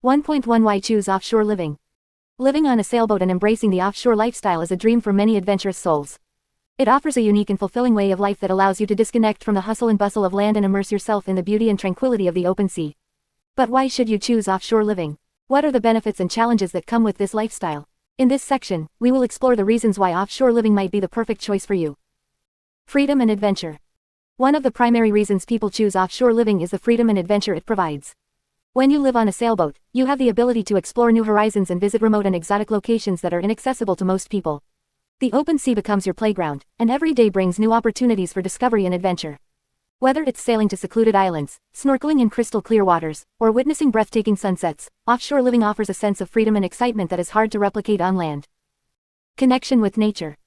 1.1 Why choose offshore living? Living on a sailboat and embracing the offshore lifestyle is a dream for many adventurous souls. It offers a unique and fulfilling way of life that allows you to disconnect from the hustle and bustle of land and immerse yourself in the beauty and tranquility of the open sea. But why should you choose offshore living? What are the benefits and challenges that come with this lifestyle? In this section, we will explore the reasons why offshore living might be the perfect choice for you. Freedom and adventure. One of the primary reasons people choose offshore living is the freedom and adventure it provides. When you live on a sailboat, you have the ability to explore new horizons and visit remote and exotic locations that are inaccessible to most people. The open sea becomes your playground, and every day brings new opportunities for discovery and adventure. Whether it's sailing to secluded islands, snorkeling in crystal clear waters, or witnessing breathtaking sunsets, offshore living offers a sense of freedom and excitement that is hard to replicate on land. Connection with nature.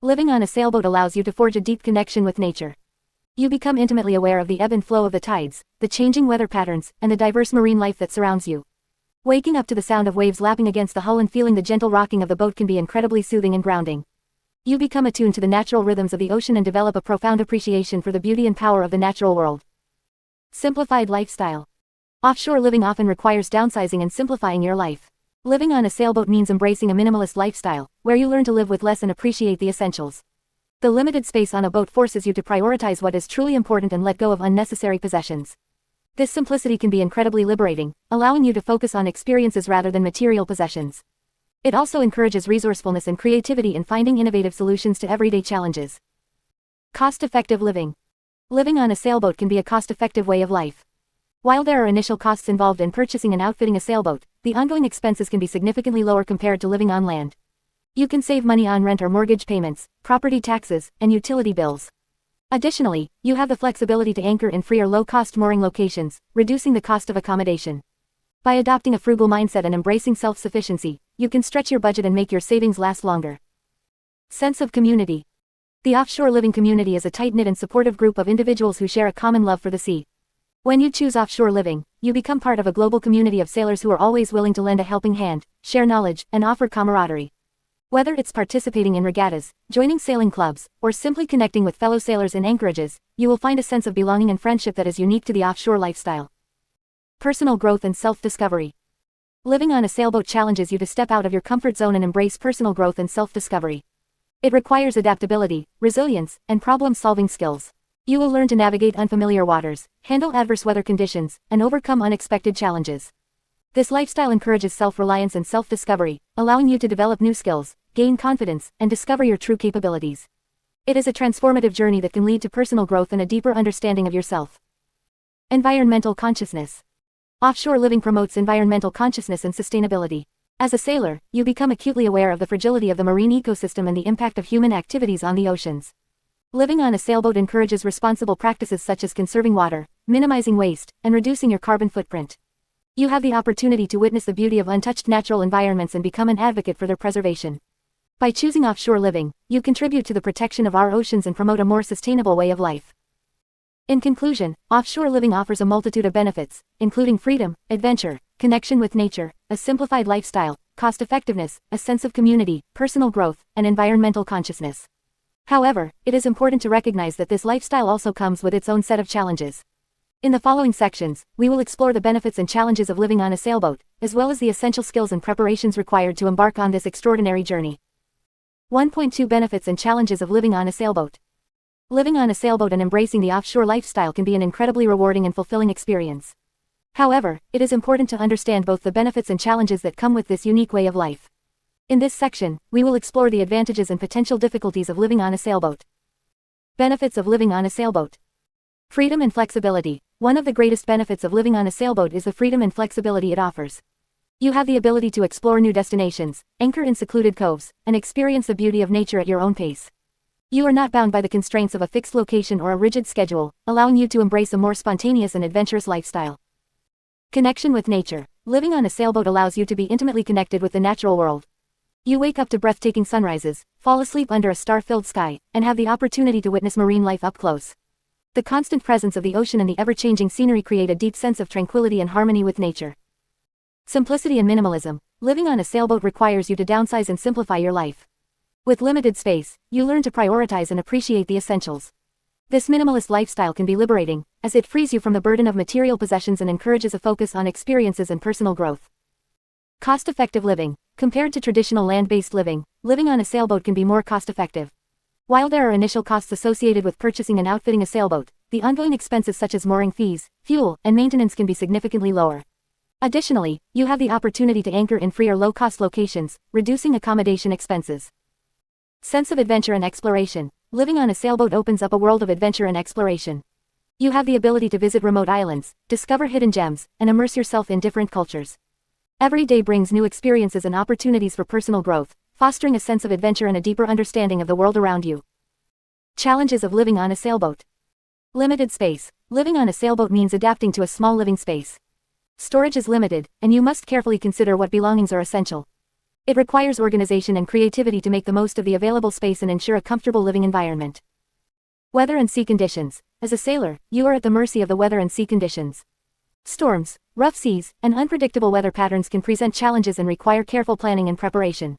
Living on a sailboat allows you to forge a deep connection with nature. You become intimately aware of the ebb and flow of the tides, the changing weather patterns, and the diverse marine life that surrounds you. Waking up to the sound of waves lapping against the hull and feeling the gentle rocking of the boat can be incredibly soothing and grounding. You become attuned to the natural rhythms of the ocean and develop a profound appreciation for the beauty and power of the natural world. Simplified lifestyle. Offshore living often requires downsizing and simplifying your life. Living on a sailboat means embracing a minimalist lifestyle, where you learn to live with less and appreciate the essentials. The limited space on a boat forces you to prioritize what is truly important and let go of unnecessary possessions. This simplicity can be incredibly liberating, allowing you to focus on experiences rather than material possessions. It also encourages resourcefulness and creativity in finding innovative solutions to everyday challenges. Cost-effective living. Living on a sailboat can be a cost-effective way of life. While there are initial costs involved in purchasing and outfitting a sailboat, the ongoing expenses can be significantly lower compared to living on land. You can save money on rent or mortgage payments, property taxes, and utility bills. Additionally, you have the flexibility to anchor in free or low-cost mooring locations, reducing the cost of accommodation. By adopting a frugal mindset and embracing self-sufficiency, you can stretch your budget and make your savings last longer. Sense of community. The offshore living community is a tight-knit and supportive group of individuals who share a common love for the sea. When you choose offshore living, you become part of a global community of sailors who are always willing to lend a helping hand, share knowledge, and offer camaraderie. Whether it's participating in regattas, joining sailing clubs, or simply connecting with fellow sailors in anchorages, you will find a sense of belonging and friendship that is unique to the offshore lifestyle. Personal growth and self-discovery. Living on a sailboat challenges you to step out of your comfort zone and embrace personal growth and self-discovery. It requires adaptability, resilience, and problem-solving skills. You will learn to navigate unfamiliar waters, handle adverse weather conditions, and overcome unexpected challenges. This lifestyle encourages self-reliance and self-discovery, allowing you to develop new skills, gain confidence, and discover your true capabilities. It is a transformative journey that can lead to personal growth and a deeper understanding of yourself. Environmental consciousness. Offshore living promotes environmental consciousness and sustainability. As a sailor, you become acutely aware of the fragility of the marine ecosystem and the impact of human activities on the oceans. Living on a sailboat encourages responsible practices such as conserving water, minimizing waste, and reducing your carbon footprint. You have the opportunity to witness the beauty of untouched natural environments and become an advocate for their preservation. By choosing offshore living, you contribute to the protection of our oceans and promote a more sustainable way of life. In conclusion, offshore living offers a multitude of benefits, including freedom, adventure, connection with nature, a simplified lifestyle, cost-effectiveness, a sense of community, personal growth, and environmental consciousness. However, it is important to recognize that this lifestyle also comes with its own set of challenges. In the following sections, we will explore the benefits and challenges of living on a sailboat, as well as the essential skills and preparations required to embark on this extraordinary journey. 1.2 Benefits and challenges of living on a sailboat. Living on a sailboat and embracing the offshore lifestyle can be an incredibly rewarding and fulfilling experience. However, it is important to understand both the benefits and challenges that come with this unique way of life. In this section, we will explore the advantages and potential difficulties of living on a sailboat. Benefits of living on a sailboat. Freedom and flexibility. One of the greatest benefits of living on a sailboat is the freedom and flexibility it offers. You have the ability to explore new destinations, anchor in secluded coves, and experience the beauty of nature at your own pace. You are not bound by the constraints of a fixed location or a rigid schedule, allowing you to embrace a more spontaneous and adventurous lifestyle. Connection with nature. Living on a sailboat allows you to be intimately connected with the natural world. You wake up to breathtaking sunrises, fall asleep under a star-filled sky, and have the opportunity to witness marine life up close. The constant presence of the ocean and the ever-changing scenery create a deep sense of tranquility and harmony with nature. Simplicity and minimalism. Living on a sailboat requires you to downsize and simplify your life. With limited space, you learn to prioritize and appreciate the essentials. This minimalist lifestyle can be liberating, as it frees you from the burden of material possessions and encourages a focus on experiences and personal growth. Cost-effective living. Compared to traditional land-based living, living on a sailboat can be more cost-effective. While there are initial costs associated with purchasing and outfitting a sailboat, the ongoing expenses such as mooring fees, fuel, and maintenance can be significantly lower. Additionally, you have the opportunity to anchor in free or low-cost locations, reducing accommodation expenses. Sense of adventure and exploration. Living on a sailboat opens up a world of adventure and exploration. You have the ability to visit remote islands, discover hidden gems, and immerse yourself in different cultures. Every day brings new experiences and opportunities for personal growth, fostering a sense of adventure and a deeper understanding of the world around you. Challenges of living on a sailboat. Limited space. Living on a sailboat means adapting to a small living space. Storage is limited, and you must carefully consider what belongings are essential. It requires organization and creativity to make the most of the available space and ensure a comfortable living environment. Weather and sea conditions. As a sailor, you are at the mercy of the weather and sea conditions. Storms, rough seas, and unpredictable weather patterns can present challenges and require careful planning and preparation.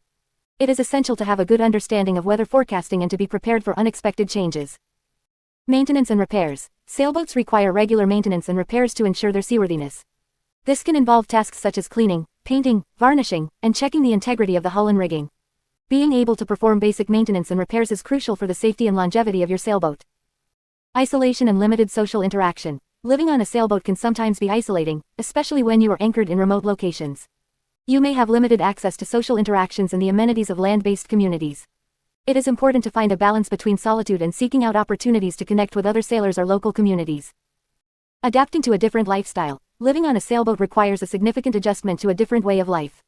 It is essential to have a good understanding of weather forecasting and to be prepared for unexpected changes. Maintenance and repairs. Sailboats require regular maintenance and repairs to ensure their seaworthiness. This can involve tasks such as cleaning, painting, varnishing, and checking the integrity of the hull and rigging. Being able to perform basic maintenance and repairs is crucial for the safety and longevity of your sailboat. Isolation and limited social interaction. Living on a sailboat can sometimes be isolating, especially when you are anchored in remote locations. You may have limited access to social interactions and the amenities of land-based communities. It is important to find a balance between solitude and seeking out opportunities to connect with other sailors or local communities. Adapting to a different lifestyle. Living on a sailboat requires a significant adjustment to a different way of life.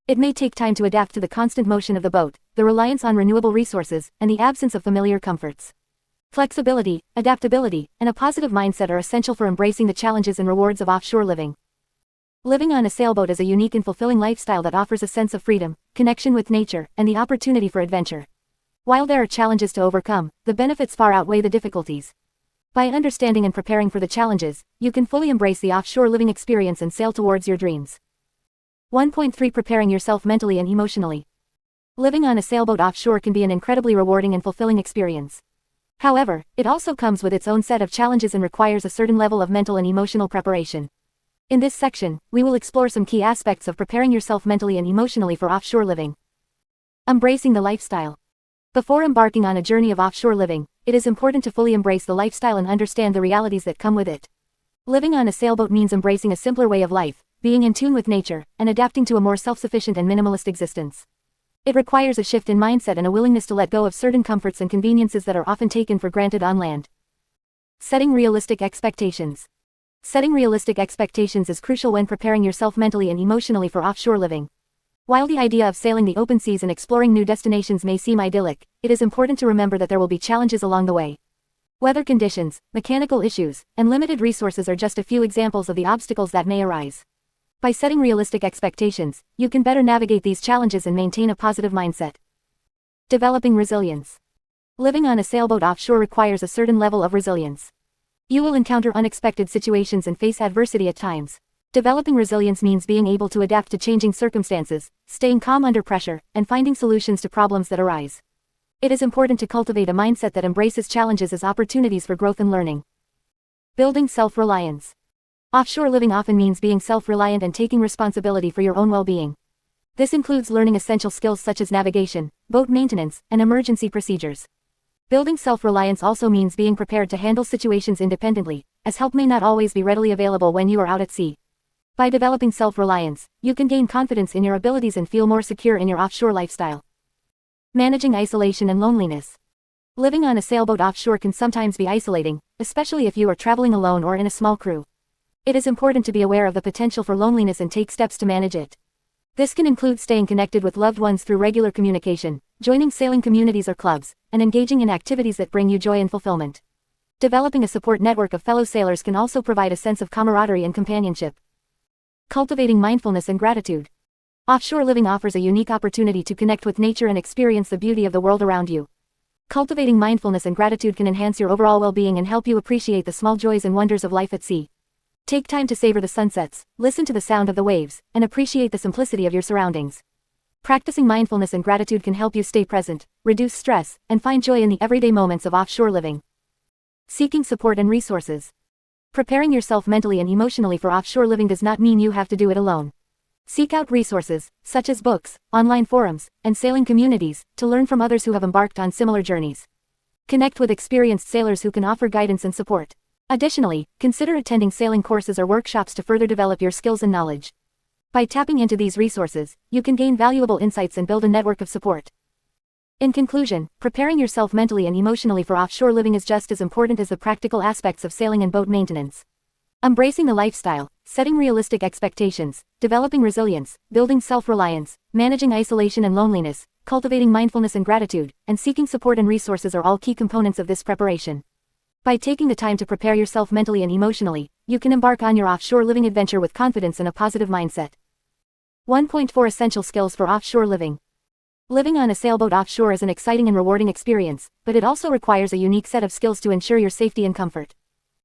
It may take time to adapt to the constant motion of the boat, the reliance on renewable resources, and the absence of familiar comforts. Flexibility, adaptability, and a positive mindset are essential for embracing the challenges and rewards of offshore living. Living on a sailboat is a unique and fulfilling lifestyle that offers a sense of freedom, connection with nature, and the opportunity for adventure. While there are challenges to overcome, the benefits far outweigh the difficulties. By understanding and preparing for the challenges, you can fully embrace the offshore living experience and sail towards your dreams. 1.3 Preparing yourself mentally and emotionally. Living on a sailboat offshore can be an incredibly rewarding and fulfilling experience. However, it also comes with its own set of challenges and requires a certain level of mental and emotional preparation. In this section, we will explore some key aspects of preparing yourself mentally and emotionally for offshore living. Embracing the lifestyle. Before embarking on a journey of offshore living, it is important to fully embrace the lifestyle and understand the realities that come with it. Living on a sailboat means embracing a simpler way of life, being in tune with nature, and adapting to a more self-sufficient and minimalist existence. It requires a shift in mindset and a willingness to let go of certain comforts and conveniences that are often taken for granted on land. Setting realistic expectations. Setting realistic expectations is crucial when preparing yourself mentally and emotionally for offshore living. While the idea of sailing the open seas and exploring new destinations may seem idyllic, it is important to remember that there will be challenges along the way. Weather conditions, mechanical issues, and limited resources are just a few examples of the obstacles that may arise. By setting realistic expectations, you can better navigate these challenges and maintain a positive mindset. Developing resilience. Living on a sailboat offshore requires a certain level of resilience. You will encounter unexpected situations and face adversity at times. Developing resilience means being able to adapt to changing circumstances, staying calm under pressure, and finding solutions to problems that arise. It is important to cultivate a mindset that embraces challenges as opportunities for growth and learning. Building self-reliance. Offshore living often means being self-reliant and taking responsibility for your own well-being. This includes learning essential skills such as navigation, boat maintenance, and emergency procedures. Building self-reliance also means being prepared to handle situations independently, as help may not always be readily available when you are out at sea. By developing self-reliance, you can gain confidence in your abilities and feel more secure in your offshore lifestyle. Managing isolation and loneliness. Living on a sailboat offshore can sometimes be isolating, especially if you are traveling alone or in a small crew. It is important to be aware of the potential for loneliness and take steps to manage it. This can include staying connected with loved ones through regular communication, joining sailing communities or clubs, and engaging in activities that bring you joy and fulfillment. Developing a support network of fellow sailors can also provide a sense of camaraderie and companionship. Cultivating mindfulness and gratitude. Offshore living offers a unique opportunity to connect with nature and experience the beauty of the world around you. Cultivating mindfulness and gratitude can enhance your overall well-being and help you appreciate the small joys and wonders of life at sea. Take time to savor the sunsets, listen to the sound of the waves, and appreciate the simplicity of your surroundings. Practicing mindfulness and gratitude can help you stay present, reduce stress, and find joy in the everyday moments of offshore living. Seeking support and resources. Preparing yourself mentally and emotionally for offshore living does not mean you have to do it alone. Seek out resources, such as books, online forums, and sailing communities, to learn from others who have embarked on similar journeys. Connect with experienced sailors who can offer guidance and support. Additionally, consider attending sailing courses or workshops to further develop your skills and knowledge. By tapping into these resources, you can gain valuable insights and build a network of support. In conclusion, preparing yourself mentally and emotionally for offshore living is just as important as the practical aspects of sailing and boat maintenance. Embracing the lifestyle, setting realistic expectations, developing resilience, building self-reliance, managing isolation and loneliness, cultivating mindfulness and gratitude, and seeking support and resources are all key components of this preparation. By taking the time to prepare yourself mentally and emotionally, you can embark on your offshore living adventure with confidence and a positive mindset. 1.4 Essential Skills for Offshore Living. Living on a sailboat offshore is an exciting and rewarding experience, but it also requires a unique set of skills to ensure your safety and comfort.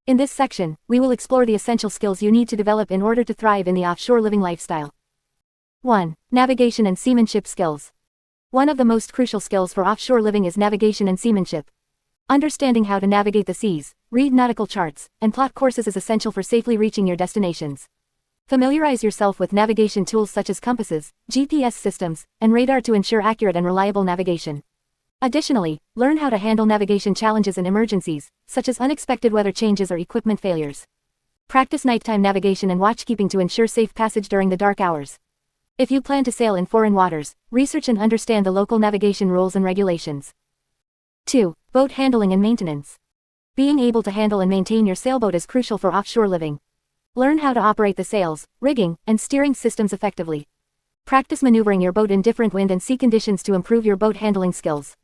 In this section, we will explore the essential skills you need to develop in order to thrive in the offshore living lifestyle. 1. Navigation and seamanship skills. One of the most crucial skills for offshore living is navigation and seamanship. Understanding how to navigate the seas, read nautical charts, and plot courses is essential for safely reaching your destinations. Familiarize yourself with navigation tools such as compasses, GPS systems, and radar to ensure accurate and reliable navigation. Additionally, learn how to handle navigation challenges and emergencies, such as unexpected weather changes or equipment failures. Practice nighttime navigation and watchkeeping to ensure safe passage during the dark hours. If you plan to sail in foreign waters, research and understand the local navigation rules and regulations. 2. Boat handling and maintenance. Being able to handle and maintain your sailboat is crucial for offshore living. Learn how to operate the sails, rigging, and steering systems effectively. Practice maneuvering your boat in different wind and sea conditions to improve your boat handling skills.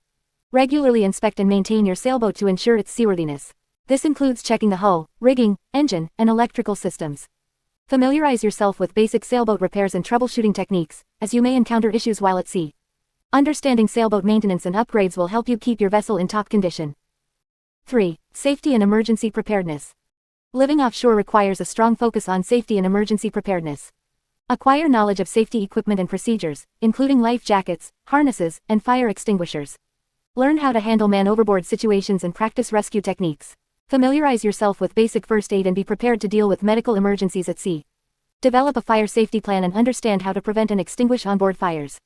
Regularly inspect and maintain your sailboat to ensure its seaworthiness. This includes checking the hull, rigging, engine, and electrical systems. Familiarize yourself with basic sailboat repairs and troubleshooting techniques, as you may encounter issues while at sea. Understanding sailboat maintenance and upgrades will help you keep your vessel in top condition. 3. Safety and emergency preparedness. Living offshore requires a strong focus on safety and emergency preparedness. Acquire knowledge of safety equipment and procedures, including life jackets, harnesses, and fire extinguishers. Learn how to handle man-overboard situations and practice rescue techniques. Familiarize yourself with basic first aid and be prepared to deal with medical emergencies at sea. Develop a fire safety plan and understand how to prevent and extinguish onboard fires.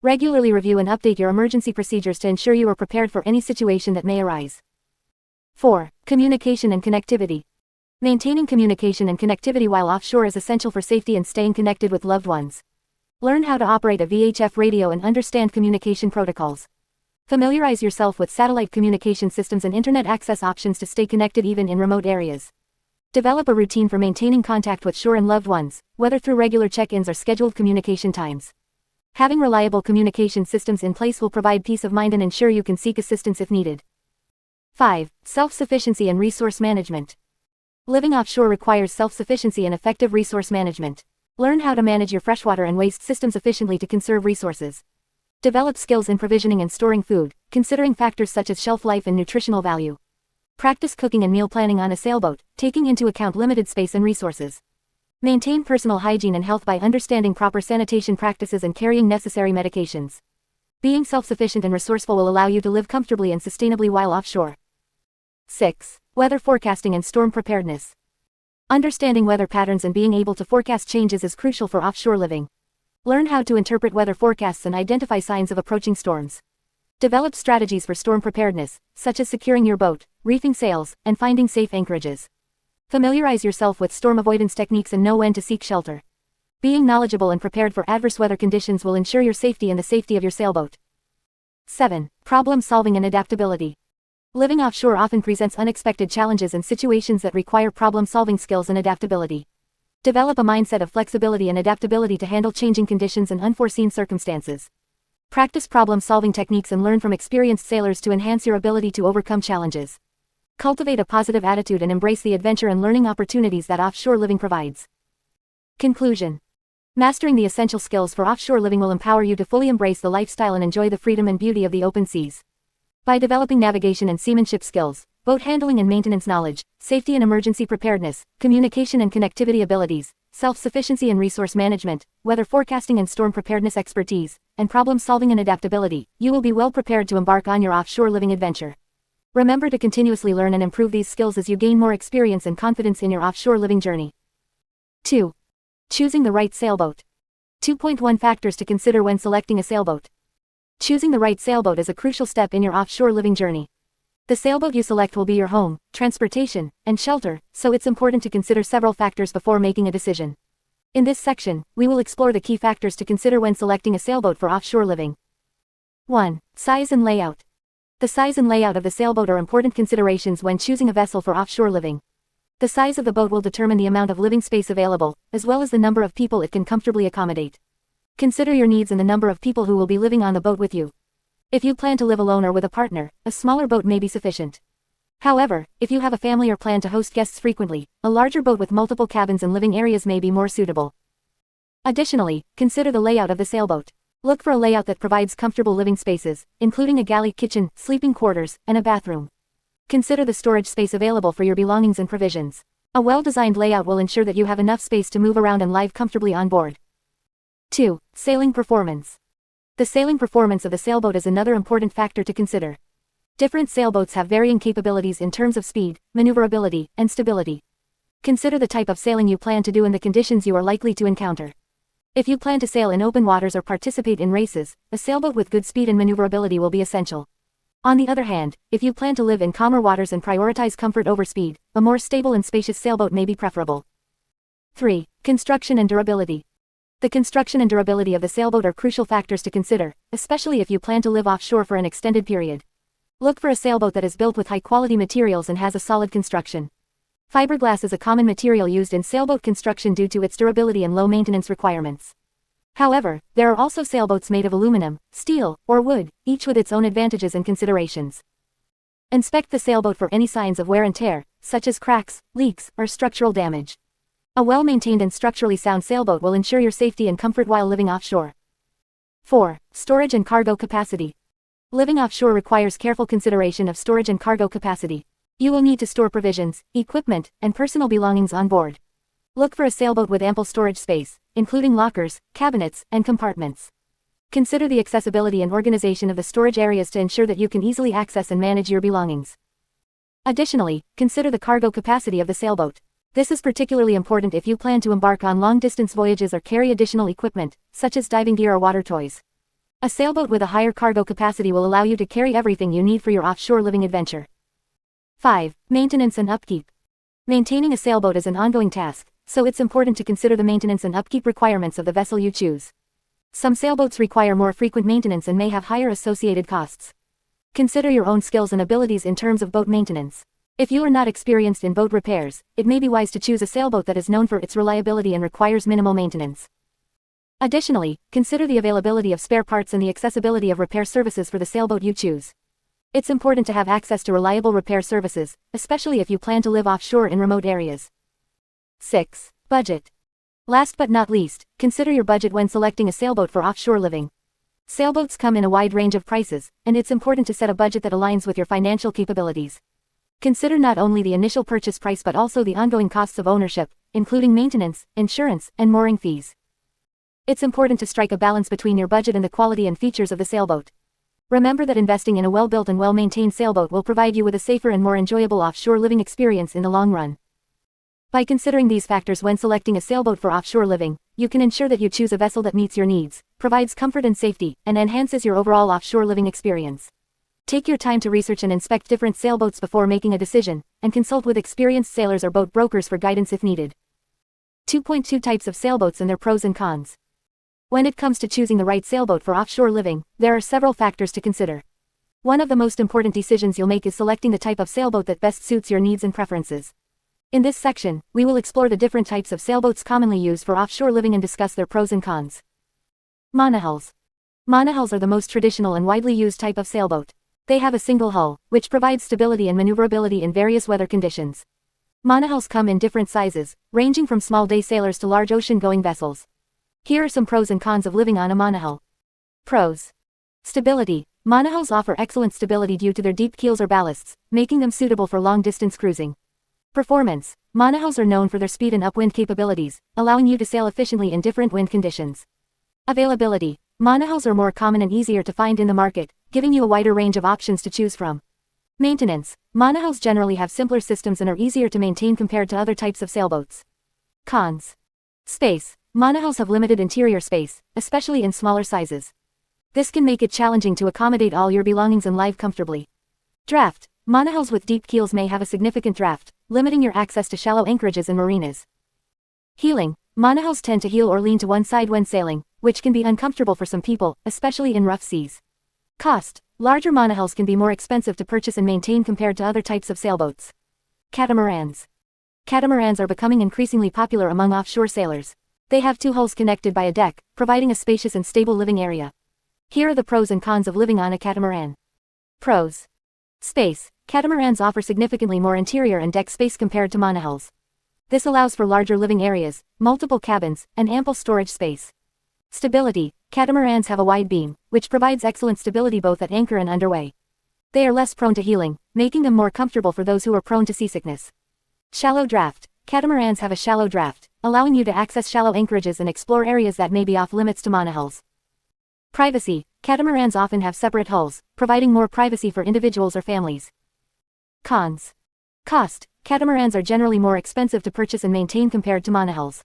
Regularly review and update your emergency procedures to ensure you are prepared for any situation that may arise. 4. Communication and connectivity. Maintaining communication and connectivity while offshore is essential for safety and staying connected with loved ones. Learn how to operate a VHF radio and understand communication protocols. Familiarize yourself with satellite communication systems and internet access options to stay connected even in remote areas. Develop a routine for maintaining contact with shore and loved ones, whether through regular check-ins or scheduled communication times. Having reliable communication systems in place will provide peace of mind and ensure you can seek assistance if needed. 5. Self-sufficiency and resource management. Living offshore requires self-sufficiency and effective resource management. Learn how to manage your freshwater and waste systems efficiently to conserve resources. Develop skills in provisioning and storing food, considering factors such as shelf life and nutritional value. Practice cooking and meal planning on a sailboat, taking into account limited space and resources. Maintain personal hygiene and health by understanding proper sanitation practices and carrying necessary medications. Being self-sufficient and resourceful will allow you to live comfortably and sustainably while offshore. 6. Weather forecasting and storm preparedness. Understanding weather patterns and being able to forecast changes is crucial for offshore living. Learn how to interpret weather forecasts and identify signs of approaching storms. Develop strategies for storm preparedness, such as securing your boat, reefing sails, and finding safe anchorages. Familiarize yourself with storm avoidance techniques and know when to seek shelter. Being knowledgeable and prepared for adverse weather conditions will ensure your safety and the safety of your sailboat. 7. Problem solving and adaptability. Living offshore often presents unexpected challenges and situations that require problem-solving skills and adaptability. Develop a mindset of flexibility and adaptability to handle changing conditions and unforeseen circumstances. Practice problem-solving techniques and learn from experienced sailors to enhance your ability to overcome challenges. Cultivate a positive attitude and embrace the adventure and learning opportunities that offshore living provides. Conclusion. Mastering the essential skills for offshore living will empower you to fully embrace the lifestyle and enjoy the freedom and beauty of the open seas. By developing navigation and seamanship skills, boat handling and maintenance knowledge, safety and emergency preparedness, communication and connectivity abilities, self-sufficiency and resource management, weather forecasting and storm preparedness expertise, and problem-solving and adaptability, you will be well prepared to embark on your offshore living adventure. Remember to continuously learn and improve these skills as you gain more experience and confidence in your offshore living journey. 2. Choosing the right sailboat. 2.1 Factors to consider when selecting a sailboat. Choosing the right sailboat is a crucial step in your offshore living journey. The sailboat you select will be your home, transportation, and shelter, so it's important to consider several factors before making a decision. In this section, we will explore the key factors to consider when selecting a sailboat for offshore living. 1. Size and layout. The size and layout of the sailboat are important considerations when choosing a vessel for offshore living. The size of the boat will determine the amount of living space available, as well as the number of people it can comfortably accommodate. Consider your needs and the number of people who will be living on the boat with you. If you plan to live alone or with a partner, a smaller boat may be sufficient. However, if you have a family or plan to host guests frequently, a larger boat with multiple cabins and living areas may be more suitable. Additionally, consider the layout of the sailboat. Look for a layout that provides comfortable living spaces, including a galley kitchen, sleeping quarters, and a bathroom. Consider the storage space available for your belongings and provisions. A well-designed layout will ensure that you have enough space to move around and live comfortably on board. 2. Sailing performance. The sailing performance of the sailboat is another important factor to consider. Different sailboats have varying capabilities in terms of speed, maneuverability, and stability. Consider the type of sailing you plan to do and the conditions you are likely to encounter. If you plan to sail in open waters or participate in races, a sailboat with good speed and maneuverability will be essential. On the other hand, if you plan to live in calmer waters and prioritize comfort over speed, a more stable and spacious sailboat may be preferable. 3. Construction and durability. The construction and durability of the sailboat are crucial factors to consider, especially if you plan to live offshore for an extended period. Look for a sailboat that is built with high-quality materials and has a solid construction. Fiberglass is a common material used in sailboat construction due to its durability and low maintenance requirements. However, there are also sailboats made of aluminum, steel, or wood, each with its own advantages and considerations. Inspect the sailboat for any signs of wear and tear, such as cracks, leaks, or structural damage. A well-maintained and structurally sound sailboat will ensure your safety and comfort while living offshore. 4. Storage and cargo capacity. Living offshore requires careful consideration of storage and cargo capacity. You will need to store provisions, equipment, and personal belongings on board. Look for a sailboat with ample storage space, including lockers, cabinets, and compartments. Consider the accessibility and organization of the storage areas to ensure that you can easily access and manage your belongings. Additionally, consider the cargo capacity of the sailboat. This is particularly important if you plan to embark on long-distance voyages or carry additional equipment, such as diving gear or water toys. A sailboat with a higher cargo capacity will allow you to carry everything you need for your offshore living adventure. 5. Maintenance and upkeep. Maintaining a sailboat is an ongoing task, so it's important to consider the maintenance and upkeep requirements of the vessel you choose. Some sailboats require more frequent maintenance and may have higher associated costs. Consider your own skills and abilities in terms of boat maintenance. If you are not experienced in boat repairs, it may be wise to choose a sailboat that is known for its reliability and requires minimal maintenance. Additionally, consider the availability of spare parts and the accessibility of repair services for the sailboat you choose. It's important to have access to reliable repair services, especially if you plan to live offshore in remote areas. 6. Budget. Last but not least, consider your budget when selecting a sailboat for offshore living. Sailboats come in a wide range of prices, and it's important to set a budget that aligns with your financial capabilities. Consider not only the initial purchase price but also the ongoing costs of ownership, including maintenance, insurance, and mooring fees. It's important to strike a balance between your budget and the quality and features of the sailboat. Remember that investing in a well-built and well-maintained sailboat will provide you with a safer and more enjoyable offshore living experience in the long run. By considering these factors when selecting a sailboat for offshore living, you can ensure that you choose a vessel that meets your needs, provides comfort and safety, and enhances your overall offshore living experience. Take your time to research and inspect different sailboats before making a decision, and consult with experienced sailors or boat brokers for guidance if needed. 2.2 Types of sailboats and their pros and cons. When it comes to choosing the right sailboat for offshore living, there are several factors to consider. One of the most important decisions you'll make is selecting the type of sailboat that best suits your needs and preferences. In this section, we will explore the different types of sailboats commonly used for offshore living and discuss their pros and cons. Monohulls. Monohulls are the most traditional and widely used type of sailboat. They have a single hull, which provides stability and maneuverability in various weather conditions. Monohulls come in different sizes, ranging from small day sailors to large ocean-going vessels. Here are some pros and cons of living on a monohull. Pros. Stability. Monohulls offer excellent stability due to their deep keels or ballasts, making them suitable for long-distance cruising. Performance. Monohulls are known for their speed and upwind capabilities, allowing you to sail efficiently in different wind conditions. Availability. Monohulls are more common and easier to find in the market, giving you a wider range of options to choose from. Maintenance. Monohulls generally have simpler systems and are easier to maintain compared to other types of sailboats. Cons. Space. monohulls have limited interior space, especially in smaller sizes. This can make it challenging to accommodate all your belongings and live comfortably. Draft. Monohulls with deep keels may have a significant draft, limiting your access to shallow anchorages and marinas. Heeling. Monohulls tend to heel or lean to one side when sailing, which can be uncomfortable for some people, especially in rough seas. Cost. Larger monohulls can be more expensive to purchase and maintain compared to other types of sailboats. Catamarans. Catamarans are becoming increasingly popular among offshore sailors. They have two hulls connected by a deck, providing a spacious and stable living area. Here are the pros and cons of living on a catamaran. Pros. Space. Catamarans offer significantly more interior and deck space compared to monohulls. This allows for larger living areas, multiple cabins, and ample storage space. Stability. Catamarans have a wide beam, which provides excellent stability both at anchor and underway. They are less prone to heeling, making them more comfortable for those who are prone to seasickness. Shallow draft. Catamarans have a shallow draft, allowing you to access shallow anchorages and explore areas that may be off limits to monohulls. Privacy. Catamarans often have separate hulls, providing more privacy for individuals or families. Cons. Cost. Catamarans are generally more expensive to purchase and maintain compared to monohulls.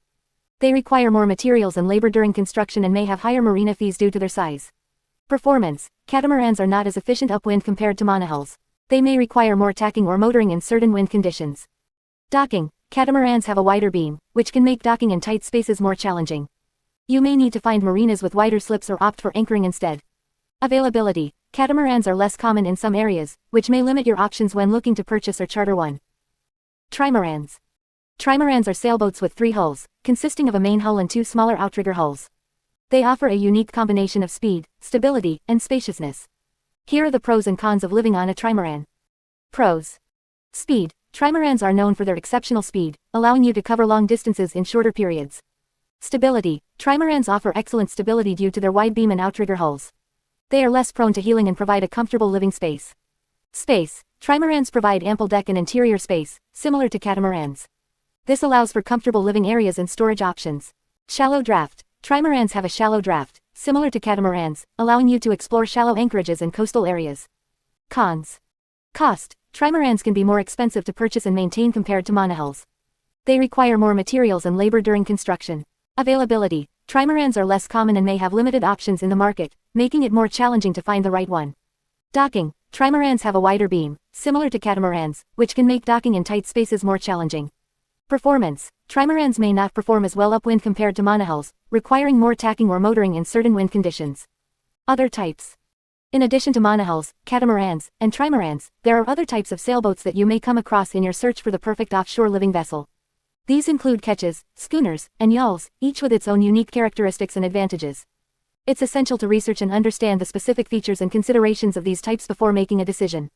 They require more materials and labor during construction and may have higher marina fees due to their size. Performance. Catamarans are not as efficient upwind compared to monohulls. They may require more tacking or motoring in certain wind conditions. Docking. Catamarans have a wider beam, which can make docking in tight spaces more challenging. You may need to find marinas with wider slips or opt for anchoring instead. Availability. Catamarans are less common in some areas, which may limit your options when looking to purchase or charter one. Trimarans. Trimarans are sailboats with 3 hulls, consisting of a main hull and 2 smaller outrigger hulls. They offer a unique combination of speed, stability, and spaciousness. Here are the pros and cons of living on a trimaran. Pros. Speed. Trimarans are known for their exceptional speed, allowing you to cover long distances in shorter periods. Stability. Trimarans offer excellent stability due to their wide beam and outrigger hulls. They are less prone to heeling and provide a comfortable living space. Space. Trimarans provide ample deck and interior space, similar to catamarans. This allows for comfortable living areas and storage options. Shallow draft. Trimarans have a shallow draft, similar to catamarans, allowing you to explore shallow anchorages and coastal areas. Cons. Cost. Trimarans can be more expensive to purchase and maintain compared to monohulls. They require more materials and labor during construction. Availability. Trimarans are less common and may have limited options in the market, making it more challenging to find the right one. Docking. Trimarans have a wider beam, similar to catamarans, which can make docking in tight spaces more challenging. Performance. Trimarans may not perform as well upwind compared to monohulls, requiring more tacking or motoring in certain wind conditions. Other types. In addition to monohulls, catamarans, and trimarans, there are other types of sailboats that you may come across in your search for the perfect offshore living vessel. These include ketches, schooners, and yawls, each with its own unique characteristics and advantages. It's essential to research and understand the specific features and considerations of these types before making a decision.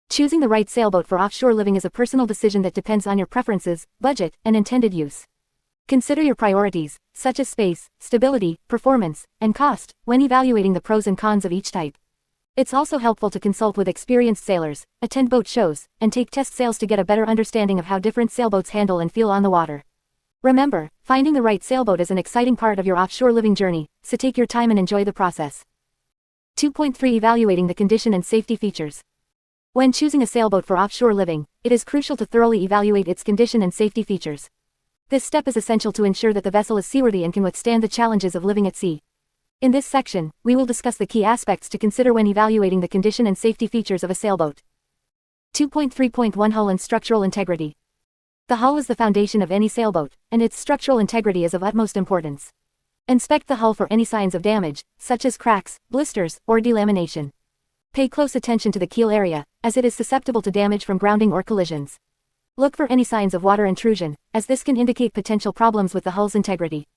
Choosing the right sailboat for offshore living is a personal decision that depends on your preferences, budget, and intended use. Consider your priorities, such as space, stability, performance, and cost, when evaluating the pros and cons of each type. It's also helpful to consult with experienced sailors, attend boat shows, and take test sails to get a better understanding of how different sailboats handle and feel on the water. Remember, finding the right sailboat is an exciting part of your offshore living journey, so take your time and enjoy the process. 2.3 Evaluating the condition and safety features. When choosing a sailboat for offshore living, it is crucial to thoroughly evaluate its condition and safety features. This step is essential to ensure that the vessel is seaworthy and can withstand the challenges of living at sea. In this section, we will discuss the key aspects to consider when evaluating the condition and safety features of a sailboat. 2.3.1 Hull and structural integrity. The hull is the foundation of any sailboat, and its structural integrity is of utmost importance. Inspect the hull for any signs of damage, such as cracks, blisters, or delamination. Pay close attention to the keel area, as it is susceptible to damage from grounding or collisions. Look for any signs of water intrusion, as this can indicate potential problems with the hull's integrity.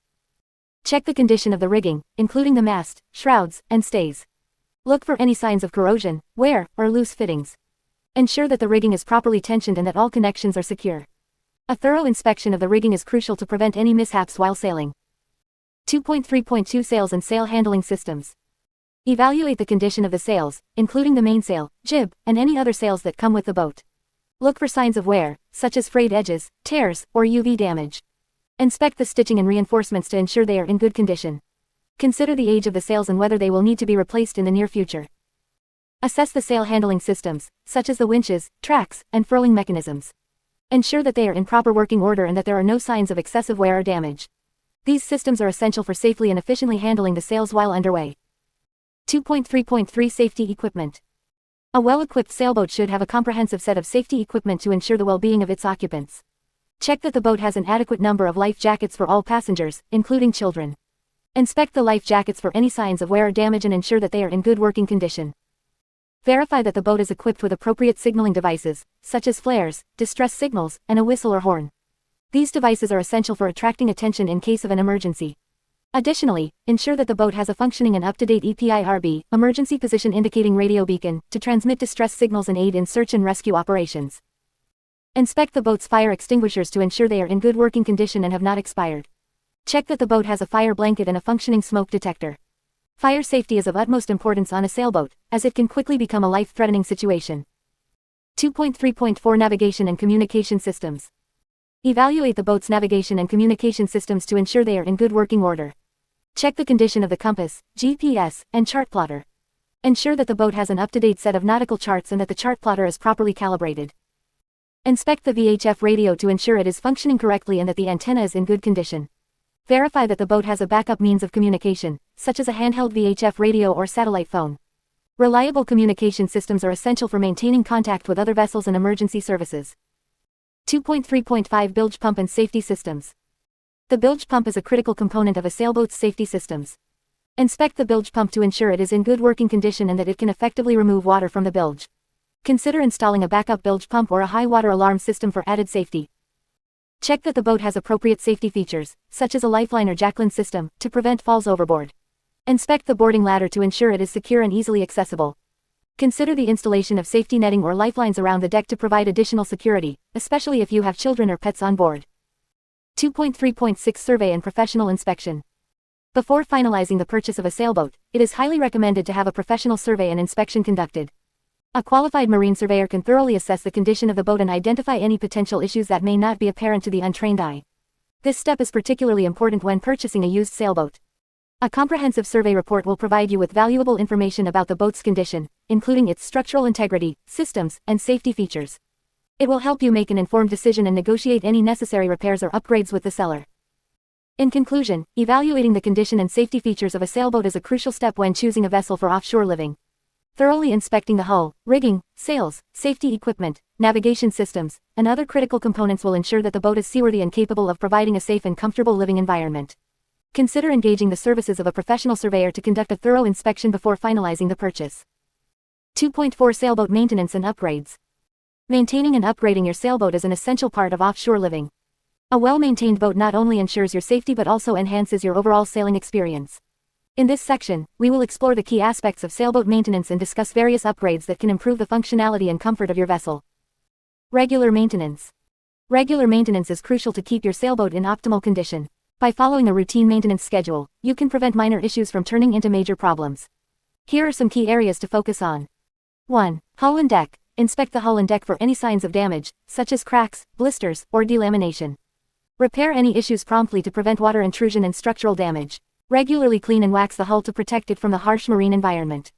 Check the condition of the rigging, including the mast, shrouds, and stays. Look for any signs of corrosion, wear, or loose fittings. Ensure that the rigging is properly tensioned and that all connections are secure. A thorough inspection of the rigging is crucial to prevent any mishaps while sailing. 2.3.2 Sails and sail handling systems. Evaluate the condition of the sails, including the mainsail, jib, and any other sails that come with the boat. Look for signs of wear, such as frayed edges, tears, or UV damage. Inspect the stitching and reinforcements to ensure they are in good condition. Consider the age of the sails and whether they will need to be replaced in the near future. Assess the sail handling systems, such as the winches, tracks, and furling mechanisms. Ensure that they are in proper working order and that there are no signs of excessive wear or damage. These systems are essential for safely and efficiently handling the sails while underway. 2.3.3 Safety Equipment. A well-equipped sailboat should have a comprehensive set of safety equipment to ensure the well-being of its occupants. Check that the boat has an adequate number of life jackets for all passengers, including children. Inspect the life jackets for any signs of wear or damage and ensure that they are in good working condition. Verify that the boat is equipped with appropriate signaling devices, such as flares, distress signals, and a whistle or horn. These devices are essential for attracting attention in case of an emergency. Additionally, ensure that the boat has a functioning and up-to-date EPIRB, emergency position indicating radio beacon, to transmit distress signals and aid in search and rescue operations. Inspect the boat's fire extinguishers to ensure they are in good working condition and have not expired. Check that the boat has a fire blanket and a functioning smoke detector. Fire safety is of utmost importance on a sailboat, as it can quickly become a life-threatening situation. 2.3.4 Navigation and Communication Systems. Evaluate the boat's navigation and communication systems to ensure they are in good working order. Check the condition of the compass, GPS, and chart plotter. Ensure that the boat has an up-to-date set of nautical charts and that the chart plotter is properly calibrated. Inspect the VHF radio to ensure it is functioning correctly and that the antenna is in good condition. Verify that the boat has a backup means of communication, such as a handheld VHF radio or satellite phone. Reliable communication systems are essential for maintaining contact with other vessels and emergency services. 2.3.5 Bilge Pump and Safety Systems. The bilge pump is a critical component of a sailboat's safety systems. Inspect the bilge pump to ensure it is in good working condition and that it can effectively remove water from the bilge. Consider installing a backup bilge pump or a high water alarm system for added safety. Check that the boat has appropriate safety features, such as a lifeline or jacklin system, to prevent falls overboard. Inspect the boarding ladder to ensure it is secure and easily accessible. Consider the installation of safety netting or lifelines around the deck to provide additional security, especially if you have children or pets on board. 2.3.6 Survey and Professional Inspection. Before finalizing the purchase of a sailboat, it is highly recommended to have a professional survey and inspection conducted. A qualified marine surveyor can thoroughly assess the condition of the boat and identify any potential issues that may not be apparent to the untrained eye. This step is particularly important when purchasing a used sailboat. A comprehensive survey report will provide you with valuable information about the boat's condition, including its structural integrity, systems, and safety features. It will help you make an informed decision and negotiate any necessary repairs or upgrades with the seller. In conclusion, evaluating the condition and safety features of a sailboat is a crucial step when choosing a vessel for offshore living. Thoroughly inspecting the hull, rigging, sails, safety equipment, navigation systems, and other critical components will ensure that the boat is seaworthy and capable of providing a safe and comfortable living environment. Consider engaging the services of a professional surveyor to conduct a thorough inspection before finalizing the purchase. 2.4 Sailboat Maintenance and Upgrades. Maintaining and upgrading your sailboat is an essential part of offshore living. A well-maintained boat not only ensures your safety but also enhances your overall sailing experience. In this section, we will explore the key aspects of sailboat maintenance and discuss various upgrades that can improve the functionality and comfort of your vessel. Regular maintenance. Regular maintenance is crucial to keep your sailboat in optimal condition. By following a routine maintenance schedule, you can prevent minor issues from turning into major problems. Here are some key areas to focus on. 1. Hull and deck. Inspect the hull and deck for any signs of damage, such as cracks, blisters, or delamination. Repair any issues promptly to prevent water intrusion and structural damage. Regularly clean and wax the hull to protect it from the harsh marine environment.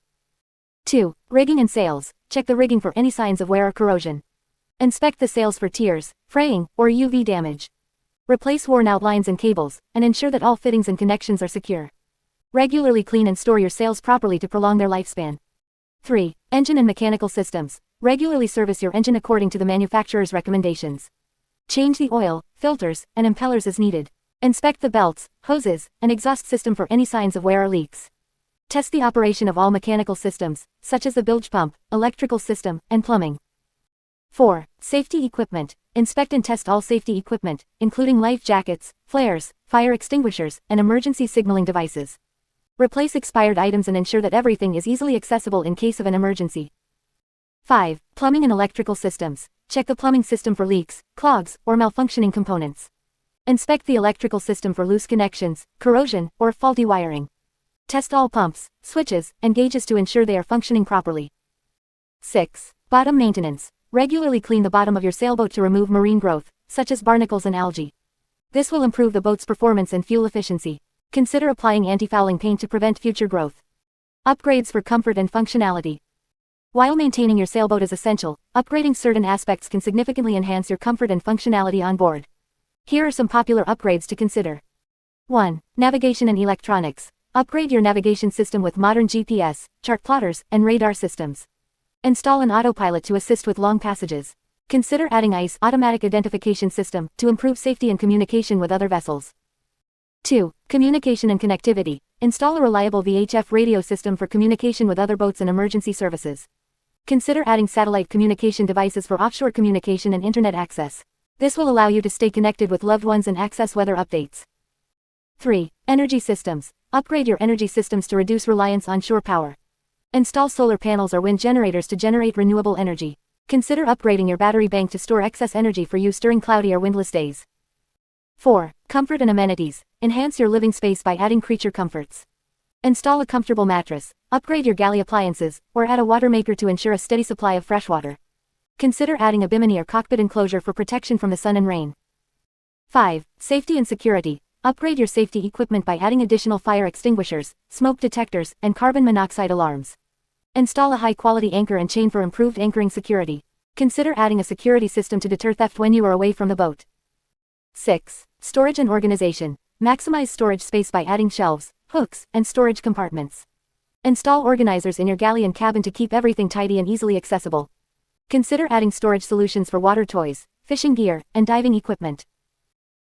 2. Rigging and sails. Check the rigging for any signs of wear or corrosion. Inspect the sails for tears, fraying, or UV damage. Replace worn-out lines and cables, and ensure that all fittings and connections are secure. Regularly clean and store your sails properly to prolong their lifespan. 3. Engine and mechanical systems. Regularly service your engine according to the manufacturer's recommendations. Change the oil, filters, and impellers as needed. Inspect the belts, hoses, and exhaust system for any signs of wear or leaks. Test the operation of all mechanical systems, such as the bilge pump, electrical system, and plumbing. 4. Safety equipment. Inspect and test all safety equipment, including life jackets, flares, fire extinguishers, and emergency signaling devices. Replace expired items and ensure that everything is easily accessible in case of an emergency. 5. Plumbing and electrical systems. Check the plumbing system for leaks, clogs, or malfunctioning components. Inspect the electrical system for loose connections, corrosion, or faulty wiring. Test all pumps, switches, and gauges to ensure they are functioning properly. 6. Bottom maintenance. Regularly clean the bottom of your sailboat to remove marine growth, such as barnacles and algae. This will improve the boat's performance and fuel efficiency. Consider applying anti-fouling paint to prevent future growth. Upgrades for comfort and functionality. While maintaining your sailboat is essential, upgrading certain aspects can significantly enhance your comfort and functionality on board. Here are some popular upgrades to consider. 1. Navigation and electronics. Upgrade your navigation system with modern GPS, chart plotters, and radar systems. Install an autopilot to assist with long passages. Consider adding ICE automatic identification system to improve safety and communication with other vessels. 2. Communication and connectivity. Install a reliable VHF radio system for communication with other boats and emergency services. Consider adding satellite communication devices for offshore communication and internet access. This will allow you to stay connected with loved ones and access weather updates. 3. Energy systems. Upgrade your energy systems to reduce reliance on shore power. Install solar panels or wind generators to generate renewable energy. Consider upgrading your battery bank to store excess energy for use during cloudy or windless days. 4. Comfort and amenities. Enhance your living space by adding creature comforts. Install a comfortable mattress, upgrade your galley appliances, or add a water maker to ensure a steady supply of fresh water. Consider adding a bimini or cockpit enclosure for protection from the sun and rain. 5. Safety and security. Upgrade your safety equipment by adding additional fire extinguishers, smoke detectors, and carbon monoxide alarms. Install a high-quality anchor and chain for improved anchoring security. Consider adding a security system to deter theft when you are away from the boat. 6. Storage and organization. Maximize storage space by adding shelves, hooks, and storage compartments. Install organizers in your galley and cabin to keep everything tidy and easily accessible. Consider adding storage solutions for water toys, fishing gear, and diving equipment.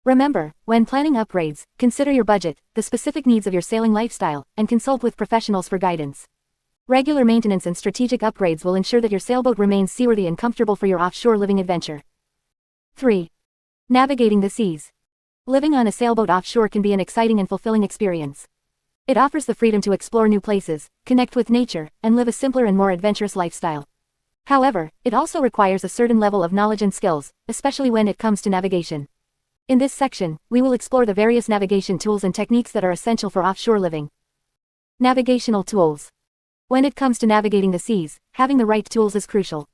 Remember, when planning upgrades, consider your budget, the specific needs of your sailing lifestyle, and consult with professionals for guidance. Regular maintenance and strategic upgrades will ensure that your sailboat remains seaworthy and comfortable for your offshore living adventure. 3. Navigating the seas. Living on a sailboat offshore can be an exciting and fulfilling experience. It offers the freedom to explore new places, connect with nature, and live a simpler and more adventurous lifestyle. However, it also requires a certain level of knowledge and skills, especially when it comes to navigation. In this section, we will explore the various navigation tools and techniques that are essential for offshore living. Navigational tools. When it comes to navigating the seas, having the right tools is crucial.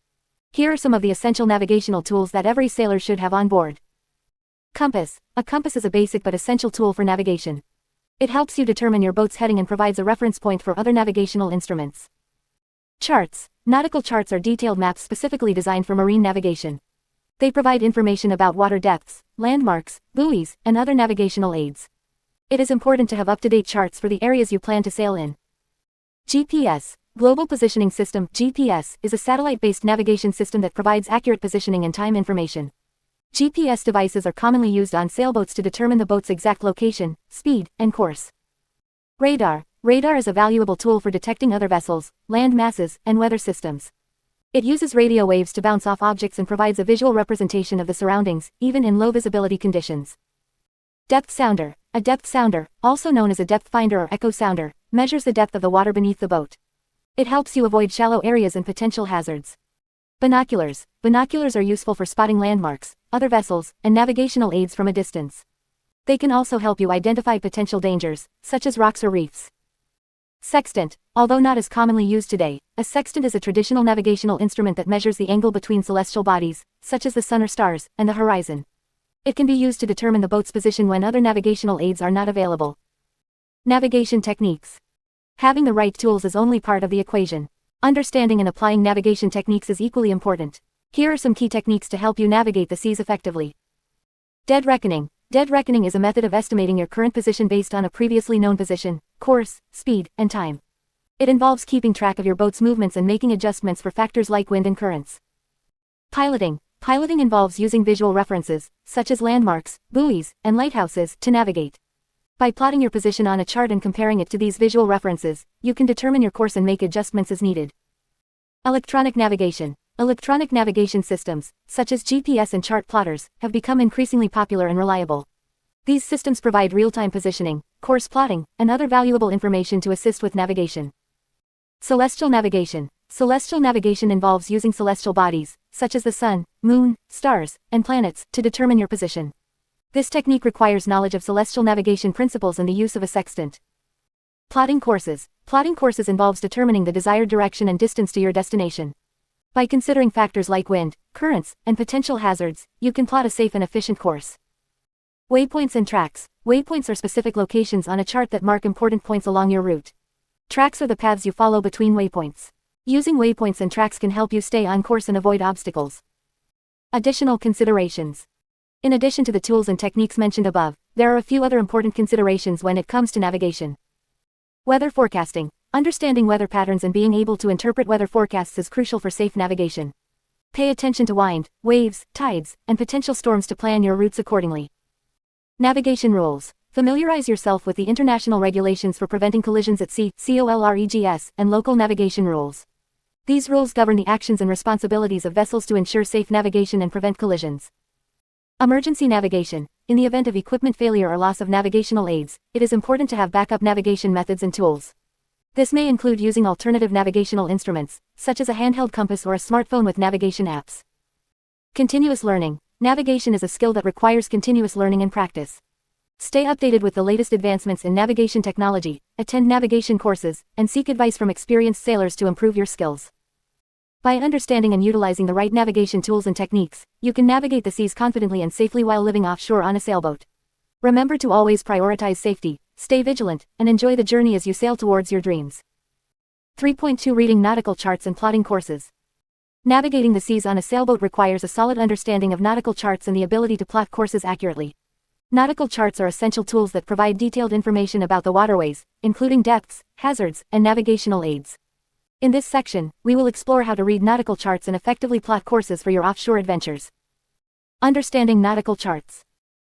Here are some of the essential navigational tools that every sailor should have on board. Compass. A compass is a basic but essential tool for navigation. It helps you determine your boat's heading and provides a reference point for other navigational instruments. Charts. Nautical charts are detailed maps specifically designed for marine navigation. They provide information about water depths, landmarks, buoys, and other navigational aids. It is important to have up-to-date charts for the areas you plan to sail in. GPS, Global Positioning System (GPS), is a satellite-based navigation system that provides accurate positioning and time information. GPS devices are commonly used on sailboats to determine the boat's exact location, speed, and course. Radar. Radar is a valuable tool for detecting other vessels, land masses, and weather systems. It uses radio waves to bounce off objects and provides a visual representation of the surroundings, even in low visibility conditions. Depth sounder. A depth sounder, also known as a depth finder or echo sounder, measures the depth of the water beneath the boat. It helps you avoid shallow areas and potential hazards. Binoculars. Binoculars are useful for spotting landmarks, other vessels, and navigational aids from a distance. They can also help you identify potential dangers, such as rocks or reefs. Sextant. Although not as commonly used today, a sextant is a traditional navigational instrument that measures the angle between celestial bodies, such as the sun or stars, and the horizon. It can be used to determine the boat's position when other navigational aids are not available. Navigation techniques. Having the right tools is only part of the equation. Understanding and applying navigation techniques is equally important. Here are some key techniques to help you navigate the seas effectively. Dead reckoning. Dead reckoning is a method of estimating your current position based on a previously known position, course, speed, and time. It involves keeping track of your boat's movements and making adjustments for factors like wind and currents. Piloting. Piloting involves using visual references, such as landmarks, buoys, and lighthouses, to navigate. By plotting your position on a chart and comparing it to these visual references, you can determine your course and make adjustments as needed. Electronic navigation. Electronic navigation systems, such as GPS and chart plotters, have become increasingly popular and reliable. These systems provide real-time positioning, course plotting, and other valuable information to assist with navigation. Celestial navigation. Celestial navigation involves using celestial bodies, such as the sun, moon, stars, and planets, to determine your position. This technique requires knowledge of celestial navigation principles and the use of a sextant. Plotting courses. Plotting courses involves determining the desired direction and distance to your destination. By considering factors like wind, currents, and potential hazards, you can plot a safe and efficient course. Waypoints and tracks. Waypoints are specific locations on a chart that mark important points along your route. Tracks are the paths you follow between waypoints. Using waypoints and tracks can help you stay on course and avoid obstacles. Additional considerations. In addition to the tools and techniques mentioned above, there are a few other important considerations when it comes to navigation. Weather forecasting. Understanding weather patterns and being able to interpret weather forecasts is crucial for safe navigation. Pay attention to wind, waves, tides, and potential storms to plan your routes accordingly. Navigation rules. Familiarize yourself with the international regulations for preventing collisions at sea, COLREGS, and local navigation rules. These rules govern the actions and responsibilities of vessels to ensure safe navigation and prevent collisions. Emergency navigation. In the event of equipment failure or loss of navigational aids, it is important to have backup navigation methods and tools. This may include using alternative navigational instruments, such as a handheld compass or a smartphone with navigation apps. Continuous learning. Navigation is a skill that requires continuous learning and practice. Stay updated with the latest advancements in navigation technology, attend navigation courses, and seek advice from experienced sailors to improve your skills. By understanding and utilizing the right navigation tools and techniques, you can navigate the seas confidently and safely while living offshore on a sailboat. Remember to always prioritize safety, stay vigilant, and enjoy the journey as you sail towards your dreams. 3.2 Reading nautical charts and plotting courses. Navigating the seas on a sailboat requires a solid understanding of nautical charts and the ability to plot courses accurately. Nautical charts are essential tools that provide detailed information about the waterways, including depths, hazards, and navigational aids. In this section, we will explore how to read nautical charts and effectively plot courses for your offshore adventures. Understanding nautical charts.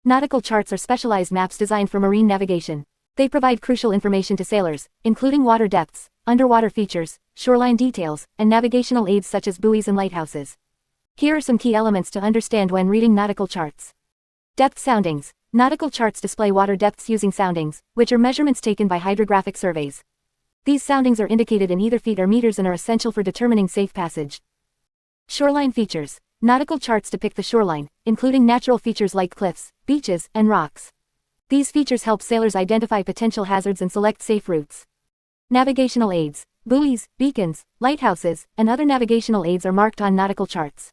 Nautical charts are specialized maps designed for marine navigation. They provide crucial information to sailors, including water depths, underwater features, shoreline details, and navigational aids such as buoys and lighthouses. Here are some key elements to understand when reading nautical charts. Depth soundings. Nautical charts display water depths using soundings, which are measurements taken by hydrographic surveys. These soundings are indicated in either feet or meters and are essential for determining safe passage. Shoreline features. Nautical charts depict the shoreline, including natural features like cliffs, beaches, and rocks. These features help sailors identify potential hazards and select safe routes. Navigational aids. Buoys, beacons, lighthouses, and other navigational aids are marked on nautical charts.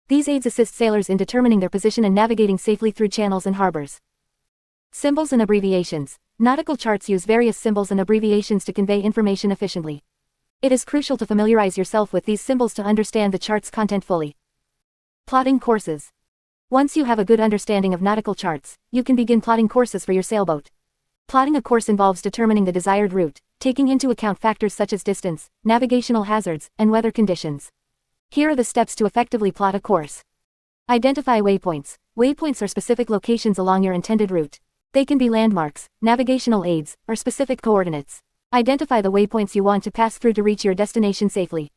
These aids assist sailors in determining their position and navigating safely through channels and harbors. Symbols and abbreviations. Nautical charts use various symbols and abbreviations to convey information efficiently. It is crucial to familiarize yourself with these symbols to understand the chart's content fully. Plotting courses. Once you have a good understanding of nautical charts, you can begin plotting courses for your sailboat. Plotting a course involves determining the desired route, taking into account factors such as distance, navigational hazards, and weather conditions. Here are the steps to effectively plot a course. Identify waypoints. Waypoints are specific locations along your intended route. They can be landmarks, navigational aids, or specific coordinates. Identify the waypoints you want to pass through to reach your destination safely.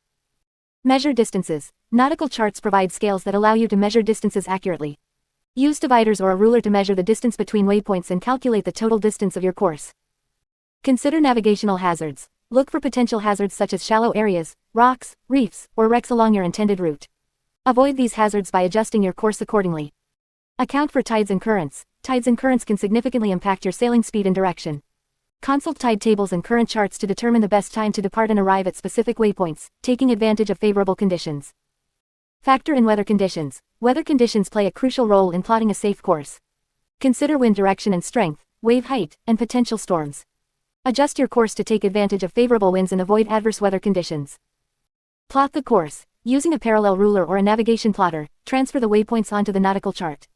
Measure distances. Nautical charts provide scales that allow you to measure distances accurately. Use dividers or a ruler to measure the distance between waypoints and calculate the total distance of your course. Consider navigational hazards. Look for potential hazards such as shallow areas, rocks, reefs, or wrecks along your intended route. Avoid these hazards by adjusting your course accordingly. Account for tides and currents. Tides and currents can significantly impact your sailing speed and direction. Consult tide tables and current charts to determine the best time to depart and arrive at specific waypoints, taking advantage of favorable conditions. Factor in weather conditions. Weather conditions play a crucial role in plotting a safe course. Consider wind direction and strength, wave height, and potential storms. Adjust your course to take advantage of favorable winds and avoid adverse weather conditions. Plot the course. Using a parallel ruler or a navigation plotter, transfer the waypoints onto the nautical chart.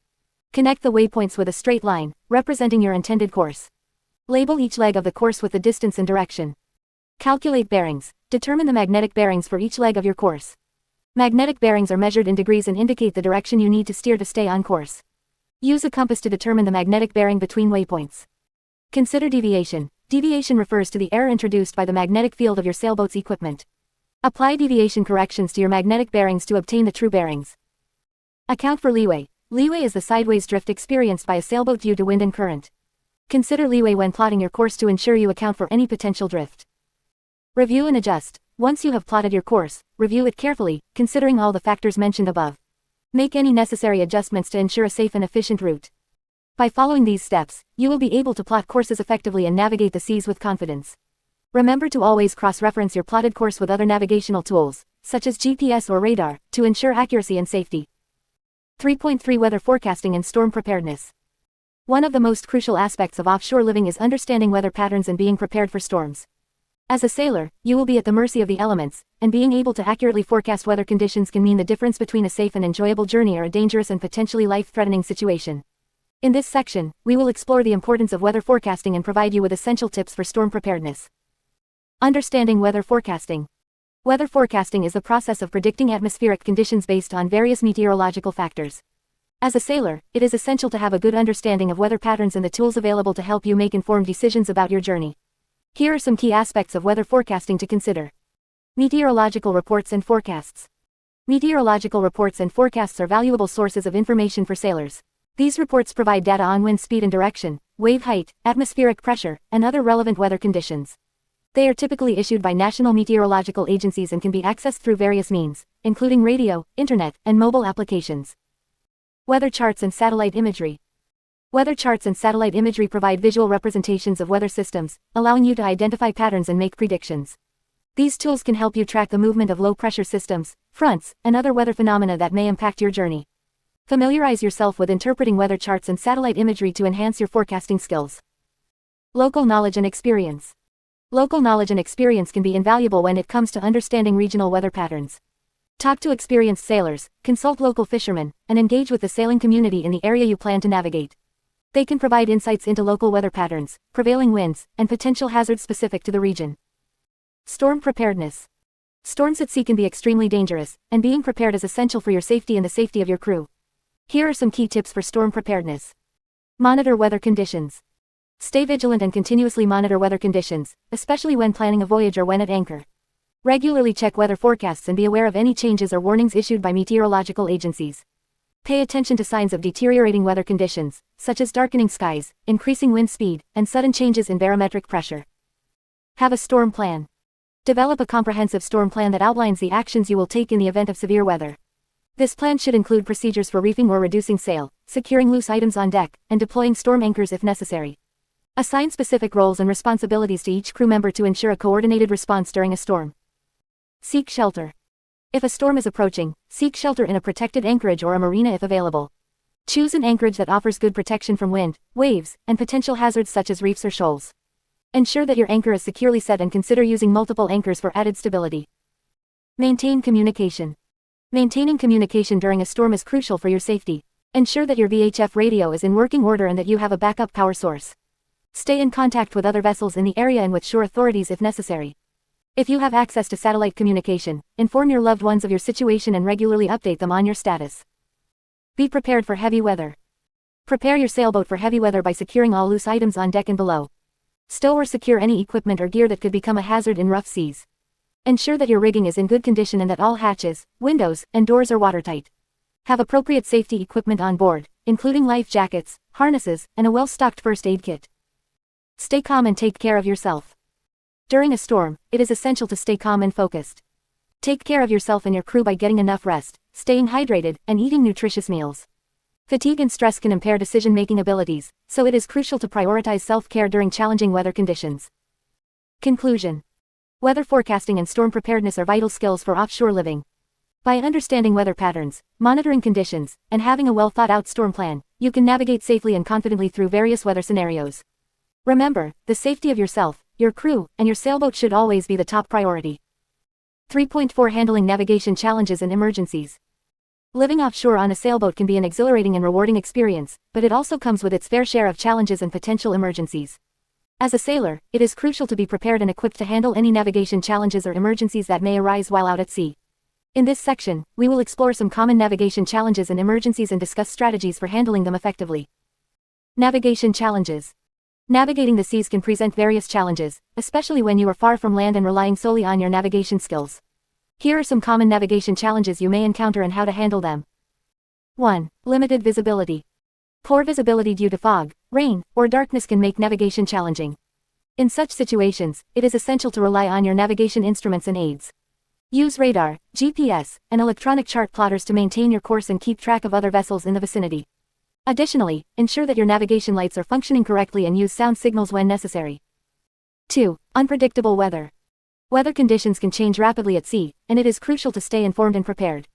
Connect the waypoints with a straight line, representing your intended course. Label each leg of the course with the distance and direction. Calculate bearings. Determine the magnetic bearings for each leg of your course. Magnetic bearings are measured in degrees and indicate the direction you need to steer to stay on course. Use a compass to determine the magnetic bearing between waypoints. Consider deviation. Deviation refers to the error introduced by the magnetic field of your sailboat's equipment. Apply deviation corrections to your magnetic bearings to obtain the true bearings. Account for leeway. Leeway is the sideways drift experienced by a sailboat due to wind and current. Consider leeway when plotting your course to ensure you account for any potential drift. Review and adjust. Once you have plotted your course, review it carefully, considering all the factors mentioned above. Make any necessary adjustments to ensure a safe and efficient route. By following these steps, you will be able to plot courses effectively and navigate the seas with confidence. Remember to always cross-reference your plotted course with other navigational tools, such as GPS or radar, to ensure accuracy and safety. 3.3 Weather forecasting and storm preparedness. One of the most crucial aspects of offshore living is understanding weather patterns and being prepared for storms. As a sailor, you will be at the mercy of the elements, and being able to accurately forecast weather conditions can mean the difference between a safe and enjoyable journey or a dangerous and potentially life-threatening situation. In this section, we will explore the importance of weather forecasting and provide you with essential tips for storm preparedness. Understanding weather forecasting. Weather forecasting is the process of predicting atmospheric conditions based on various meteorological factors. As a sailor, it is essential to have a good understanding of weather patterns and the tools available to help you make informed decisions about your journey. Here are some key aspects of weather forecasting to consider. Meteorological reports and forecasts. Meteorological reports and forecasts are valuable sources of information for sailors. These reports provide data on wind speed and direction, wave height, atmospheric pressure, and other relevant weather conditions. They are typically issued by national meteorological agencies and can be accessed through various means, including radio, internet, and mobile applications. Weather charts and satellite imagery. Weather charts and satellite imagery provide visual representations of weather systems, allowing you to identify patterns and make predictions. These tools can help you track the movement of low-pressure systems, fronts, and other weather phenomena that may impact your journey. Familiarize yourself with interpreting weather charts and satellite imagery to enhance your forecasting skills. Local knowledge and experience. Local knowledge and experience can be invaluable when it comes to understanding regional weather patterns. Talk to experienced sailors, consult local fishermen, and engage with the sailing community in the area you plan to navigate. They can provide insights into local weather patterns, prevailing winds, and potential hazards specific to the region. Storm preparedness. Storms at sea can be extremely dangerous, and being prepared is essential for your safety and the safety of your crew. Here are some key tips for storm preparedness. Monitor weather conditions. Stay vigilant and continuously monitor weather conditions, especially when planning a voyage or when at anchor. Regularly check weather forecasts and be aware of any changes or warnings issued by meteorological agencies. Pay attention to signs of deteriorating weather conditions, such as darkening skies, increasing wind speed, and sudden changes in barometric pressure. Have a storm plan. Develop a comprehensive storm plan that outlines the actions you will take in the event of severe weather. This plan should include procedures for reefing or reducing sail, securing loose items on deck, and deploying storm anchors if necessary. Assign specific roles and responsibilities to each crew member to ensure a coordinated response during a storm. Seek shelter. If a storm is approaching, seek shelter in a protected anchorage or a marina if available. Choose an anchorage that offers good protection from wind, waves, and potential hazards such as reefs or shoals. Ensure that your anchor is securely set and consider using multiple anchors for added stability. Maintain communication. Maintaining communication during a storm is crucial for your safety. Ensure that your VHF radio is in working order and that you have a backup power source. Stay in contact with other vessels in the area and with shore authorities if necessary. If you have access to satellite communication, inform your loved ones of your situation and regularly update them on your status. Be prepared for heavy weather. Prepare your sailboat for heavy weather by securing all loose items on deck and below. Stow or secure any equipment or gear that could become a hazard in rough seas. Ensure that your rigging is in good condition and that all hatches, windows, and doors are watertight. Have appropriate safety equipment on board, including life jackets, harnesses, and a well-stocked first aid kit. Stay calm and take care of yourself. During a storm, it is essential to stay calm and focused. Take care of yourself and your crew by getting enough rest, staying hydrated, and eating nutritious meals. Fatigue and stress can impair decision-making abilities, so it is crucial to prioritize self-care during challenging weather conditions. Conclusion. Weather forecasting and storm preparedness are vital skills for offshore living. By understanding weather patterns, monitoring conditions, and having a well-thought-out storm plan, you can navigate safely and confidently through various weather scenarios. Remember, the safety of yourself, your crew, and your sailboat should always be the top priority. 3.4 Handling navigation challenges and emergencies. Living offshore on a sailboat can be an exhilarating and rewarding experience, but it also comes with its fair share of challenges and potential emergencies. As a sailor, it is crucial to be prepared and equipped to handle any navigation challenges or emergencies that may arise while out at sea. In this section, we will explore some common navigation challenges and emergencies and discuss strategies for handling them effectively. Navigation challenges. Navigating the seas can present various challenges, especially when you are far from land and relying solely on your navigation skills. Here are some common navigation challenges you may encounter and how to handle them. 1. Limited visibility. Poor visibility due to fog, rain, or darkness can make navigation challenging. In such situations, it is essential to rely on your navigation instruments and aids. Use radar, GPS, and electronic chart plotters to maintain your course and keep track of other vessels in the vicinity. Additionally, ensure that your navigation lights are functioning correctly and use sound signals when necessary. 2. Unpredictable weather. Weather conditions can change rapidly at sea, and it is crucial to stay informed and prepared.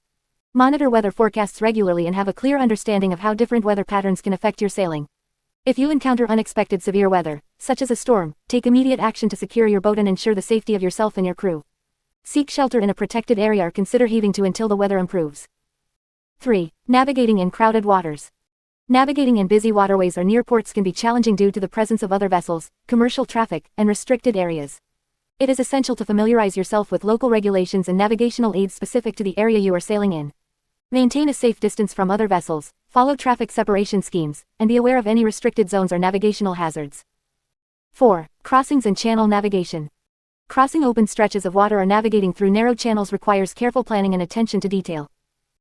Monitor weather forecasts regularly and have a clear understanding of how different weather patterns can affect your sailing. If you encounter unexpected severe weather, such as a storm, take immediate action to secure your boat and ensure the safety of yourself and your crew. Seek shelter in a protected area or consider heaving to until the weather improves. 3. Navigating in crowded waters. Navigating in busy waterways or near ports can be challenging due to the presence of other vessels, commercial traffic, and restricted areas. It is essential to familiarize yourself with local regulations and navigational aids specific to the area you are sailing in. Maintain a safe distance from other vessels, follow traffic separation schemes, and be aware of any restricted zones or navigational hazards. 4. Crossings and channel navigation. Crossing open stretches of water or navigating through narrow channels requires careful planning and attention to detail.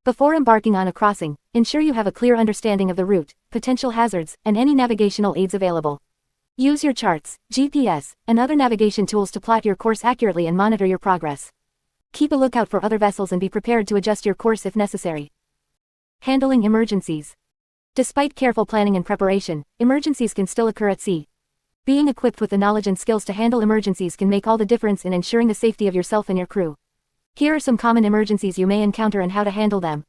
Before embarking on a crossing, ensure you have a clear understanding of the route, potential hazards, and any navigational aids available. Use your charts, GPS, and other navigation tools to plot your course accurately and monitor your progress. Keep a lookout for other vessels and be prepared to adjust your course if necessary. Handling emergencies. Despite careful planning and preparation, emergencies can still occur at sea. Being equipped with the knowledge and skills to handle emergencies can make all the difference in ensuring the safety of yourself and your crew. Here are some common emergencies you may encounter and how to handle them.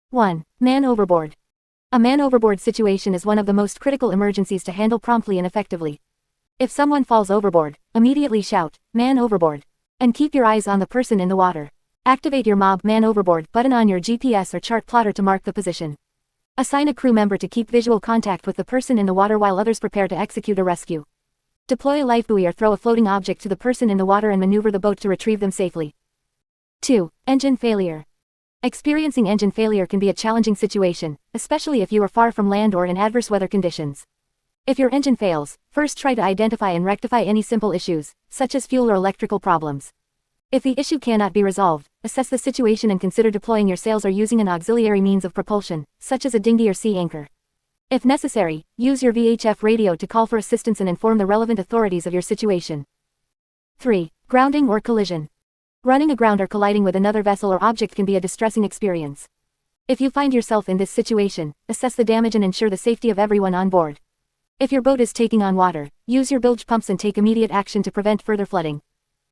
1. Man overboard. A man overboard situation is one of the most critical emergencies to handle promptly and effectively. If someone falls overboard, immediately shout, "Man overboard," and keep your eyes on the person in the water. Activate your mob "Man overboard" button on your GPS or chart plotter to mark the position. Assign a crew member to keep visual contact with the person in the water while others prepare to execute a rescue. Deploy a lifebuoy or throw a floating object to the person in the water and maneuver the boat to retrieve them safely. 2. Engine failure. Experiencing engine failure can be a challenging situation, especially if you are far from land or in adverse weather conditions. If your engine fails, first try to identify and rectify any simple issues, such as fuel or electrical problems. If the issue cannot be resolved, assess the situation and consider deploying your sails or using an auxiliary means of propulsion, such as a dinghy or sea anchor. If necessary, use your VHF radio to call for assistance and inform the relevant authorities of your situation. 3. Grounding or collision. Running aground or colliding with another vessel or object can be a distressing experience. If you find yourself in this situation, assess the damage and ensure the safety of everyone on board. If your boat is taking on water, use your bilge pumps and take immediate action to prevent further flooding.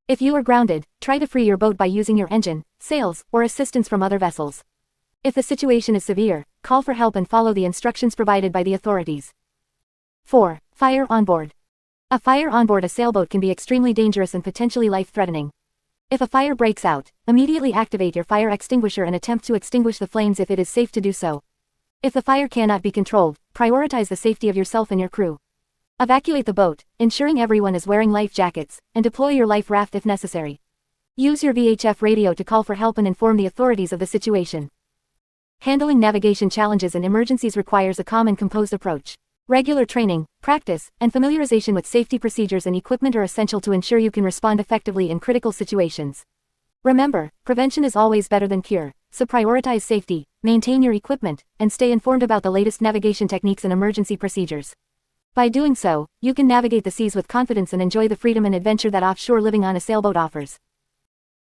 If you are grounded, try to free your boat by using your engine, sails, or assistance from other vessels. If the situation is severe, call for help and follow the instructions provided by the authorities. 4. Fire on board. A fire on board a sailboat can be extremely dangerous and potentially life-threatening. If a fire breaks out, immediately activate your fire extinguisher and attempt to extinguish the flames if it is safe to do so. If the fire cannot be controlled, prioritize the safety of yourself and your crew. Evacuate the boat, ensuring everyone is wearing life jackets, and deploy your life raft if necessary. Use your VHF radio to call for help and inform the authorities of the situation. Handling navigation challenges and emergencies requires a calm and composed approach. Regular training, practice, and familiarization with safety procedures and equipment are essential to ensure you can respond effectively in critical situations. Remember, prevention is always better than cure, so prioritize safety, maintain your equipment, and stay informed about the latest navigation techniques and emergency procedures. By doing so, you can navigate the seas with confidence and enjoy the freedom and adventure that offshore living on a sailboat offers.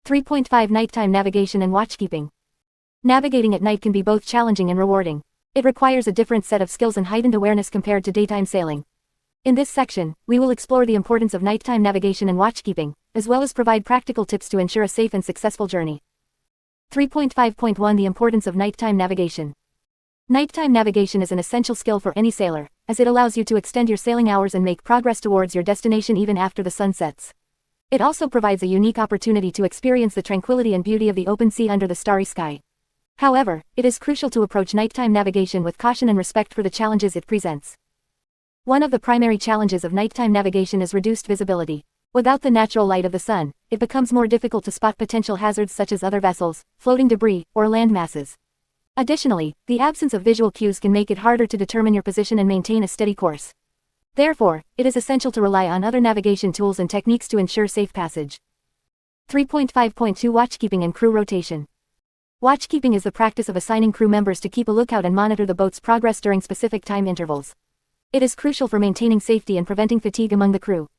3.5 Nighttime navigation and watchkeeping. Navigating at night can be both challenging and rewarding. It requires a different set of skills and heightened awareness compared to daytime sailing. In this section, we will explore the importance of nighttime navigation and watchkeeping, as well as provide practical tips to ensure a safe and successful journey. 3.5.1 The importance of nighttime navigation. Nighttime navigation is an essential skill for any sailor, as it allows you to extend your sailing hours and make progress towards your destination even after the sun sets. It also provides a unique opportunity to experience the tranquility and beauty of the open sea under the starry sky. However, it is crucial to approach nighttime navigation with caution and respect for the challenges it presents. One of the primary challenges of nighttime navigation is reduced visibility. Without the natural light of the sun, it becomes more difficult to spot potential hazards such as other vessels, floating debris, or land masses. Additionally, the absence of visual cues can make it harder to determine your position and maintain a steady course. Therefore, it is essential to rely on other navigation tools and techniques to ensure safe passage. 3.5.2 Watchkeeping and crew rotation. Watchkeeping is the practice of assigning crew members to keep a lookout and monitor the boat's progress during specific time intervals. It is crucial for maintaining safety and preventing fatigue among the crew.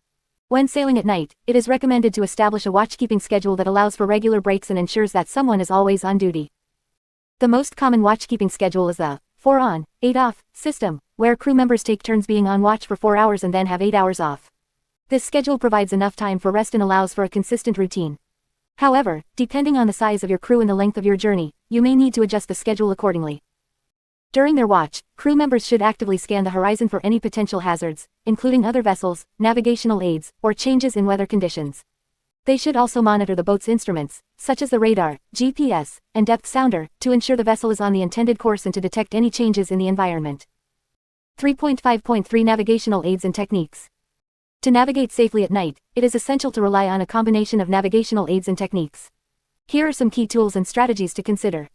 When sailing at night, it is recommended to establish a watchkeeping schedule that allows for regular breaks and ensures that someone is always on duty. The most common watchkeeping schedule is the 4 on, 8 off system, where crew members take turns being on watch for 4 hours and then have 8 hours off. This schedule provides enough time for rest and allows for a consistent routine. However, depending on the size of your crew and the length of your journey, you may need to adjust the schedule accordingly. During their watch, crew members should actively scan the horizon for any potential hazards, including other vessels, navigational aids, or changes in weather conditions. They should also monitor the boat's instruments, such as the radar, GPS, and depth sounder, to ensure the vessel is on the intended course and to detect any changes in the environment. 3.5.3 Navigational Aids and Techniques. To navigate safely at night, it is essential to rely on a combination of navigational aids and techniques. Here are some key tools and strategies to consider.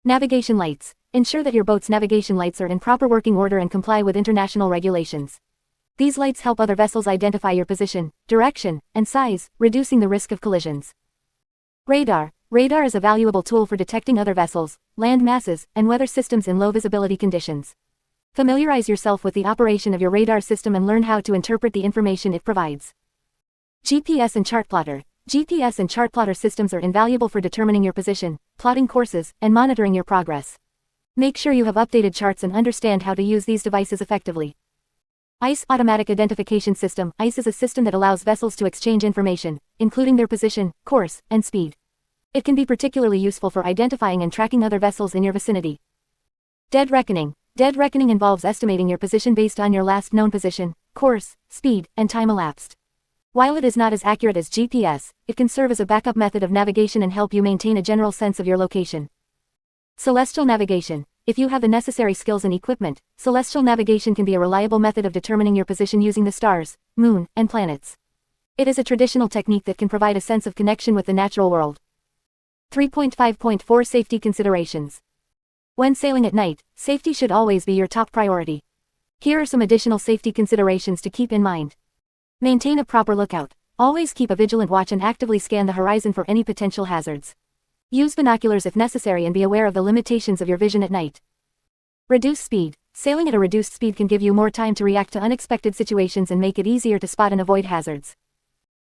Navigation lights. Ensure that your boat's navigation lights are in proper working order and comply with international regulations. These lights help other vessels identify your position, direction, and size, reducing the risk of collisions. Radar. Radar is a valuable tool for detecting other vessels, land masses, and weather systems in low visibility conditions. Familiarize yourself with the operation of your radar system and learn how to interpret the information it provides. GPS and chart plotter. GPS and chart plotter systems are invaluable for determining your position, plotting courses, and monitoring your progress. Make sure you have updated charts and understand how to use these devices effectively. ICE Automatic Identification System. ICE is a system that allows vessels to exchange information, including their position, course, and speed. It can be particularly useful for identifying and tracking other vessels in your vicinity. Dead reckoning. Dead reckoning involves estimating your position based on your last known position, course, speed, and time elapsed. While it is not as accurate as GPS, it can serve as a backup method of navigation and help you maintain a general sense of your location. Celestial navigation. If you have the necessary skills and equipment, celestial navigation can be a reliable method of determining your position using the stars, moon, and planets. It is a traditional technique that can provide a sense of connection with the natural world. 3.5.4 Safety Considerations. When sailing at night, safety should always be your top priority. Here are some additional safety considerations to keep in mind. Maintain a proper lookout. Always keep a vigilant watch and actively scan the horizon for any potential hazards. Use binoculars if necessary and be aware of the limitations of your vision at night. Reduce speed. Sailing at a reduced speed can give you more time to react to unexpected situations and make it easier to spot and avoid hazards.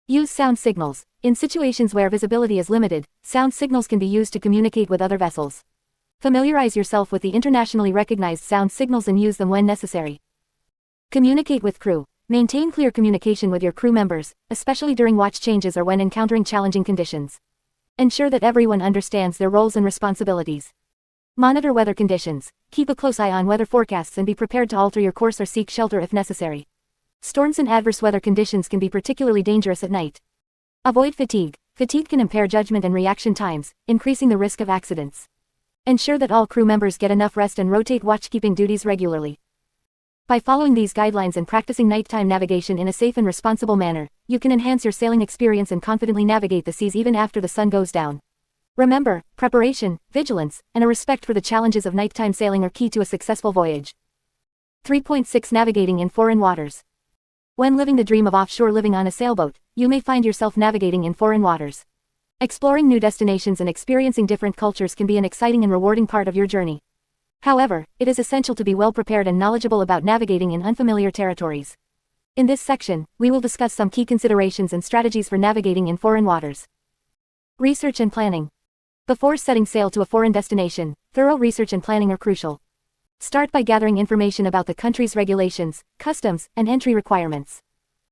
Use sound signals. In situations where visibility is limited, sound signals can be used to communicate with other vessels. Familiarize yourself with the internationally recognized sound signals and use them when necessary. Communicate with crew. Maintain clear communication with your crew members, especially during watch changes or when encountering challenging conditions. Ensure that everyone understands their roles and responsibilities. Monitor weather conditions. Keep a close eye on weather forecasts and be prepared to alter your course or seek shelter if necessary. Storms and adverse weather conditions can be particularly dangerous at night. Avoid fatigue. Fatigue can impair judgment and reaction times, increasing the risk of accidents. Ensure that all crew members get enough rest and rotate watchkeeping duties regularly. By following these guidelines and practicing nighttime navigation in a safe and responsible manner, you can enhance your sailing experience and confidently navigate the seas even after the sun goes down. Remember, preparation, vigilance, and a respect for the challenges of nighttime sailing are key to a successful voyage. 3.6 Navigating in foreign waters. When living the dream of offshore living on a sailboat, you may find yourself navigating in foreign waters. Exploring new destinations and experiencing different cultures can be an exciting and rewarding part of your journey. However, it is essential to be well prepared and knowledgeable about navigating in unfamiliar territories. In this section, we will discuss some key considerations and strategies for navigating in foreign waters. Research and planning. Before setting sail to a foreign destination, thorough research and planning are crucial. Start by gathering information about the country's regulations, customs, and entry requirements.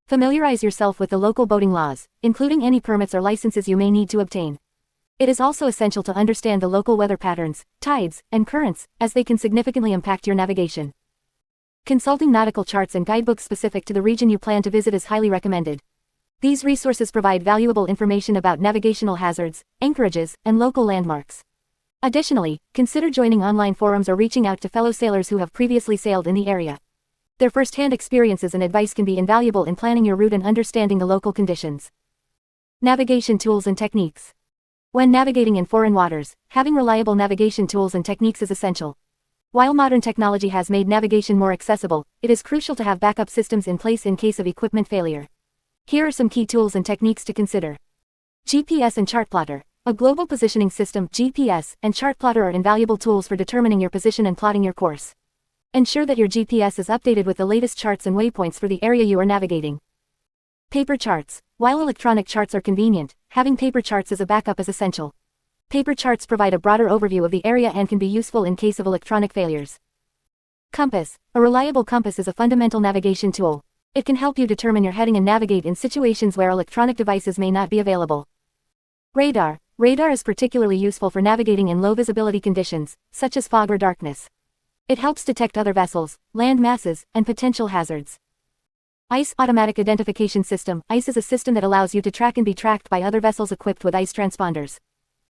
Familiarize yourself with the local boating laws, including any permits or licenses you may need to obtain. It is also essential to understand the local weather patterns, tides, and currents, as they can significantly impact your navigation. Consulting nautical charts and guidebooks specific to the region you plan to visit is highly recommended. These resources provide valuable information about navigational hazards, anchorages, and local landmarks. Additionally, consider joining online forums or reaching out to fellow sailors who have previously sailed in the area. Their first-hand experiences and advice can be invaluable in planning your route and understanding the local conditions. Navigation tools and techniques. When navigating in foreign waters, having reliable navigation tools and techniques is essential. While modern technology has made navigation more accessible, it is crucial to have backup systems in place in case of equipment failure. Here are some key tools and techniques to consider. GPS and chart plotter. A global positioning system, GPS, and chart plotter are invaluable tools for determining your position and plotting your course. Ensure that your GPS is updated with the latest charts and waypoints for the area you are navigating. Paper charts. While electronic charts are convenient, having paper charts as a backup is essential. Paper charts provide a broader overview of the area and can be useful in case of electronic failures. Compass. A reliable compass is a fundamental navigation tool. It can help you determine your heading and navigate in situations where electronic devices may not be available. Radar. Radar is particularly useful for navigating in low visibility conditions, such as fog or darkness. It helps detect other vessels, land masses, and potential hazards. ICE Automatic Identification System. ICE is a system that allows you to track and be tracked by other vessels equipped with ICE transponders.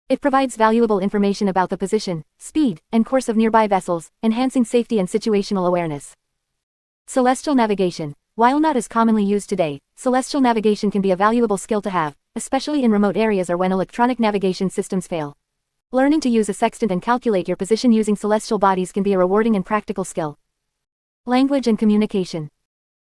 It provides valuable information about the position, speed, and course of nearby vessels, enhancing safety and situational awareness. Celestial navigation. While not as commonly used today, celestial navigation can be a valuable skill to have, especially in remote areas or when electronic navigation systems fail. Learning to use a sextant and calculate your position using celestial bodies can be a rewarding and practical skill. Language and communication.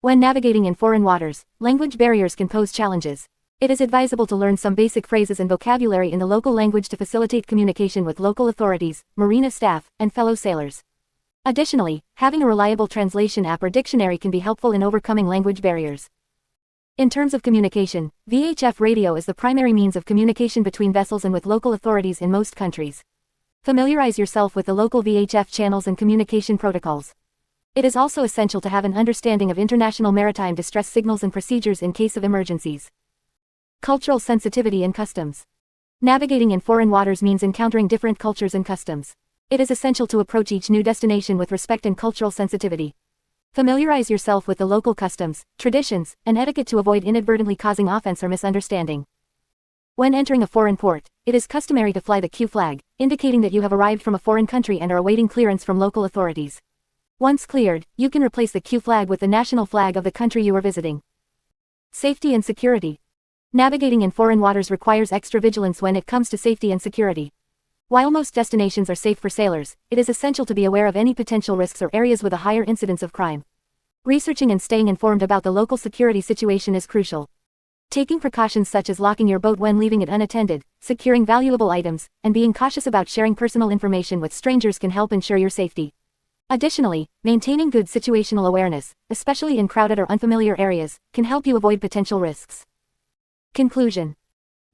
When navigating in foreign waters, language barriers can pose challenges. It is advisable to learn some basic phrases and vocabulary in the local language to facilitate communication with local authorities, marina staff, and fellow sailors. Additionally, having a reliable translation app or dictionary can be helpful in overcoming language barriers. In terms of communication, VHF radio is the primary means of communication between vessels and with local authorities in most countries. Familiarize yourself with the local VHF channels and communication protocols. It is also essential to have an understanding of international maritime distress signals and procedures in case of emergencies. Cultural sensitivity and customs. Navigating in foreign waters means encountering different cultures and customs. It is essential to approach each new destination with respect and cultural sensitivity. Familiarize yourself with the local customs, traditions, and etiquette to avoid inadvertently causing offense or misunderstanding. When entering a foreign port, it is customary to fly the Q flag, indicating that you have arrived from a foreign country and are awaiting clearance from local authorities. Once cleared, you can replace the Q flag with the national flag of the country you are visiting. Safety and security. Navigating in foreign waters requires extra vigilance when it comes to safety and security. While most destinations are safe for sailors, it is essential to be aware of any potential risks or areas with a higher incidence of crime. Researching and staying informed about the local security situation is crucial. Taking precautions such as locking your boat when leaving it unattended, securing valuable items, and being cautious about sharing personal information with strangers can help ensure your safety. Additionally, maintaining good situational awareness, especially in crowded or unfamiliar areas, can help you avoid potential risks. Conclusion.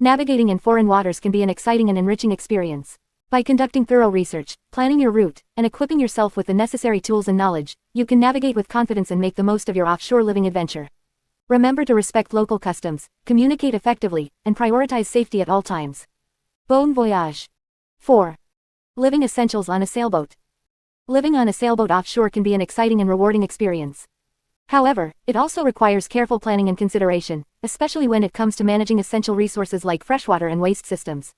Navigating in foreign waters can be an exciting and enriching experience. By conducting thorough research, planning your route, and equipping yourself with the necessary tools and knowledge, you can navigate with confidence and make the most of your offshore living adventure. Remember to respect local customs, communicate effectively, and prioritize safety at all times. Bon voyage. 4. Living essentials on a sailboat. Living on a sailboat offshore can be an exciting and rewarding experience. However, it also requires careful planning and consideration, especially when it comes to managing essential resources like freshwater and waste systems.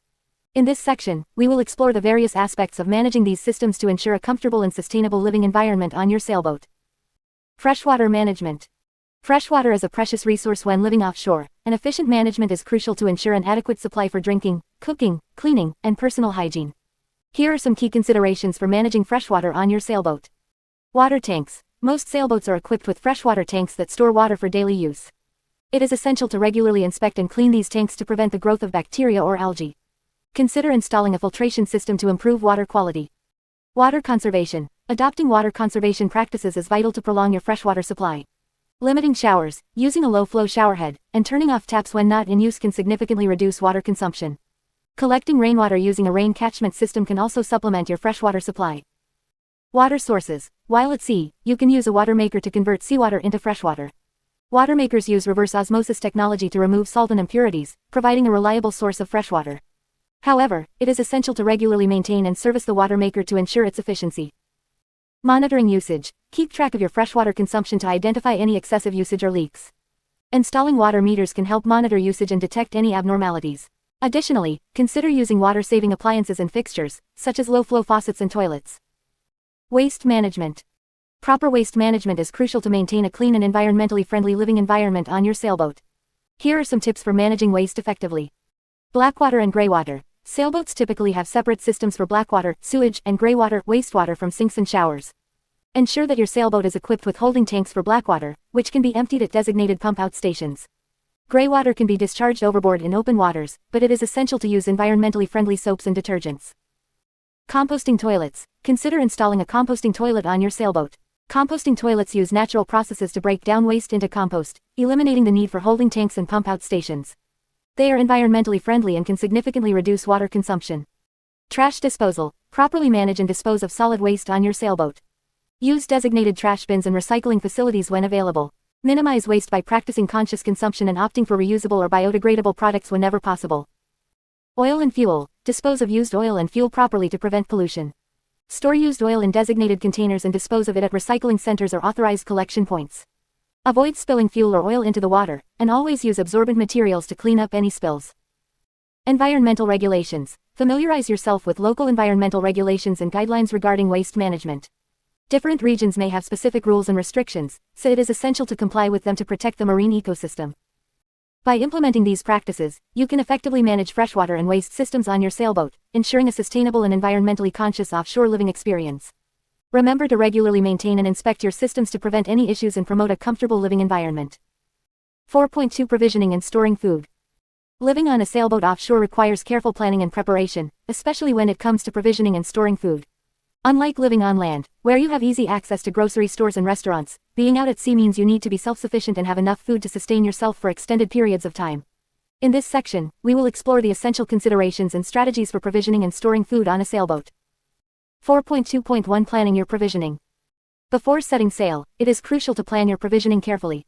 In this section, we will explore the various aspects of managing these systems to ensure a comfortable and sustainable living environment on your sailboat. Freshwater management. Freshwater is a precious resource when living offshore, and efficient management is crucial to ensure an adequate supply for drinking, cooking, cleaning, and personal hygiene. Here are some key considerations for managing freshwater on your sailboat. Water tanks. Most sailboats are equipped with freshwater tanks that store water for daily use. It is essential to regularly inspect and clean these tanks to prevent the growth of bacteria or algae. Consider installing a filtration system to improve water quality. Water conservation. Adopting water conservation practices is vital to prolong your freshwater supply. Limiting showers, using a low-flow showerhead, and turning off taps when not in use can significantly reduce water consumption. Collecting rainwater using a rain catchment system can also supplement your freshwater supply. Water sources. While at sea, you can use a water maker to convert seawater into freshwater. Water makers use reverse osmosis technology to remove salt and impurities, providing a reliable source of freshwater. However, it is essential to regularly maintain and service the water maker to ensure its efficiency. Monitoring usage. Keep track of your freshwater consumption to identify any excessive usage or leaks. Installing water meters can help monitor usage and detect any abnormalities. Additionally, consider using water-saving appliances and fixtures, such as low-flow faucets and toilets. Waste management. Proper waste management is crucial to maintain a clean and environmentally friendly living environment on your sailboat. Here are some tips for managing waste effectively. Blackwater and graywater. Sailboats typically have separate systems for blackwater, sewage, and graywater, wastewater from sinks and showers. Ensure that your sailboat is equipped with holding tanks for blackwater, which can be emptied at designated pump-out stations. Graywater can be discharged overboard in open waters, but it is essential to use environmentally friendly soaps and detergents. Composting toilets. Consider installing a composting toilet on your sailboat. Composting toilets use natural processes to break down waste into compost, eliminating the need for holding tanks and pump-out stations. They are environmentally friendly and can significantly reduce water consumption. Trash disposal. Properly manage and dispose of solid waste on your sailboat. Use designated trash bins and recycling facilities when available. Minimize waste by practicing conscious consumption and opting for reusable or biodegradable products whenever possible. Oil and fuel. Dispose of used oil and fuel properly to prevent pollution. Store used oil in designated containers and dispose of it at recycling centers or authorized collection points. Avoid spilling fuel or oil into the water, and always use absorbent materials to clean up any spills. Environmental regulations. Familiarize yourself with local environmental regulations and guidelines regarding waste management. Different regions may have specific rules and restrictions, so it is essential to comply with them to protect the marine ecosystem. By implementing these practices, you can effectively manage freshwater and waste systems on your sailboat, ensuring a sustainable and environmentally conscious offshore living experience. Remember to regularly maintain and inspect your systems to prevent any issues and promote a comfortable living environment. 4.2 Provisioning and storing food. Living on a sailboat offshore requires careful planning and preparation, especially when it comes to provisioning and storing food. Unlike living on land, where you have easy access to grocery stores and restaurants, being out at sea means you need to be self-sufficient and have enough food to sustain yourself for extended periods of time. In this section, we will explore the essential considerations and strategies for provisioning and storing food on a sailboat. 4.2.1 Planning your provisioning. Before setting sail, it is crucial to plan your provisioning carefully.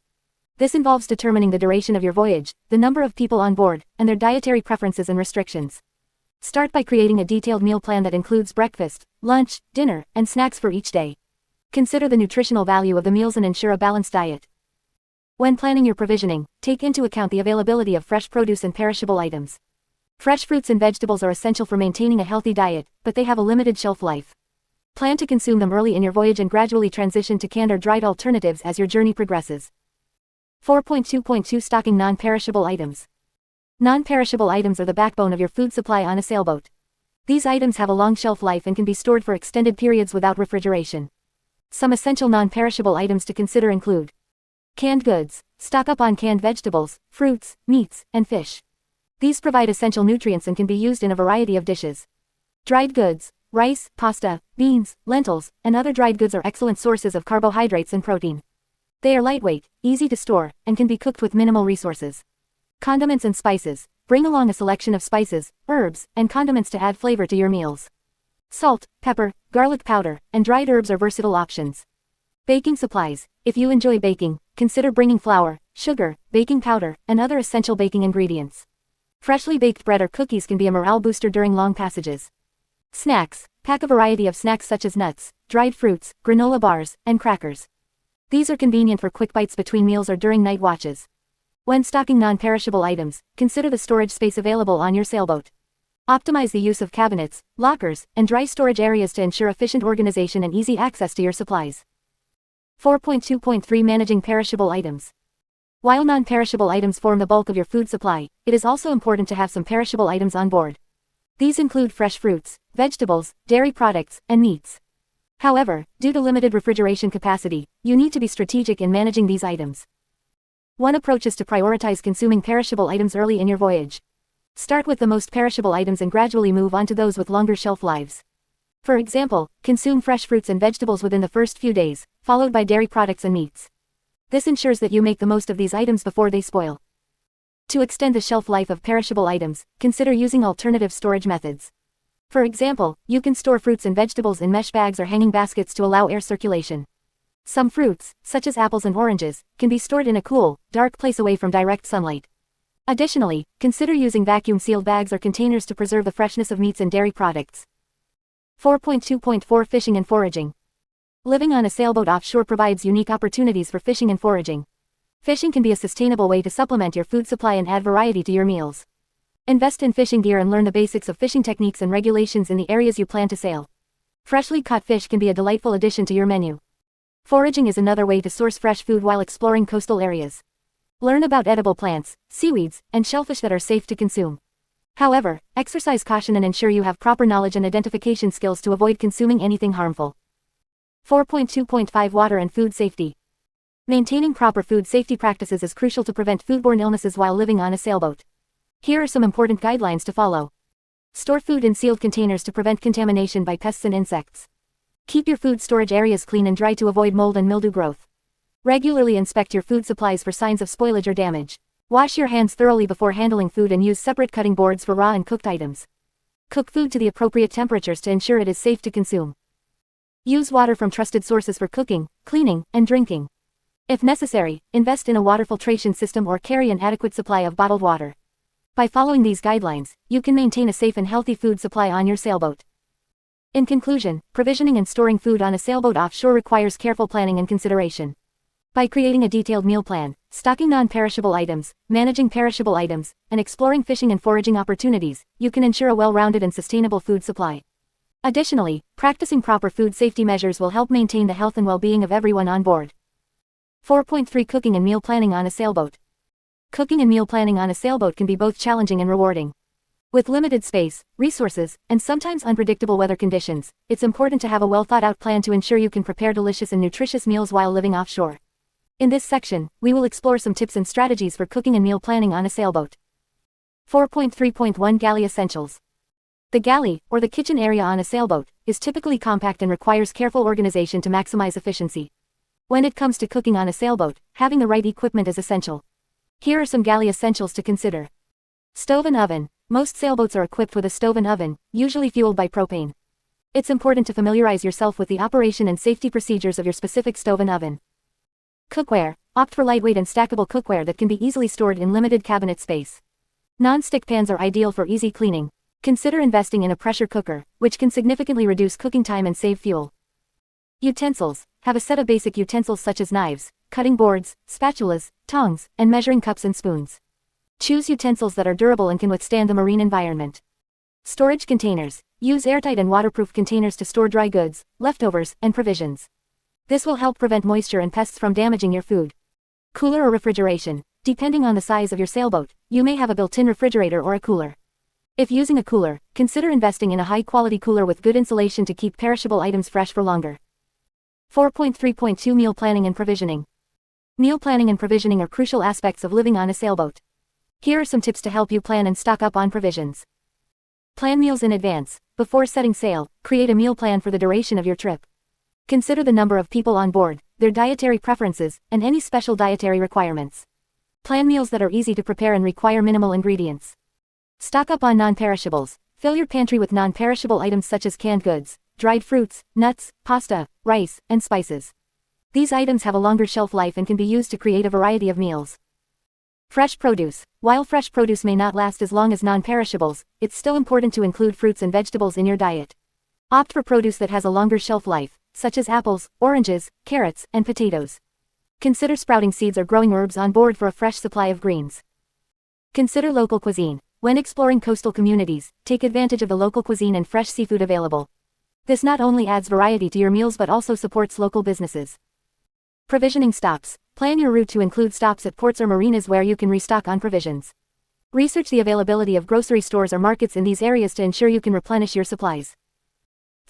This involves determining the duration of your voyage, the number of people on board, and their dietary preferences and restrictions. Start by creating a detailed meal plan that includes breakfast, lunch, dinner, and snacks for each day. Consider the nutritional value of the meals and ensure a balanced diet. When planning your provisioning, take into account the availability of fresh produce and perishable items. Fresh fruits and vegetables are essential for maintaining a healthy diet, but they have a limited shelf life. Plan to consume them early in your voyage and gradually transition to canned or dried alternatives as your journey progresses. 4.2.2 Stocking non-perishable items. Non-perishable items are the backbone of your food supply on a sailboat. These items have a long shelf life and can be stored for extended periods without refrigeration. Some essential non-perishable items to consider include canned goods. Stock up on canned vegetables, fruits, meats, and fish. These provide essential nutrients and can be used in a variety of dishes. Dried goods. Rice, pasta, beans, lentils, and other dried goods are excellent sources of carbohydrates and protein. They are lightweight, easy to store, and can be cooked with minimal resources. Condiments and spices. Bring along a selection of spices, herbs, and condiments to add flavor to your meals. Salt, pepper, garlic powder, and dried herbs are versatile options. Baking supplies. If you enjoy baking, consider bringing flour, sugar, baking powder, and other essential baking ingredients. Freshly baked bread or cookies can be a morale booster during long passages. Snacks. Pack a variety of snacks such as nuts, dried fruits, granola bars, and crackers. These are convenient for quick bites between meals or during night watches. When stocking non-perishable items, consider the storage space available on your sailboat. Optimize the use of cabinets, lockers, and dry storage areas to ensure efficient organization and easy access to your supplies. 4.2.3 Managing perishable items. While non-perishable items form the bulk of your food supply, it is also important to have some perishable items on board. These include fresh fruits, vegetables, dairy products, and meats. However, due to limited refrigeration capacity, you need to be strategic in managing these items. One approach is to prioritize consuming perishable items early in your voyage. Start with the most perishable items and gradually move on to those with longer shelf lives. For example, consume fresh fruits and vegetables within the first few days, followed by dairy products and meats. This ensures that you make the most of these items before they spoil. To extend the shelf life of perishable items, consider using alternative storage methods. For example, you can store fruits and vegetables in mesh bags or hanging baskets to allow air circulation. Some fruits, such as apples and oranges, can be stored in a cool, dark place away from direct sunlight. Additionally, consider using vacuum-sealed bags or containers to preserve the freshness of meats and dairy products. 4.2.4 Fishing and foraging. Living on a sailboat offshore provides unique opportunities for fishing and foraging. Fishing can be a sustainable way to supplement your food supply and add variety to your meals. Invest in fishing gear and learn the basics of fishing techniques and regulations in the areas you plan to sail. Freshly caught fish can be a delightful addition to your menu. Foraging is another way to source fresh food while exploring coastal areas. Learn about edible plants, seaweeds, and shellfish that are safe to consume. However, exercise caution and ensure you have proper knowledge and identification skills to avoid consuming anything harmful. 4.2.5 Water and food safety. Maintaining proper food safety practices is crucial to prevent foodborne illnesses while living on a sailboat. Here are some important guidelines to follow. Store food in sealed containers to prevent contamination by pests and insects. Keep your food storage areas clean and dry to avoid mold and mildew growth. Regularly inspect your food supplies for signs of spoilage or damage. Wash your hands thoroughly before handling food and use separate cutting boards for raw and cooked items. Cook food to the appropriate temperatures to ensure it is safe to consume. Use water from trusted sources for cooking, cleaning, and drinking. If necessary, invest in a water filtration system or carry an adequate supply of bottled water. By following these guidelines, you can maintain a safe and healthy food supply on your sailboat. In conclusion, provisioning and storing food on a sailboat offshore requires careful planning and consideration. By creating a detailed meal plan, stocking non-perishable items, managing perishable items, and exploring fishing and foraging opportunities, you can ensure a well-rounded and sustainable food supply. Additionally, practicing proper food safety measures will help maintain the health and well-being of everyone on board. 4.3 Cooking and meal planning on a sailboat. Cooking and meal planning on a sailboat can be both challenging and rewarding. With limited space, resources, and sometimes unpredictable weather conditions, it's important to have a well-thought-out plan to ensure you can prepare delicious and nutritious meals while living offshore. In this section, we will explore some tips and strategies for cooking and meal planning on a sailboat. 4.3.1 Galley Essentials. The galley, or the kitchen area on a sailboat, is typically compact and requires careful organization to maximize efficiency. When it comes to cooking on a sailboat, having the right equipment is essential. Here are some galley essentials to consider. Stove and oven. Most sailboats are equipped with a stove and oven, usually fueled by propane. It's important to familiarize yourself with the operation and safety procedures of your specific stove and oven. Cookware. Opt for lightweight and stackable cookware that can be easily stored in limited cabinet space. Non-stick pans are ideal for easy cleaning. Consider investing in a pressure cooker, which can significantly reduce cooking time and save fuel. Utensils. Have a set of basic utensils such as knives, cutting boards, spatulas, tongs, and measuring cups and spoons. Choose utensils that are durable and can withstand the marine environment. Storage containers. Use airtight and waterproof containers to store dry goods, leftovers, and provisions. This will help prevent moisture and pests from damaging your food. Cooler or refrigeration. Depending on the size of your sailboat, you may have a built-in refrigerator or a cooler. If using a cooler, consider investing in a high-quality cooler with good insulation to keep perishable items fresh for longer. 4.3.2 Meal Planning and Provisioning. Meal planning and provisioning are crucial aspects of living on a sailboat. Here are some tips to help you plan and stock up on provisions. Plan meals in advance. Before setting sail, create a meal plan for the duration of your trip. Consider the number of people on board, their dietary preferences, and any special dietary requirements. Plan meals that are easy to prepare and require minimal ingredients. Stock up on non-perishables. Fill your pantry with non-perishable items such as canned goods, dried fruits, nuts, pasta, rice, and spices. These items have a longer shelf life and can be used to create a variety of meals. Fresh produce. While fresh produce may not last as long as non-perishables, it's still important to include fruits and vegetables in your diet. Opt for produce that has a longer shelf life, such as apples, oranges, carrots, and potatoes. Consider sprouting seeds or growing herbs on board for a fresh supply of greens. Consider local cuisine. When exploring coastal communities, take advantage of the local cuisine and fresh seafood available. This not only adds variety to your meals but also supports local businesses. Provisioning stops. Plan your route to include stops at ports or marinas where you can restock on provisions. Research the availability of grocery stores or markets in these areas to ensure you can replenish your supplies.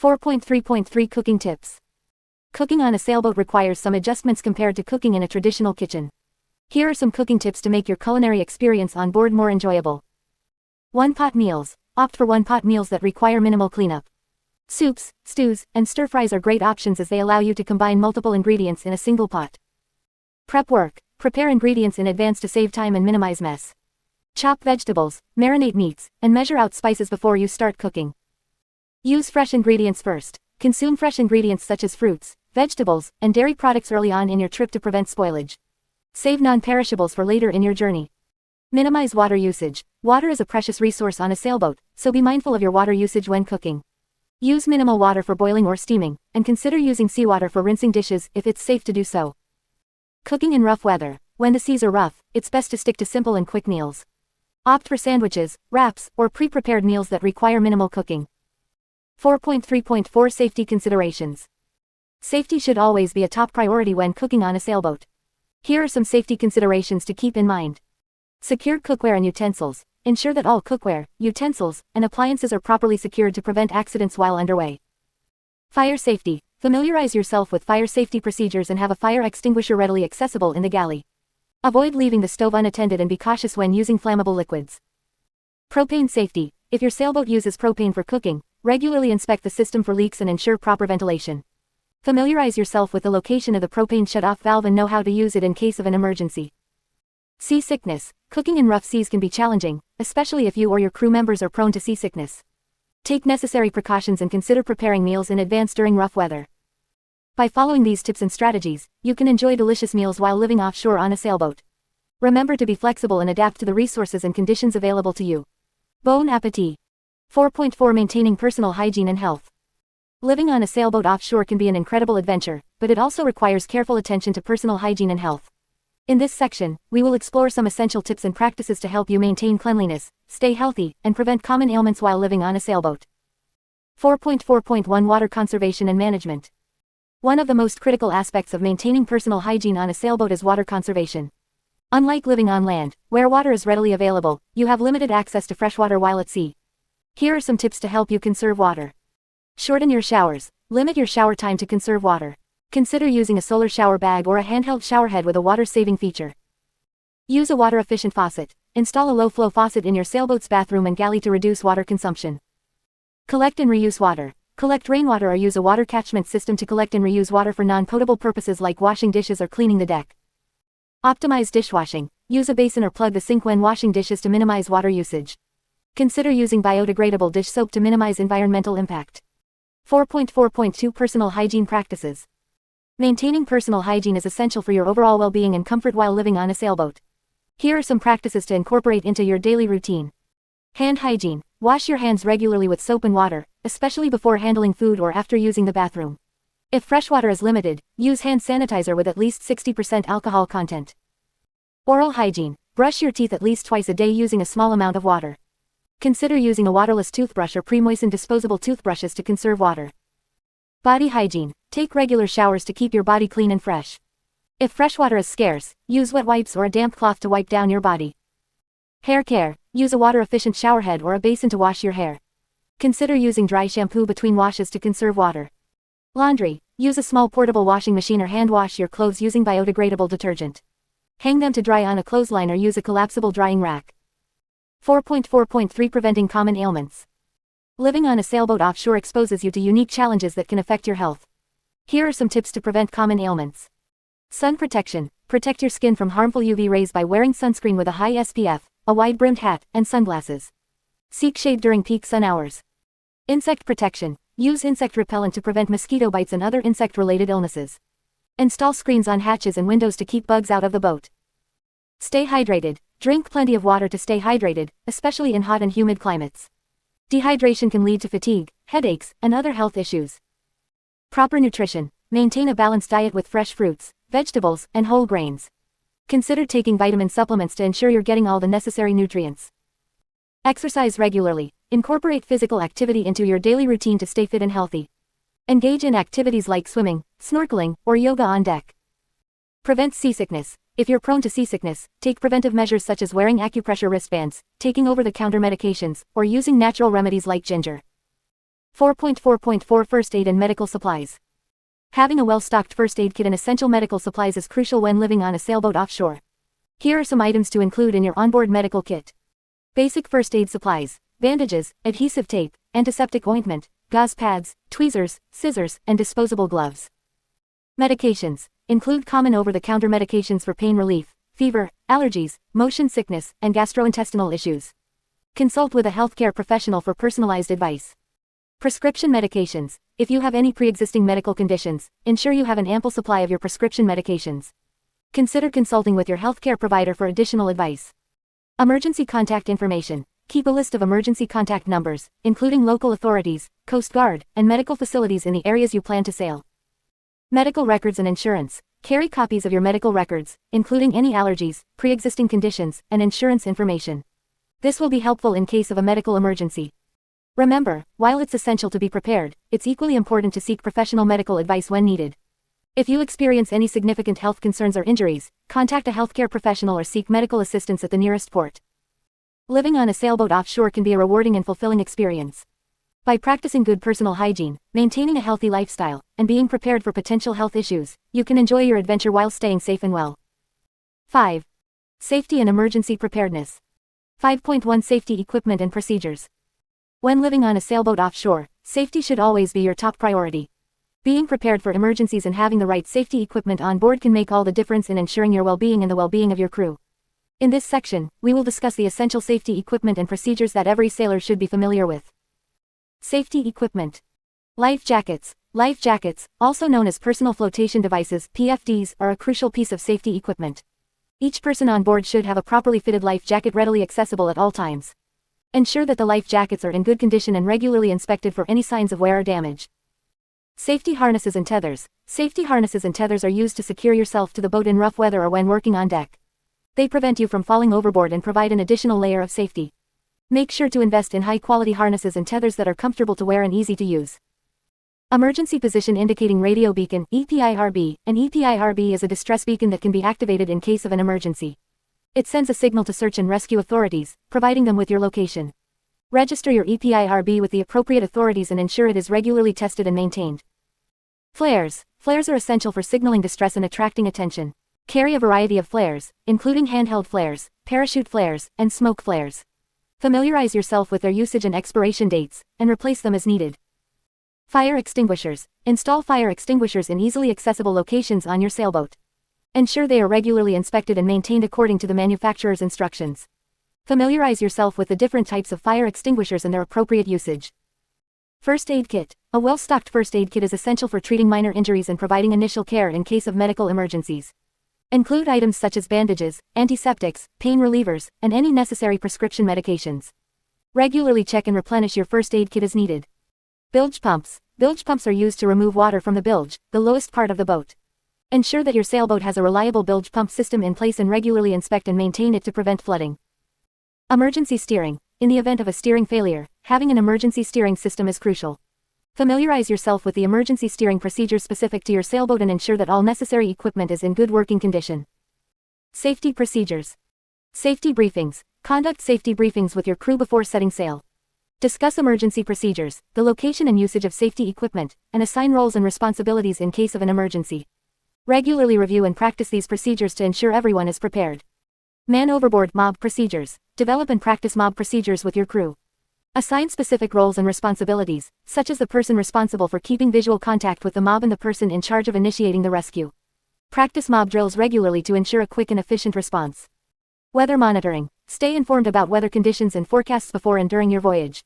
4.3.3 Cooking Tips. Cooking on a sailboat requires some adjustments compared to cooking in a traditional kitchen. Here are some cooking tips to make your culinary experience on board more enjoyable. One-pot meals. Opt for one-pot meals that require minimal cleanup. Soups, stews, and stir-fries are great options as they allow you to combine multiple ingredients in a single pot. Prep work. Prepare ingredients in advance to save time and minimize mess. Chop vegetables, marinate meats, and measure out spices before you start cooking. Use fresh ingredients first. Consume fresh ingredients such as fruits, vegetables, and dairy products early on in your trip to prevent spoilage. Save non-perishables for later in your journey. Minimize water usage. Water is a precious resource on a sailboat, so be mindful of your water usage when cooking. Use minimal water for boiling or steaming, and consider using seawater for rinsing dishes if it's safe to do so. Cooking in rough weather. When the seas are rough, it's best to stick to simple and quick meals. Opt for sandwiches, wraps, or pre-prepared meals that require minimal cooking. 4.3.4 Safety Considerations. Safety should always be a top priority when cooking on a sailboat. Here are some safety considerations to keep in mind. Secure cookware and utensils. Ensure that all cookware, utensils, and appliances are properly secured to prevent accidents while underway. Fire safety. Familiarize yourself with fire safety procedures and have a fire extinguisher readily accessible in the galley. Avoid leaving the stove unattended and be cautious when using flammable liquids. Propane safety. If your sailboat uses propane for cooking, regularly inspect the system for leaks and ensure proper ventilation. Familiarize yourself with the location of the propane shut-off valve and know how to use it in case of an emergency. Seasickness. Cooking in rough seas can be challenging, especially if you or your crew members are prone to seasickness. Take necessary precautions and consider preparing meals in advance during rough weather. By following these tips and strategies, you can enjoy delicious meals while living offshore on a sailboat. Remember to be flexible and adapt to the resources and conditions available to you. Bon appétit. 4.4 Maintaining personal hygiene and health. Living on a sailboat offshore can be an incredible adventure, but it also requires careful attention to personal hygiene and health. In this section, we will explore some essential tips and practices to help you maintain cleanliness, stay healthy, and prevent common ailments while living on a sailboat. 4.4.1 Water Conservation and Management. One of the most critical aspects of maintaining personal hygiene on a sailboat is water conservation. Unlike living on land, where water is readily available, you have limited access to fresh water while at sea. Here are some tips to help you conserve water. Shorten your showers. Limit your shower time to conserve water. Consider using a solar shower bag or a handheld showerhead with a water-saving feature. Use a water-efficient faucet. Install a low-flow faucet in your sailboat's bathroom and galley to reduce water consumption. Collect and reuse water. Collect rainwater or use a water catchment system to collect and reuse water for non-potable purposes like washing dishes or cleaning the deck. Optimize dishwashing. Use a basin or plug the sink when washing dishes to minimize water usage. Consider using biodegradable dish soap to minimize environmental impact. 4.4.2 Personal Hygiene Practices. Maintaining personal hygiene is essential for your overall well-being and comfort while living on a sailboat. Here are some practices to incorporate into your daily routine. Hand hygiene. Wash your hands regularly with soap and water, especially before handling food or after using the bathroom. If fresh water is limited, use hand sanitizer with at least 60% alcohol content. Oral hygiene. Brush your teeth at least twice a day using a small amount of water. Consider using a waterless toothbrush or pre-moistened disposable toothbrushes to conserve water. Body hygiene. Take regular showers to keep your body clean and fresh. If fresh water is scarce, use wet wipes or a damp cloth to wipe down your body. Hair care. Use a water-efficient showerhead or a basin to wash your hair. Consider using dry shampoo between washes to conserve water. Laundry. Use a small portable washing machine or hand wash your clothes using biodegradable detergent. Hang them to dry on a clothesline or use a collapsible drying rack. 4.4.3 Preventing Common Ailments. Living on a sailboat offshore exposes you to unique challenges that can affect your health. Here are some tips to prevent common ailments. Sun protection. Protect your skin from harmful UV rays by wearing sunscreen with a high SPF, a wide-brimmed hat, and sunglasses. Seek shade during peak sun hours. Insect protection. Use insect repellent to prevent mosquito bites and other insect-related illnesses. Install screens on hatches and windows to keep bugs out of the boat. Stay hydrated. Drink plenty of water to stay hydrated, especially in hot and humid climates. Dehydration can lead to fatigue, headaches, and other health issues. Proper nutrition. Maintain a balanced diet with fresh fruits, vegetables, and whole grains. Consider taking vitamin supplements to ensure you're getting all the necessary nutrients. Exercise regularly. Incorporate physical activity into your daily routine to stay fit and healthy. Engage in activities like swimming, snorkeling, or yoga on deck. Prevent seasickness. If you're prone to seasickness, take preventive measures such as wearing acupressure wristbands, taking over-the-counter medications, or using natural remedies like ginger. 4.4.4 First Aid and Medical Supplies. Having a well-stocked first aid kit and essential medical supplies is crucial when living on a sailboat offshore. Here are some items to include in your onboard medical kit. Basic first aid supplies: bandages, adhesive tape, antiseptic ointment, gauze pads, tweezers, scissors, and disposable gloves. Medications. Include common over-the-counter medications for pain relief, fever, allergies, motion sickness, and gastrointestinal issues. Consult with a healthcare professional for personalized advice. Prescription medications. If you have any pre-existing medical conditions, ensure you have an ample supply of your prescription medications. Consider consulting with your healthcare provider for additional advice. Emergency contact information. Keep a list of emergency contact numbers, including local authorities, Coast Guard, and medical facilities in the areas you plan to sail. Medical records and insurance. Carry copies of your medical records, including any allergies, pre-existing conditions, and insurance information. This will be helpful in case of a medical emergency. Remember, while it's essential to be prepared, it's equally important to seek professional medical advice when needed. If you experience any significant health concerns or injuries, contact a healthcare professional or seek medical assistance at the nearest port. Living on a sailboat offshore can be a rewarding and fulfilling experience. By practicing good personal hygiene, maintaining a healthy lifestyle, and being prepared for potential health issues, you can enjoy your adventure while staying safe and well. 5. Safety and emergency preparedness. 5.1 Safety equipment and procedures. When living on a sailboat offshore, safety should always be your top priority. Being prepared for emergencies and having the right safety equipment on board can make all the difference in ensuring your well-being and the well-being of your crew. In this section, we will discuss the essential safety equipment and procedures that every sailor should be familiar with. Safety equipment. Life jackets. Life jackets, also known as personal flotation devices (PFDs), are a crucial piece of safety equipment. Each person on board should have a properly fitted life jacket readily accessible at all times. Ensure that the life jackets are in good condition and regularly inspected for any signs of wear or damage. Safety harnesses and tethers. Safety harnesses and tethers are used to secure yourself to the boat in rough weather or when working on deck. They prevent you from falling overboard and provide an additional layer of safety. Make sure to invest in high-quality harnesses and tethers that are comfortable to wear and easy to use. Emergency Position Indicating Radio Beacon, EPIRB. An EPIRB is a distress beacon that can be activated in case of an emergency. It sends a signal to search and rescue authorities, providing them with your location. Register your EPIRB with the appropriate authorities and ensure it is regularly tested and maintained. Flares. Flares are essential for signaling distress and attracting attention. Carry a variety of flares, including handheld flares, parachute flares, and smoke flares. Familiarize yourself with their usage and expiration dates, and replace them as needed. Fire extinguishers. Install fire extinguishers in easily accessible locations on your sailboat. Ensure they are regularly inspected and maintained according to the manufacturer's instructions. Familiarize yourself with the different types of fire extinguishers and their appropriate usage. First aid kit. A well-stocked first aid kit is essential for treating minor injuries and providing initial care in case of medical emergencies. Include items such as bandages, antiseptics, pain relievers, and any necessary prescription medications. Regularly check and replenish your first aid kit as needed. Bilge pumps. Bilge pumps are used to remove water from the bilge, the lowest part of the boat. Ensure that your sailboat has a reliable bilge pump system in place and regularly inspect and maintain it to prevent flooding. Emergency steering. In the event of a steering failure, having an emergency steering system is crucial. Familiarize yourself with the emergency steering procedures specific to your sailboat and ensure that all necessary equipment is in good working condition. Safety procedures. Safety briefings. Conduct safety briefings with your crew before setting sail. Discuss emergency procedures, the location and usage of safety equipment, and assign roles and responsibilities in case of an emergency. Regularly review and practice these procedures to ensure everyone is prepared. Man overboard mob procedures. Develop and practice mob procedures with your crew. Assign specific roles and responsibilities, such as the person responsible for keeping visual contact with the mob and the person in charge of initiating the rescue. Practice mob drills regularly to ensure a quick and efficient response. Weather monitoring. Stay informed about weather conditions and forecasts before and during your voyage.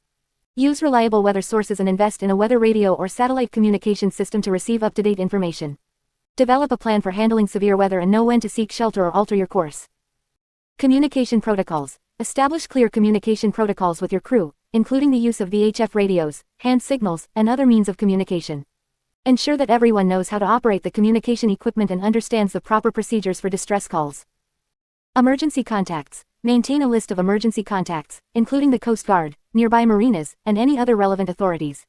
Use reliable weather sources and invest in a weather radio or satellite communication system to receive up-to-date information. Develop a plan for handling severe weather and know when to seek shelter or alter your course. Communication protocols. Establish clear communication protocols with your crew, including the use of VHF radios, hand signals, and other means of communication. Ensure that everyone knows how to operate the communication equipment and understands the proper procedures for distress calls. Emergency contacts. Maintain a list of emergency contacts, including the Coast Guard, nearby marinas, and any other relevant authorities.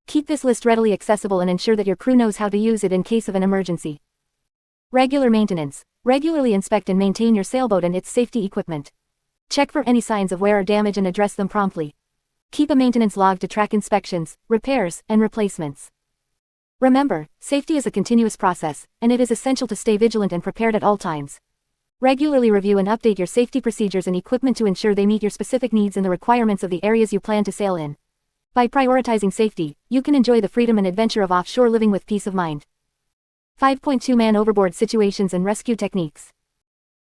Keep this list readily accessible and ensure that your crew knows how to use it in case of an emergency. Regular maintenance. Regularly inspect and maintain your sailboat and its safety equipment. Check for any signs of wear or damage and address them promptly. Keep a maintenance log to track inspections, repairs, and replacements. Remember, safety is a continuous process, and it is essential to stay vigilant and prepared at all times. Regularly review and update your safety procedures and equipment to ensure they meet your specific needs and the requirements of the areas you plan to sail in. By prioritizing safety, you can enjoy the freedom and adventure of offshore living with peace of mind. 5.2 Man overboard situations and rescue techniques.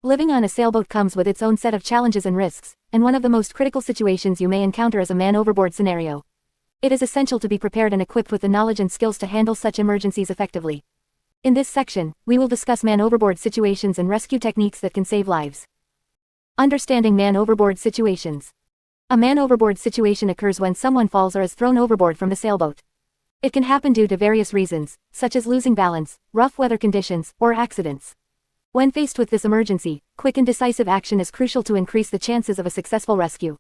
Living on a sailboat comes with its own set of challenges and risks, and one of the most critical situations you may encounter is a man overboard scenario. It is essential to be prepared and equipped with the knowledge and skills to handle such emergencies effectively. In this section, we will discuss man overboard situations and rescue techniques that can save lives. Understanding man overboard situations. A man overboard situation occurs when someone falls or is thrown overboard from the sailboat. It can happen due to various reasons, such as losing balance, rough weather conditions, or accidents. When faced with this emergency, quick and decisive action is crucial to increase the chances of a successful rescue.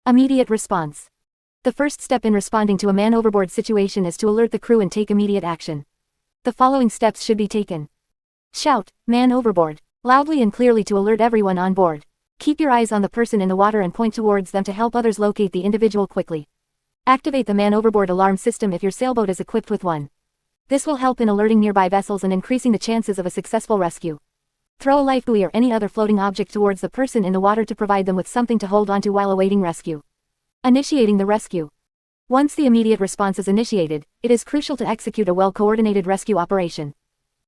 Immediate response. The first step in responding to a man overboard situation is to alert the crew and take immediate action. The following steps should be taken. Shout, "Man overboard," loudly and clearly to alert everyone on board. Keep your eyes on the person in the water and point towards them to help others locate the individual quickly. Activate the man overboard alarm system if your sailboat is equipped with one. This will help in alerting nearby vessels and increasing the chances of a successful rescue. Throw a life buoy or any other floating object towards the person in the water to provide them with something to hold onto while awaiting rescue. Initiating the rescue. Once the immediate response is initiated, it is crucial to execute a well-coordinated rescue operation.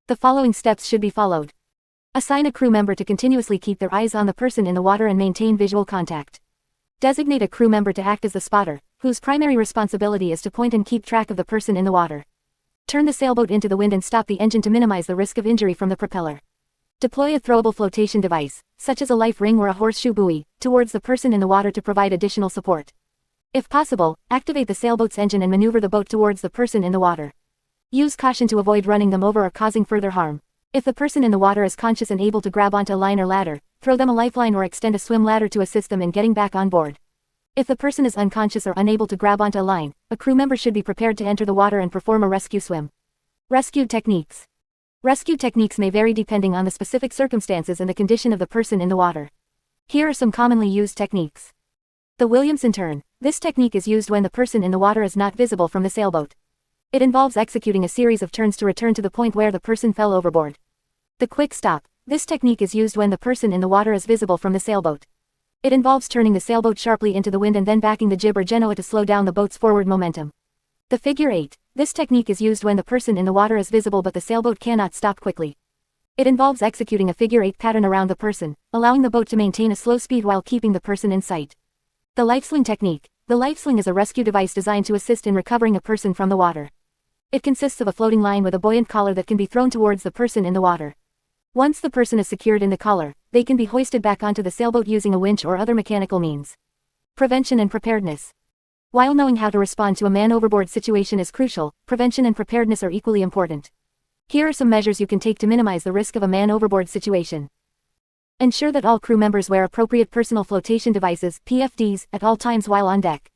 The following steps should be followed. Assign a crew member to continuously keep their eyes on the person in the water and maintain visual contact. Designate a crew member to act as the spotter, whose primary responsibility is to point and keep track of the person in the water. Turn the sailboat into the wind and stop the engine to minimize the risk of injury from the propeller. Deploy a throwable flotation device, such as a life ring or a horseshoe buoy, towards the person in the water to provide additional support. If possible, activate the sailboat's engine and maneuver the boat towards the person in the water. Use caution to avoid running them over or causing further harm. If the person in the water is conscious and able to grab onto a line or ladder, throw them a lifeline or extend a swim ladder to assist them in getting back on board. If the person is unconscious or unable to grab onto a line, a crew member should be prepared to enter the water and perform a rescue swim. Rescue techniques. Rescue techniques may vary depending on the specific circumstances and the condition of the person in the water. Here are some commonly used techniques. The Williamson turn. This technique is used when the person in the water is not visible from the sailboat. It involves executing a series of turns to return to the point where the person fell overboard. The quick stop. This technique is used when the person in the water is visible from the sailboat. It involves turning the sailboat sharply into the wind and then backing the jib or genoa to slow down the boat's forward momentum. The figure 8. This technique is used when the person in the water is visible but the sailboat cannot stop quickly. It involves executing a figure 8 pattern around the person, allowing the boat to maintain a slow speed while keeping the person in sight. The lifesling technique. The lifesling is a rescue device designed to assist in recovering a person from the water. It consists of a floating line with a buoyant collar that can be thrown towards the person in the water. Once the person is secured in the collar, they can be hoisted back onto the sailboat using a winch or other mechanical means. Prevention and preparedness. While knowing how to respond to a man overboard situation is crucial, prevention and preparedness are equally important. Here are some measures you can take to minimize the risk of a man overboard situation. Ensure that all crew members wear appropriate personal flotation devices, PFDs, at all times while on deck.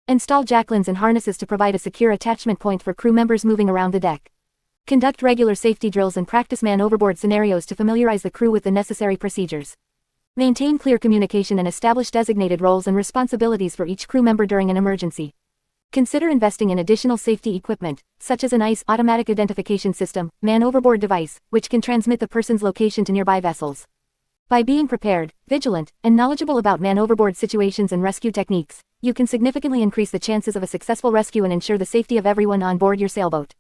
Install jacklines and harnesses to provide a secure attachment point for crew members moving around the deck. Conduct regular safety drills and practice man overboard scenarios to familiarize the crew with the necessary procedures. Maintain clear communication and establish designated roles and responsibilities for each crew member during an emergency. Consider investing in additional safety equipment, such as an ICE automatic identification system, man overboard device, which can transmit the person's location to nearby vessels. By being prepared, vigilant, and knowledgeable about man overboard situations and rescue techniques, you can significantly increase the chances of a successful rescue and ensure the safety of everyone on board your sailboat.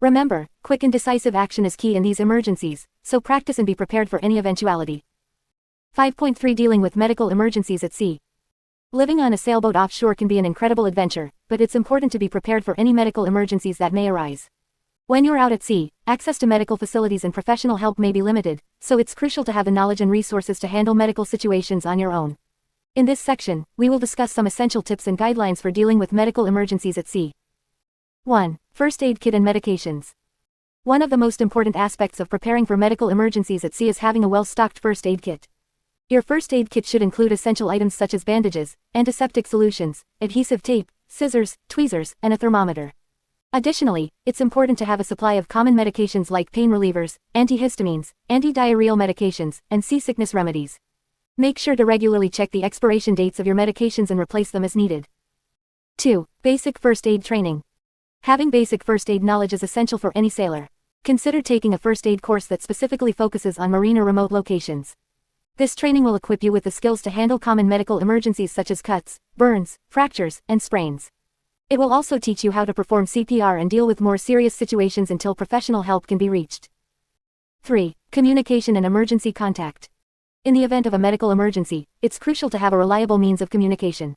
Remember, quick and decisive action is key in these emergencies, so practice and be prepared for any eventuality. 5.3 Dealing with medical emergencies at sea. Living on a sailboat offshore can be an incredible adventure, but it's important to be prepared for any medical emergencies that may arise. When you're out at sea, access to medical facilities and professional help may be limited, so it's crucial to have the knowledge and resources to handle medical situations on your own. In this section, we will discuss some essential tips and guidelines for dealing with medical emergencies at sea. 1. First aid kit and medications. One of the most important aspects of preparing for medical emergencies at sea is having a well-stocked first aid kit. Your first aid kit should include essential items such as bandages, antiseptic solutions, adhesive tape, scissors, tweezers, and a thermometer. Additionally, it's important to have a supply of common medications like pain relievers, antihistamines, anti-diarrheal medications, and seasickness remedies. Make sure to regularly check the expiration dates of your medications and replace them as needed. 2. Basic first aid training. Having basic first aid knowledge is essential for any sailor. Consider taking a first aid course that specifically focuses on marine or remote locations. This training will equip you with the skills to handle common medical emergencies such as cuts, burns, fractures, and sprains. It will also teach you how to perform CPR and deal with more serious situations until professional help can be reached. 3. Communication and emergency contact. In the event of a medical emergency, it's crucial to have a reliable means of communication.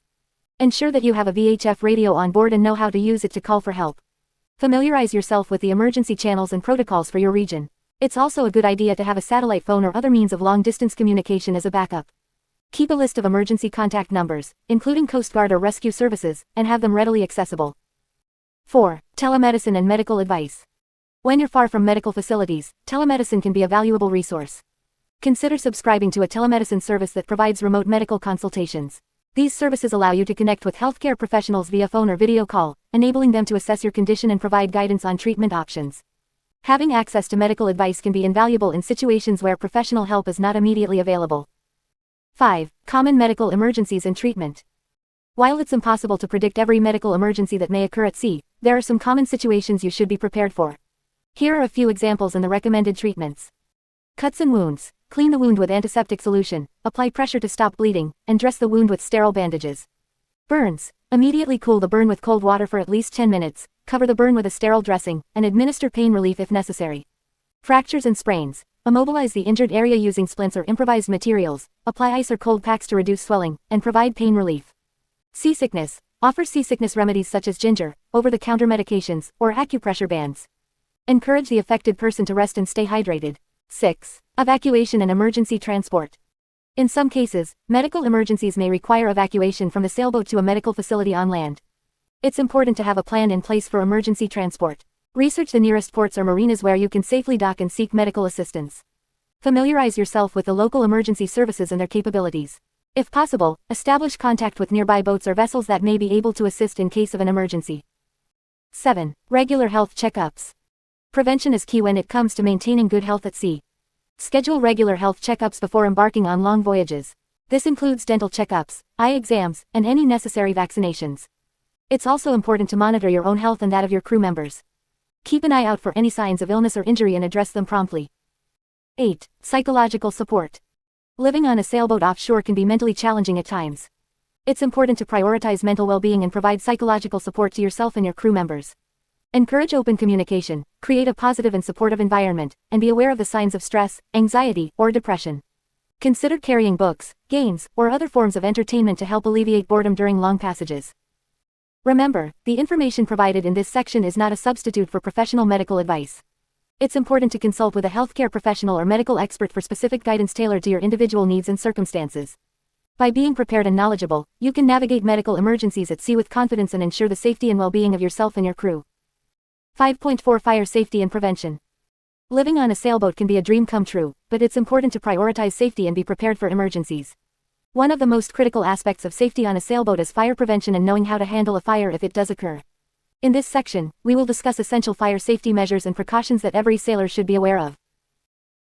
Ensure that you have a VHF radio on board and know how to use it to call for help. Familiarize yourself with the emergency channels and protocols for your region. It's also a good idea to have a satellite phone or other means of long-distance communication as a backup. Keep a list of emergency contact numbers, including Coast Guard or rescue services, and have them readily accessible. 4. Telemedicine and medical advice. When you're far from medical facilities, telemedicine can be a valuable resource. Consider subscribing to a telemedicine service that provides remote medical consultations. These services allow you to connect with healthcare professionals via phone or video call, enabling them to assess your condition and provide guidance on treatment options. Having access to medical advice can be invaluable in situations where professional help is not immediately available. 5. Common medical emergencies and treatment. While it's impossible to predict every medical emergency that may occur at sea, there are some common situations you should be prepared for. Here are a few examples and the recommended treatments. Cuts and wounds. Clean the wound with antiseptic solution, apply pressure to stop bleeding, and dress the wound with sterile bandages. Burns. Immediately cool the burn with cold water for at least 10 minutes, cover the burn with a sterile dressing, and administer pain relief if necessary. Fractures and sprains. Immobilize the injured area using splints or improvised materials, apply ice or cold packs to reduce swelling, and provide pain relief. Seasickness. Offer seasickness remedies such as ginger, over-the-counter medications, or acupressure bands. Encourage the affected person to rest and stay hydrated. 6. Evacuation and emergency transport. In some cases, medical emergencies may require evacuation from the sailboat to a medical facility on land. It's important to have a plan in place for emergency transport. Research the nearest ports or marinas where you can safely dock and seek medical assistance. Familiarize yourself with the local emergency services and their capabilities. If possible, establish contact with nearby boats or vessels that may be able to assist in case of an emergency. 7. Regular health checkups. Prevention is key when it comes to maintaining good health at sea. Schedule regular health checkups before embarking on long voyages. This includes dental checkups, eye exams, and any necessary vaccinations. It's also important to monitor your own health and that of your crew members. Keep an eye out for any signs of illness or injury and address them promptly. 8. Psychological support. Living on a sailboat offshore can be mentally challenging at times. It's important to prioritize mental well-being and provide psychological support to yourself and your crew members. Encourage open communication, create a positive and supportive environment, and be aware of the signs of stress, anxiety, or depression. Consider carrying books, games, or other forms of entertainment to help alleviate boredom during long passages. Remember, the information provided in this section is not a substitute for professional medical advice. It's important to consult with a healthcare professional or medical expert for specific guidance tailored to your individual needs and circumstances. By being prepared and knowledgeable, you can navigate medical emergencies at sea with confidence and ensure the safety and well-being of yourself and your crew. 5.4 Fire safety and prevention. Living on a sailboat can be a dream come true, but it's important to prioritize safety and be prepared for emergencies. One of the most critical aspects of safety on a sailboat is fire prevention and knowing how to handle a fire if it does occur. In this section, we will discuss essential fire safety measures and precautions that every sailor should be aware of.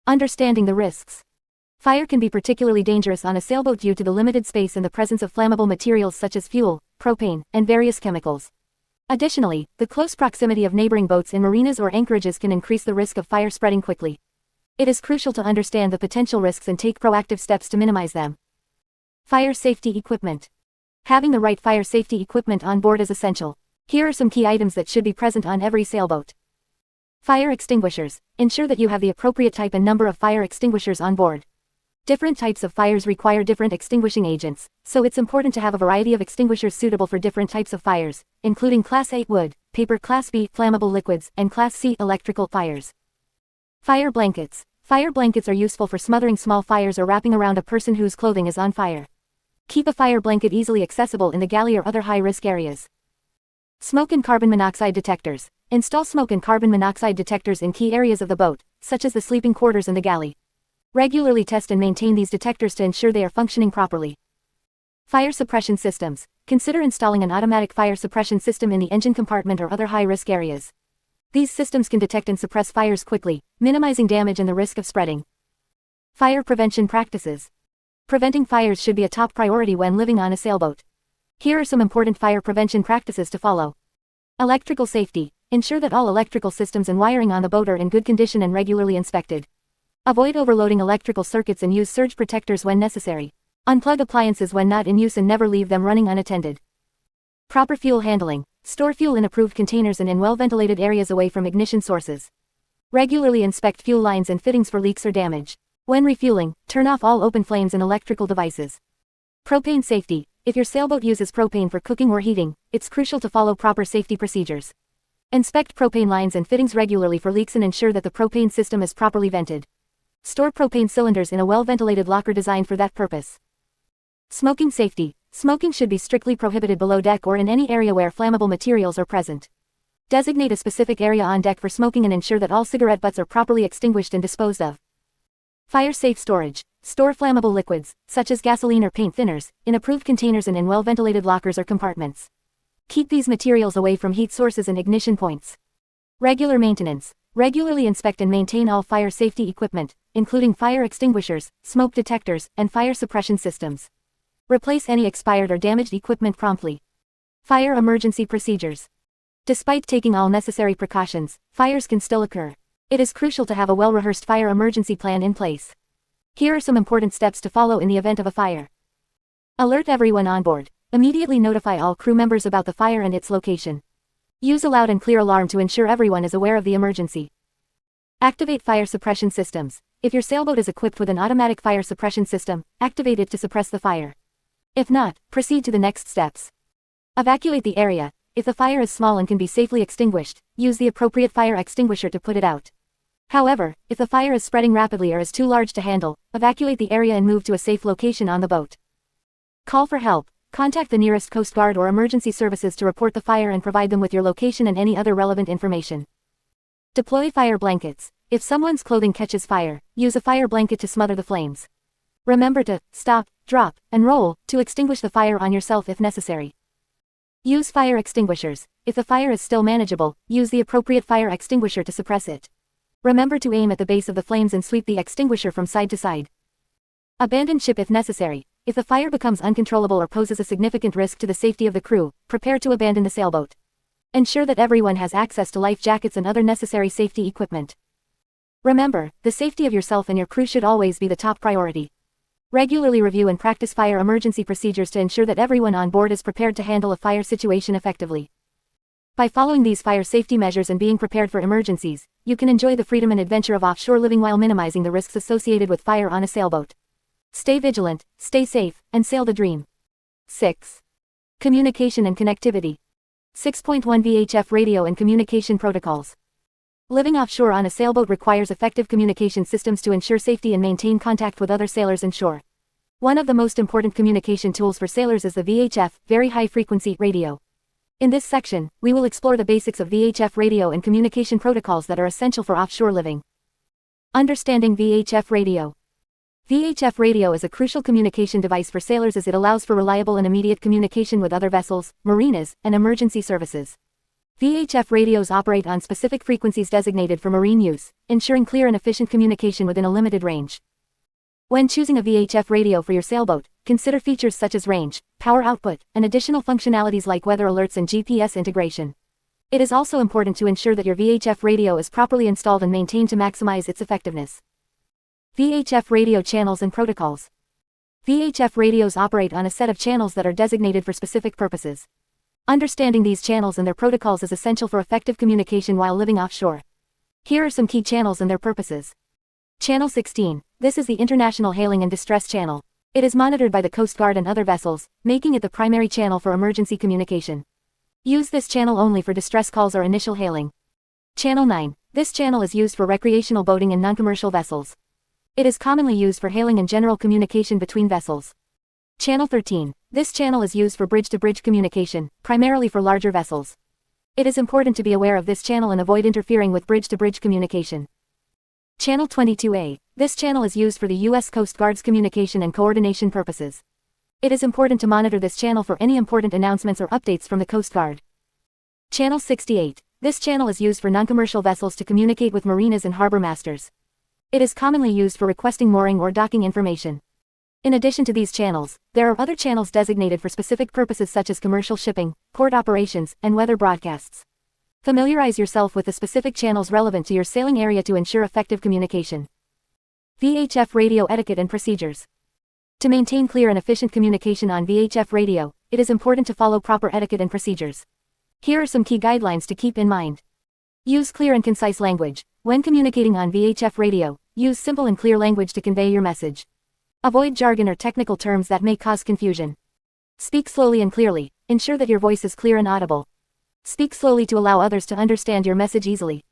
Understanding the risks. Fire can be particularly dangerous on a sailboat due to the limited space and the presence of flammable materials such as fuel, propane, and various chemicals. Additionally, the close proximity of neighboring boats in marinas or anchorages can increase the risk of fire spreading quickly. It is crucial to understand the potential risks and take proactive steps to minimize them. Fire safety equipment. Having the right fire safety equipment on board is essential. Here are some key items that should be present on every sailboat. Fire extinguishers. Ensure that you have the appropriate type and number of fire extinguishers on board. Different types of fires require different extinguishing agents, so it's important to have a variety of extinguishers suitable for different types of fires, including Class A wood, paper, Class B flammable liquids, and Class C electrical fires. Fire blankets. Fire blankets are useful for smothering small fires or wrapping around a person whose clothing is on fire. Keep a fire blanket easily accessible in the galley or other high-risk areas. Smoke and carbon monoxide detectors. Install smoke and carbon monoxide detectors in key areas of the boat, such as the sleeping quarters and the galley. Regularly test and maintain these detectors to ensure they are functioning properly. Fire suppression systems. Consider installing an automatic fire suppression system in the engine compartment or other high-risk areas. These systems can detect and suppress fires quickly, minimizing damage and the risk of spreading. Fire prevention practices. Preventing fires should be a top priority when living on a sailboat. Here are some important fire prevention practices to follow. Electrical safety. Ensure that all electrical systems and wiring on the boat are in good condition and regularly inspected. Avoid overloading electrical circuits and use surge protectors when necessary. Unplug appliances when not in use and never leave them running unattended. Proper fuel handling. Store fuel in approved containers and in well-ventilated areas away from ignition sources. Regularly inspect fuel lines and fittings for leaks or damage. When refueling, turn off all open flames and electrical devices. Propane safety. If your sailboat uses propane for cooking or heating, it's crucial to follow proper safety procedures. Inspect propane lines and fittings regularly for leaks and ensure that the propane system is properly vented. Store propane cylinders in a well-ventilated locker designed for that purpose. Smoking safety. Smoking should be strictly prohibited below deck or in any area where flammable materials are present. Designate a specific area on deck for smoking and ensure that all cigarette butts are properly extinguished and disposed of. Fire-safe storage. Store flammable liquids, such as gasoline or paint thinners, in approved containers and in well-ventilated lockers or compartments. Keep these materials away from heat sources and ignition points. Regular maintenance. Regularly inspect and maintain all fire safety equipment, including fire extinguishers, smoke detectors, and fire suppression systems. Replace any expired or damaged equipment promptly. Fire emergency procedures. Despite taking all necessary precautions, fires can still occur. It is crucial to have a well-rehearsed fire emergency plan in place. Here are some important steps to follow in the event of a fire. Alert everyone on board. Immediately notify all crew members about the fire and its location. Use a loud and clear alarm to ensure everyone is aware of the emergency. Activate fire suppression systems. If your sailboat is equipped with an automatic fire suppression system, activate it to suppress the fire. If not, proceed to the next steps. Evacuate the area. If the fire is small and can be safely extinguished, use the appropriate fire extinguisher to put it out. However, if the fire is spreading rapidly or is too large to handle, evacuate the area and move to a safe location on the boat. Call for help. Contact the nearest Coast Guard or emergency services to report the fire and provide them with your location and any other relevant information. Deploy fire blankets. If someone's clothing catches fire, use a fire blanket to smother the flames. Remember to stop, drop, and roll, to extinguish the fire on yourself if necessary. Use fire extinguishers. If the fire is still manageable, use the appropriate fire extinguisher to suppress it. Remember to aim at the base of the flames and sweep the extinguisher from side to side. Abandon ship if necessary. If the fire becomes uncontrollable or poses a significant risk to the safety of the crew, prepare to abandon the sailboat. Ensure that everyone has access to life jackets and other necessary safety equipment. Remember, the safety of yourself and your crew should always be the top priority. Regularly review and practice fire emergency procedures to ensure that everyone on board is prepared to handle a fire situation effectively. By following these fire safety measures and being prepared for emergencies, you can enjoy the freedom and adventure of offshore living while minimizing the risks associated with fire on a sailboat. Stay vigilant, stay safe, and sail the dream. 6. Communication and connectivity. 6.1 VHF radio and communication protocols. Living offshore on a sailboat requires effective communication systems to ensure safety and maintain contact with other sailors and shore. One of the most important communication tools for sailors is the VHF, Very High Frequency, radio. In this section, we will explore the basics of VHF radio and communication protocols that are essential for offshore living. Understanding VHF radio. VHF radio is a crucial communication device for sailors as it allows for reliable and immediate communication with other vessels, marinas, and emergency services. VHF radios operate on specific frequencies designated for marine use, ensuring clear and efficient communication within a limited range. When choosing a VHF radio for your sailboat, consider features such as range, power output, and additional functionalities like weather alerts and GPS integration. It is also important to ensure that your VHF radio is properly installed and maintained to maximize its effectiveness. VHF radio channels and protocols. VHF radios operate on a set of channels that are designated for specific purposes. Understanding these channels and their protocols is essential for effective communication while living offshore. Here are some key channels and their purposes. Channel 16. This is the International Hailing and Distress Channel. It is monitored by the Coast Guard and other vessels, making it the primary channel for emergency communication. Use this channel only for distress calls or initial hailing. Channel 9. This channel is used for recreational boating and non-commercial vessels. It is commonly used for hailing and general communication between vessels. Channel 13. This channel is used for bridge-to-bridge communication, primarily for larger vessels. It is important to be aware of this channel and avoid interfering with bridge-to-bridge communication. Channel 22A. This channel is used for the U.S. Coast Guard's communication and coordination purposes. It is important to monitor this channel for any important announcements or updates from the Coast Guard. Channel 68. This channel is used for non-commercial vessels to communicate with marinas and harbor masters. It is commonly used for requesting mooring or docking information. In addition to these channels, there are other channels designated for specific purposes such as commercial shipping, port operations, and weather broadcasts. Familiarize yourself with the specific channels relevant to your sailing area to ensure effective communication. VHF radio etiquette and procedures. To maintain clear and efficient communication on VHF radio, it is important to follow proper etiquette and procedures. Here are some key guidelines to keep in mind. Use clear and concise language. When communicating on VHF radio, use simple and clear language to convey your message. Avoid jargon or technical terms that may cause confusion. Speak slowly and clearly. Ensure that your voice is clear and audible. Speak slowly to allow others to understand your message easily.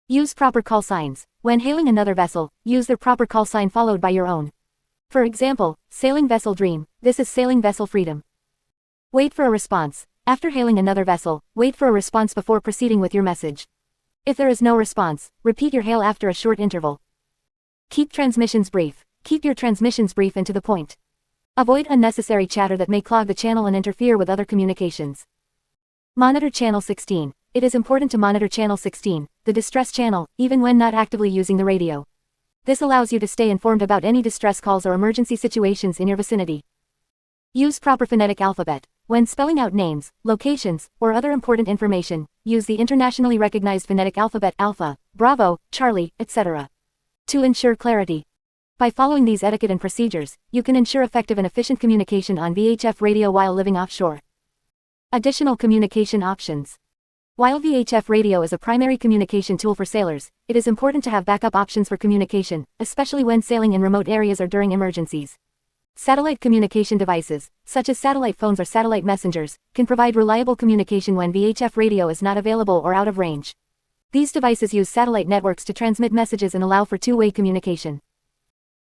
Use proper call signs. When hailing another vessel, use their proper call sign followed by your own. For example, Sailing Vessel Dream, this is Sailing Vessel Freedom. Wait for a response. After hailing another vessel, wait for a response before proceeding with your message. If there is no response, repeat your hail after a short interval. Keep transmissions brief. Keep your transmissions brief and to the point. Avoid unnecessary chatter that may clog the channel and interfere with other communications. Monitor Channel 16. It is important to monitor Channel 16, the distress channel, even when not actively using the radio. This allows you to stay informed about any distress calls or emergency situations in your vicinity. Use proper phonetic alphabet. When spelling out names, locations, or other important information, use the internationally recognized phonetic alphabet Alpha, Bravo, Charlie, etc. To ensure clarity. By following these etiquette and procedures, you can ensure effective and efficient communication on VHF radio while living offshore. Additional communication options. While VHF radio is a primary communication tool for sailors, it is important to have backup options for communication, especially when sailing in remote areas or during emergencies. Satellite communication devices, such as satellite phones or satellite messengers, can provide reliable communication when VHF radio is not available or out of range. These devices use satellite networks to transmit messages and allow for two-way communication.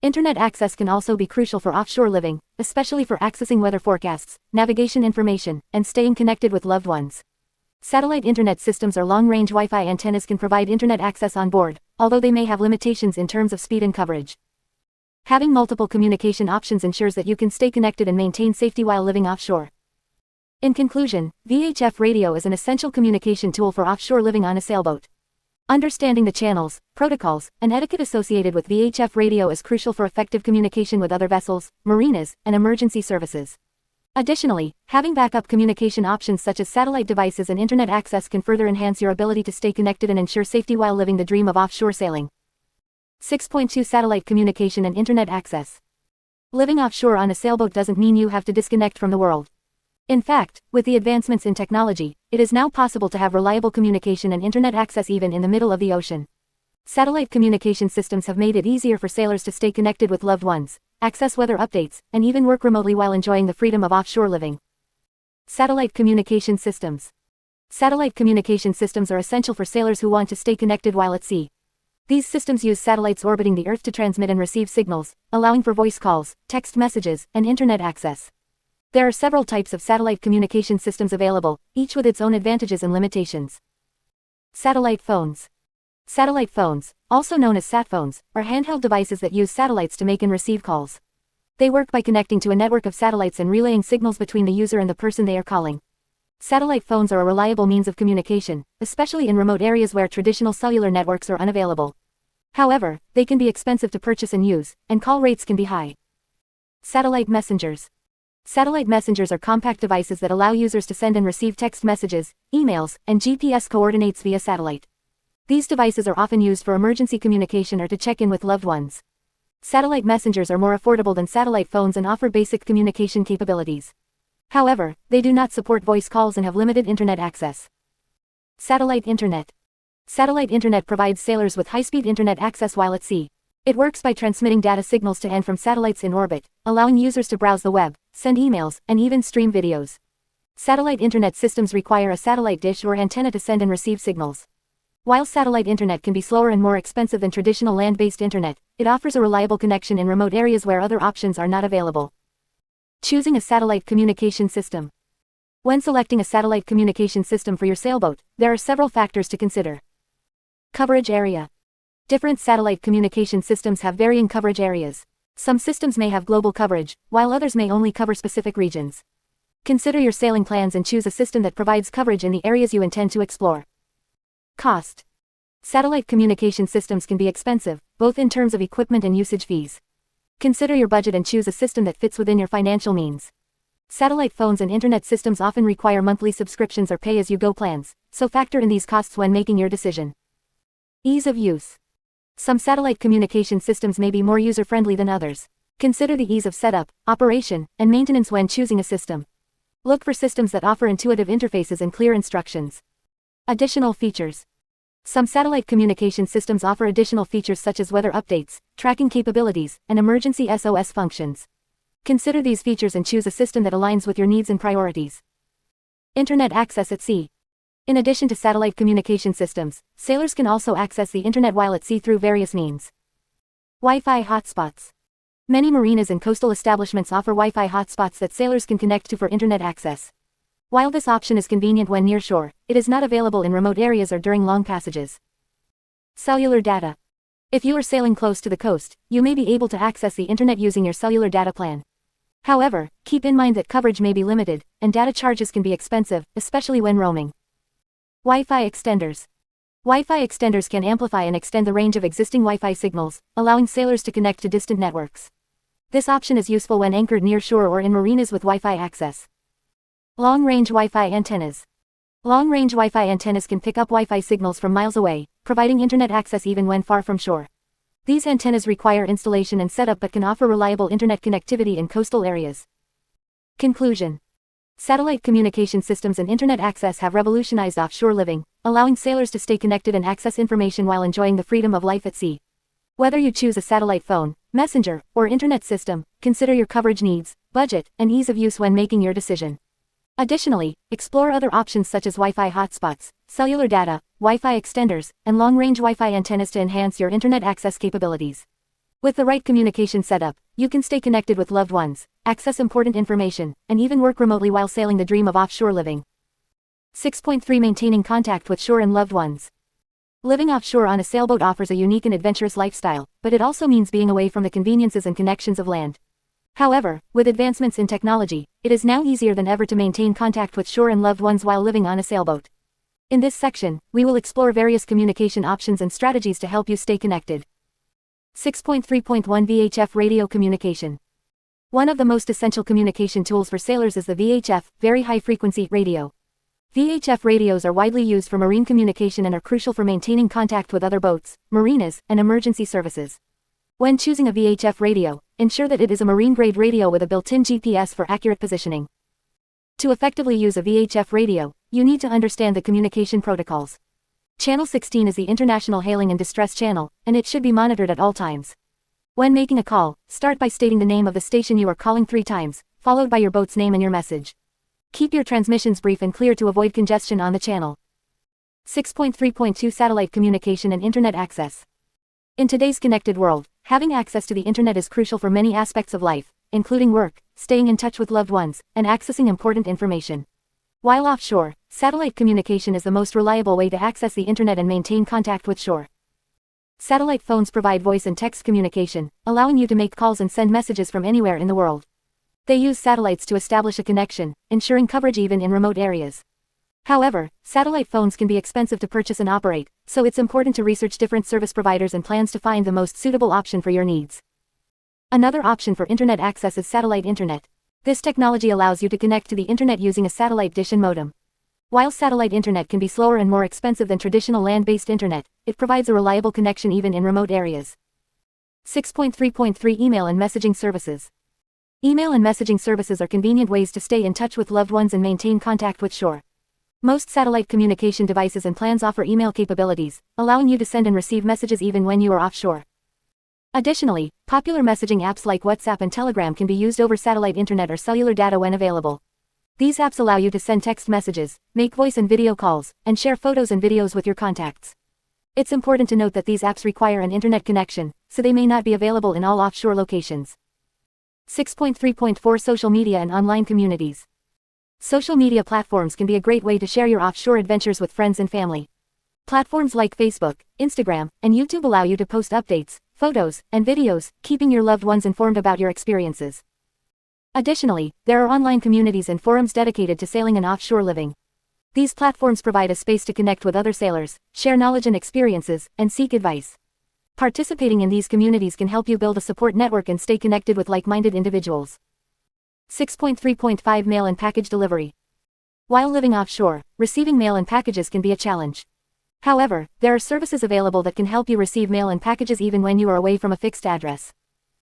Internet access can also be crucial for offshore living, especially for accessing weather forecasts, navigation information, and staying connected with loved ones. Satellite internet systems or long-range Wi-Fi antennas can provide internet access on board, although they may have limitations in terms of speed and coverage. Having multiple communication options ensures that you can stay connected and maintain safety while living offshore. In conclusion, VHF radio is an essential communication tool for offshore living on a sailboat. Understanding the channels, protocols, and etiquette associated with VHF radio is crucial for effective communication with other vessels, marinas, and emergency services. Additionally, having backup communication options such as satellite devices and internet access can further enhance your ability to stay connected and ensure safety while living the dream of offshore sailing. 6.2 Satellite communication and internet access. Living offshore on a sailboat doesn't mean you have to disconnect from the world. In fact, with the advancements in technology, it is now possible to have reliable communication and internet access even in the middle of the ocean. Satellite communication systems have made it easier for sailors to stay connected with loved ones, access weather updates, and even work remotely while enjoying the freedom of offshore living. Satellite communication systems. Satellite communication systems are essential for sailors who want to stay connected while at sea. These systems use satellites orbiting the Earth to transmit and receive signals, allowing for voice calls, text messages, and internet access. There are several types of satellite communication systems available, each with its own advantages and limitations. Satellite phones. Satellite phones, also known as satphones, are handheld devices that use satellites to make and receive calls. They work by connecting to a network of satellites and relaying signals between the user and the person they are calling. Satellite phones are a reliable means of communication, especially in remote areas where traditional cellular networks are unavailable. However, they can be expensive to purchase and use, and call rates can be high. Satellite messengers. Satellite messengers are compact devices that allow users to send and receive text messages, emails, and GPS coordinates via satellite. These devices are often used for emergency communication or to check in with loved ones. Satellite messengers are more affordable than satellite phones and offer basic communication capabilities. However, they do not support voice calls and have limited internet access. Satellite internet. Satellite internet provides sailors with high-speed internet access while at sea. It works by transmitting data signals to and from satellites in orbit, allowing users to browse the web, send emails, and even stream videos. Satellite internet systems require a satellite dish or antenna to send and receive signals. While satellite internet can be slower and more expensive than traditional land-based internet, it offers a reliable connection in remote areas where other options are not available. Choosing a satellite communication system. When selecting a satellite communication system for your sailboat, there are several factors to consider. Coverage area. Different satellite communication systems have varying coverage areas. Some systems may have global coverage, while others may only cover specific regions. Consider your sailing plans and choose a system that provides coverage in the areas you intend to explore. Cost. Satellite communication systems can be expensive, both in terms of equipment and usage fees. Consider your budget and choose a system that fits within your financial means. Satellite phones and internet systems often require monthly subscriptions or pay-as-you-go plans, so factor in these costs when making your decision. Ease of use. Some satellite communication systems may be more user-friendly than others. Consider the ease of setup, operation, and maintenance when choosing a system. Look for systems that offer intuitive interfaces and clear instructions. Additional features. Some satellite communication systems offer additional features such as weather updates, tracking capabilities, and emergency SOS functions. Consider these features and choose a system that aligns with your needs and priorities. Internet access at sea. In addition to satellite communication systems, sailors can also access the internet while at sea through various means. Wi-Fi hotspots. Many marinas and coastal establishments offer Wi-Fi hotspots that sailors can connect to for internet access. While this option is convenient when near shore, it is not available in remote areas or during long passages. Cellular data. If you are sailing close to the coast, you may be able to access the internet using your cellular data plan. However, keep in mind that coverage may be limited, and data charges can be expensive, especially when roaming. Wi-Fi extenders. Wi-Fi extenders can amplify and extend the range of existing Wi-Fi signals, allowing sailors to connect to distant networks. This option is useful when anchored near shore or in marinas with Wi-Fi access. Long-range Wi-Fi antennas. Long-range Wi-Fi antennas can pick up Wi-Fi signals from miles away, providing internet access even when far from shore. These antennas require installation and setup but can offer reliable internet connectivity in coastal areas. Conclusion. Satellite communication systems and internet access have revolutionized offshore living, allowing sailors to stay connected and access information while enjoying the freedom of life at sea. Whether you choose a satellite phone, messenger, or internet system, consider your coverage needs, budget, and ease of use when making your decision. Additionally, explore other options such as Wi-Fi hotspots, cellular data, Wi-Fi extenders, and long-range Wi-Fi antennas to enhance your internet access capabilities. With the right communication setup, you can stay connected with loved ones, access important information, and even work remotely while sailing the dream of offshore living. 6.3 Maintaining contact with shore and loved ones. Living offshore on a sailboat offers a unique and adventurous lifestyle, but it also means being away from the conveniences and connections of land. However, with advancements in technology, it is now easier than ever to maintain contact with shore and loved ones while living on a sailboat. In this section, we will explore various communication options and strategies to help you stay connected. 6.3.1 VHF Radio Communication. One of the most essential communication tools for sailors is the VHF, Very High Frequency, radio. VHF radios are widely used for marine communication and are crucial for maintaining contact with other boats, marinas, and emergency services. When choosing a VHF radio, ensure that it is a marine-grade radio with a built-in GPS for accurate positioning. To effectively use a VHF radio, you need to understand the communication protocols. Channel 16 is the International Hailing and Distress Channel, and it should be monitored at all times. When making a call, start by stating the name of the station you are calling 3 times, followed by your boat's name and your message. Keep your transmissions brief and clear to avoid congestion on the channel. 6.3.2 Satellite Communication and Internet Access. In today's connected world, having access to the internet is crucial for many aspects of life, including work, staying in touch with loved ones, and accessing important information. While offshore, satellite communication is the most reliable way to access the internet and maintain contact with shore. Satellite phones provide voice and text communication, allowing you to make calls and send messages from anywhere in the world. They use satellites to establish a connection, ensuring coverage even in remote areas. However, satellite phones can be expensive to purchase and operate, so it's important to research different service providers and plans to find the most suitable option for your needs. Another option for internet access is satellite internet. This technology allows you to connect to the internet using a satellite dish and modem. While satellite internet can be slower and more expensive than traditional land-based internet, it provides a reliable connection even in remote areas. 6.3.3 Email and Messaging Services. Email and messaging services are convenient ways to stay in touch with loved ones and maintain contact with shore. Most satellite communication devices and plans offer email capabilities, allowing you to send and receive messages even when you are offshore. Additionally, popular messaging apps like WhatsApp and Telegram can be used over satellite internet or cellular data when available. These apps allow you to send text messages, make voice and video calls, and share photos and videos with your contacts. It's important to note that these apps require an internet connection, so they may not be available in all offshore locations. 6.3.4 Social Media and Online Communities. Social media platforms can be a great way to share your offshore adventures with friends and family. Platforms like Facebook, Instagram, and YouTube allow you to post updates, photos, and videos, keeping your loved ones informed about your experiences. Additionally, there are online communities and forums dedicated to sailing and offshore living. These platforms provide a space to connect with other sailors, share knowledge and experiences, and seek advice. Participating in these communities can help you build a support network and stay connected with like-minded individuals. 6.3.5 Mail and Package Delivery. While living offshore, receiving mail and packages can be a challenge. However, there are services available that can help you receive mail and packages even when you are away from a fixed address.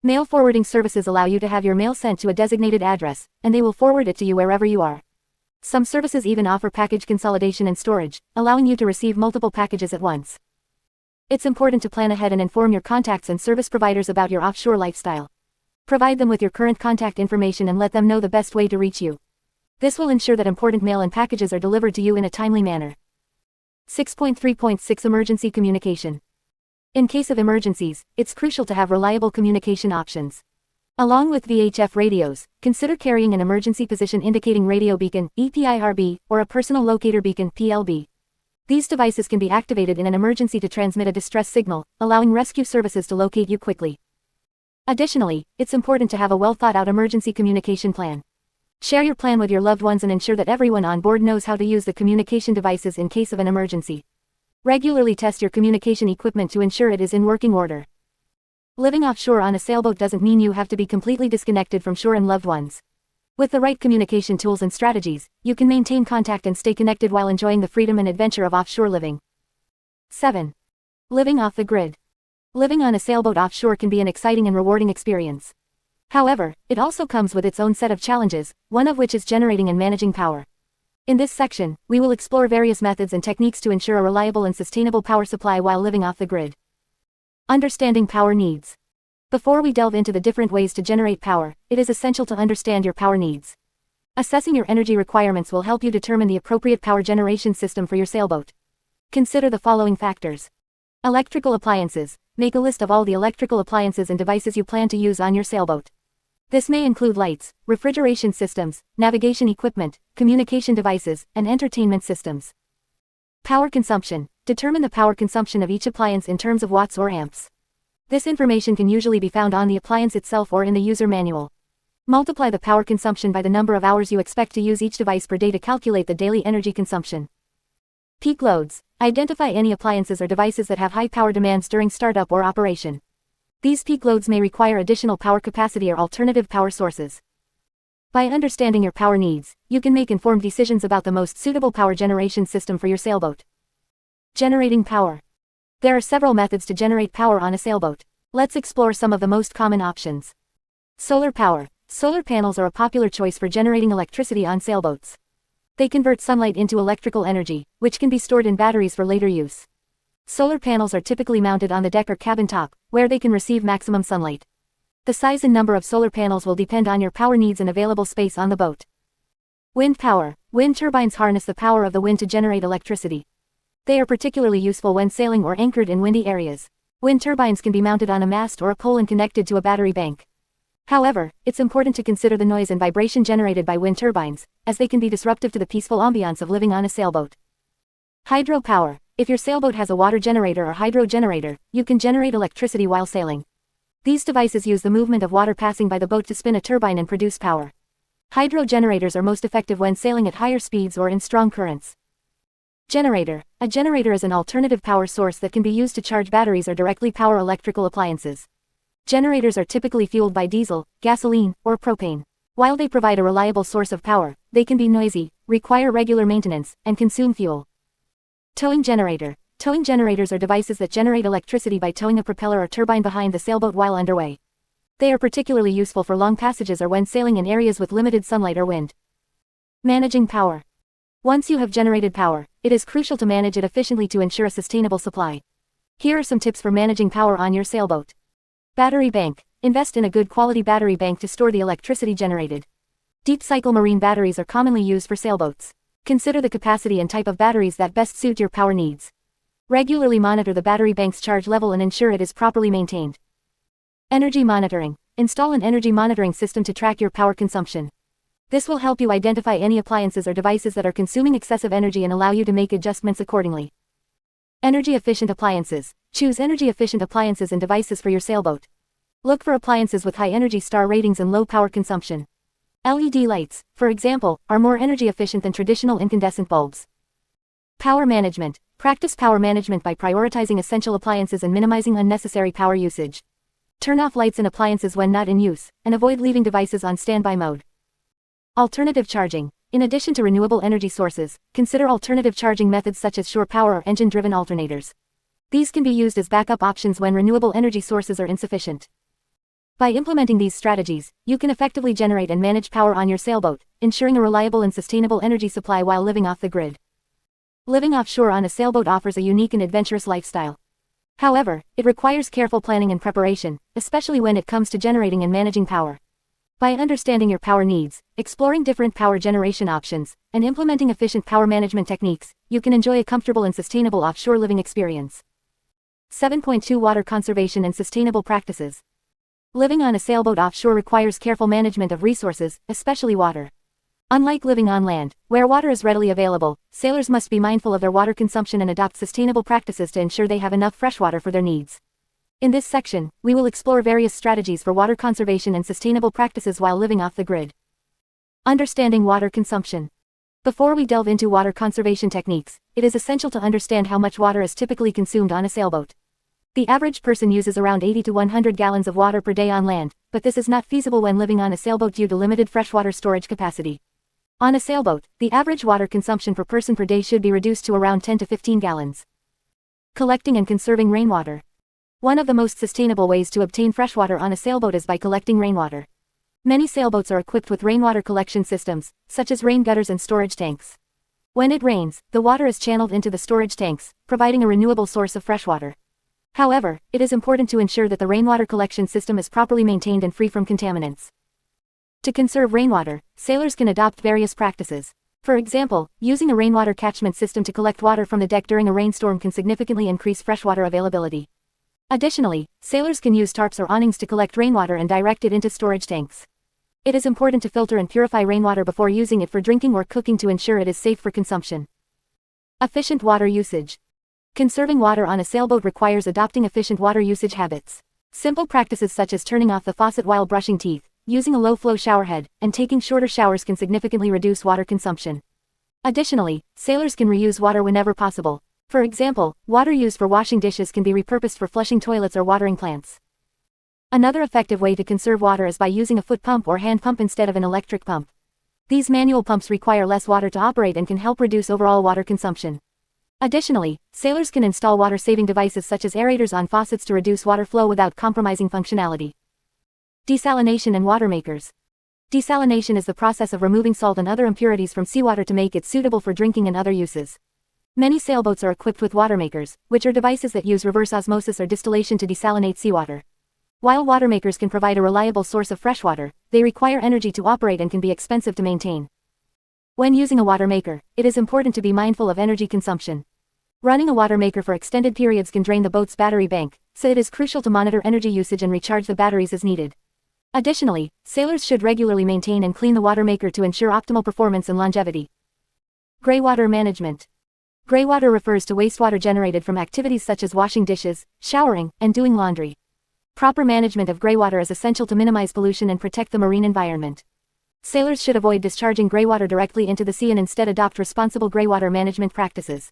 Mail forwarding services allow you to have your mail sent to a designated address, and they will forward it to you wherever you are. Some services even offer package consolidation and storage, allowing you to receive multiple packages at once. It's important to plan ahead and inform your contacts and service providers about your offshore lifestyle. Provide them with your current contact information and let them know the best way to reach you. This will ensure that important mail and packages are delivered to you in a timely manner. 6.3.6 Emergency Communication. In case of emergencies, it's crucial to have reliable communication options. Along with VHF radios, consider carrying an emergency position indicating radio beacon, EPIRB, or a personal locator beacon, PLB. These devices can be activated in an emergency to transmit a distress signal, allowing rescue services to locate you quickly. Additionally, it's important to have a well-thought-out emergency communication plan. Share your plan with your loved ones and ensure that everyone on board knows how to use the communication devices in case of an emergency. Regularly test your communication equipment to ensure it is in working order. Living offshore on a sailboat doesn't mean you have to be completely disconnected from shore and loved ones. With the right communication tools and strategies, you can maintain contact and stay connected while enjoying the freedom and adventure of offshore living. 7. Living off the grid. Living on a sailboat offshore can be an exciting and rewarding experience. However, it also comes with its own set of challenges, one of which is generating and managing power. In this section, we will explore various methods and techniques to ensure a reliable and sustainable power supply while living off the grid. Understanding power needs. Before we delve into the different ways to generate power, it is essential to understand your power needs. Assessing your energy requirements will help you determine the appropriate power generation system for your sailboat. Consider the following factors. Electrical appliances. Make a list of all the electrical appliances and devices you plan to use on your sailboat. This may include lights, refrigeration systems, navigation equipment, communication devices, and entertainment systems. Power consumption. Determine the power consumption of each appliance in terms of watts or amps. This information can usually be found on the appliance itself or in the user manual. Multiply the power consumption by the number of hours you expect to use each device per day to calculate the daily energy consumption. Peak loads. Identify any appliances or devices that have high power demands during startup or operation. These peak loads may require additional power capacity or alternative power sources. By understanding your power needs, you can make informed decisions about the most suitable power generation system for your sailboat. Generating power. There are several methods to generate power on a sailboat. Let's explore some of the most common options. Solar power. Solar panels are a popular choice for generating electricity on sailboats. They convert sunlight into electrical energy, which can be stored in batteries for later use. Solar panels are typically mounted on the deck or cabin top, where they can receive maximum sunlight. The size and number of solar panels will depend on your power needs and available space on the boat. Wind power. Wind turbines harness the power of the wind to generate electricity. They are particularly useful when sailing or anchored in windy areas. Wind turbines can be mounted on a mast or a pole and connected to a battery bank. However, it's important to consider the noise and vibration generated by wind turbines, as they can be disruptive to the peaceful ambiance of living on a sailboat. Hydropower. If your sailboat has a water generator or hydro generator, you can generate electricity while sailing. These devices use the movement of water passing by the boat to spin a turbine and produce power. Hydro generators are most effective when sailing at higher speeds or in strong currents. Generator. A generator is an alternative power source that can be used to charge batteries or directly power electrical appliances. Generators are typically fueled by diesel, gasoline, or propane. While they provide a reliable source of power, they can be noisy, require regular maintenance, and consume fuel. Towing generator. Towing generators are devices that generate electricity by towing a propeller or turbine behind the sailboat while underway. They are particularly useful for long passages or when sailing in areas with limited sunlight or wind. Managing power. Once you have generated power, it is crucial to manage it efficiently to ensure a sustainable supply. Here are some tips for managing power on your sailboat. Battery bank. Invest in a good quality battery bank to store the electricity generated. Deep cycle marine batteries are commonly used for sailboats. Consider the capacity and type of batteries that best suit your power needs. Regularly monitor the battery bank's charge level and ensure it is properly maintained. Energy monitoring. Install an energy monitoring system to track your power consumption. This will help you identify any appliances or devices that are consuming excessive energy and allow you to make adjustments accordingly. Energy-efficient appliances. Choose energy-efficient appliances and devices for your sailboat. Look for appliances with high Energy Star ratings and low power consumption. LED lights, for example, are more energy efficient than traditional incandescent bulbs. Power management. Practice power management by prioritizing essential appliances and minimizing unnecessary power usage. Turn off lights and appliances when not in use, and avoid leaving devices on standby mode. Alternative charging. In addition to renewable energy sources, consider alternative charging methods such as shore power or engine-driven alternators. These can be used as backup options when renewable energy sources are insufficient. By implementing these strategies, you can effectively generate and manage power on your sailboat, ensuring a reliable and sustainable energy supply while living off the grid. Living offshore on a sailboat offers a unique and adventurous lifestyle. However, it requires careful planning and preparation, especially when it comes to generating and managing power. By understanding your power needs, exploring different power generation options, and implementing efficient power management techniques, you can enjoy a comfortable and sustainable offshore living experience. 7.2 Water conservation and sustainable practices. Living on a sailboat offshore requires careful management of resources, especially water. Unlike living on land, where water is readily available, sailors must be mindful of their water consumption and adopt sustainable practices to ensure they have enough freshwater for their needs. In this section, we will explore various strategies for water conservation and sustainable practices while living off the grid. Understanding water consumption. Before we delve into water conservation techniques, it is essential to understand how much water is typically consumed on a sailboat. The average person uses around 80 to 100 gallons of water per day on land, but this is not feasible when living on a sailboat due to limited freshwater storage capacity. On a sailboat, the average water consumption per person per day should be reduced to around 10 to 15 gallons. Collecting and conserving rainwater. One of the most sustainable ways to obtain freshwater on a sailboat is by collecting rainwater. Many sailboats are equipped with rainwater collection systems, such as rain gutters and storage tanks. When it rains, the water is channeled into the storage tanks, providing a renewable source of freshwater. However, it is important to ensure that the rainwater collection system is properly maintained and free from contaminants. To conserve rainwater, sailors can adopt various practices. For example, using a rainwater catchment system to collect water from the deck during a rainstorm can significantly increase freshwater availability. Additionally, sailors can use tarps or awnings to collect rainwater and direct it into storage tanks. It is important to filter and purify rainwater before using it for drinking or cooking to ensure it is safe for consumption. Efficient water usage. Conserving water on a sailboat requires adopting efficient water usage habits. Simple practices such as turning off the faucet while brushing teeth, using a low-flow showerhead, and taking shorter showers can significantly reduce water consumption. Additionally, sailors can reuse water whenever possible. For example, water used for washing dishes can be repurposed for flushing toilets or watering plants. Another effective way to conserve water is by using a foot pump or hand pump instead of an electric pump. These manual pumps require less water to operate and can help reduce overall water consumption. Additionally, sailors can install water-saving devices such as aerators on faucets to reduce water flow without compromising functionality. Desalination and water makers. Desalination is the process of removing salt and other impurities from seawater to make it suitable for drinking and other uses. Many sailboats are equipped with water makers, which are devices that use reverse osmosis or distillation to desalinate seawater. While water makers can provide a reliable source of fresh water, they require energy to operate and can be expensive to maintain. When using a water maker, it is important to be mindful of energy consumption. Running a water maker for extended periods can drain the boat's battery bank, so it is crucial to monitor energy usage and recharge the batteries as needed. Additionally, sailors should regularly maintain and clean the water maker to ensure optimal performance and longevity. Greywater management. Greywater refers to wastewater generated from activities such as washing dishes, showering, and doing laundry. Proper management of greywater is essential to minimize pollution and protect the marine environment. Sailors should avoid discharging greywater directly into the sea and instead adopt responsible greywater management practices.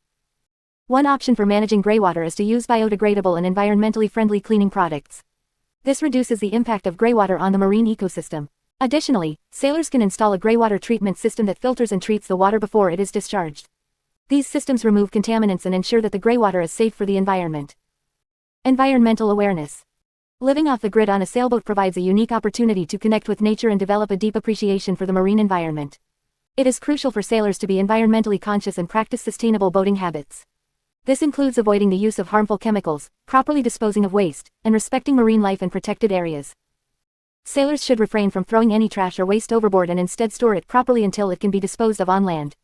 One option for managing greywater is to use biodegradable and environmentally friendly cleaning products. This reduces the impact of greywater on the marine ecosystem. Additionally, sailors can install a greywater treatment system that filters and treats the water before it is discharged. These systems remove contaminants and ensure that the greywater is safe for the environment. Environmental awareness. Living off the grid on a sailboat provides a unique opportunity to connect with nature and develop a deep appreciation for the marine environment. It is crucial for sailors to be environmentally conscious and practice sustainable boating habits. This includes avoiding the use of harmful chemicals, properly disposing of waste, and respecting marine life and protected areas. Sailors should refrain from throwing any trash or waste overboard and instead store it properly until it can be disposed of on land.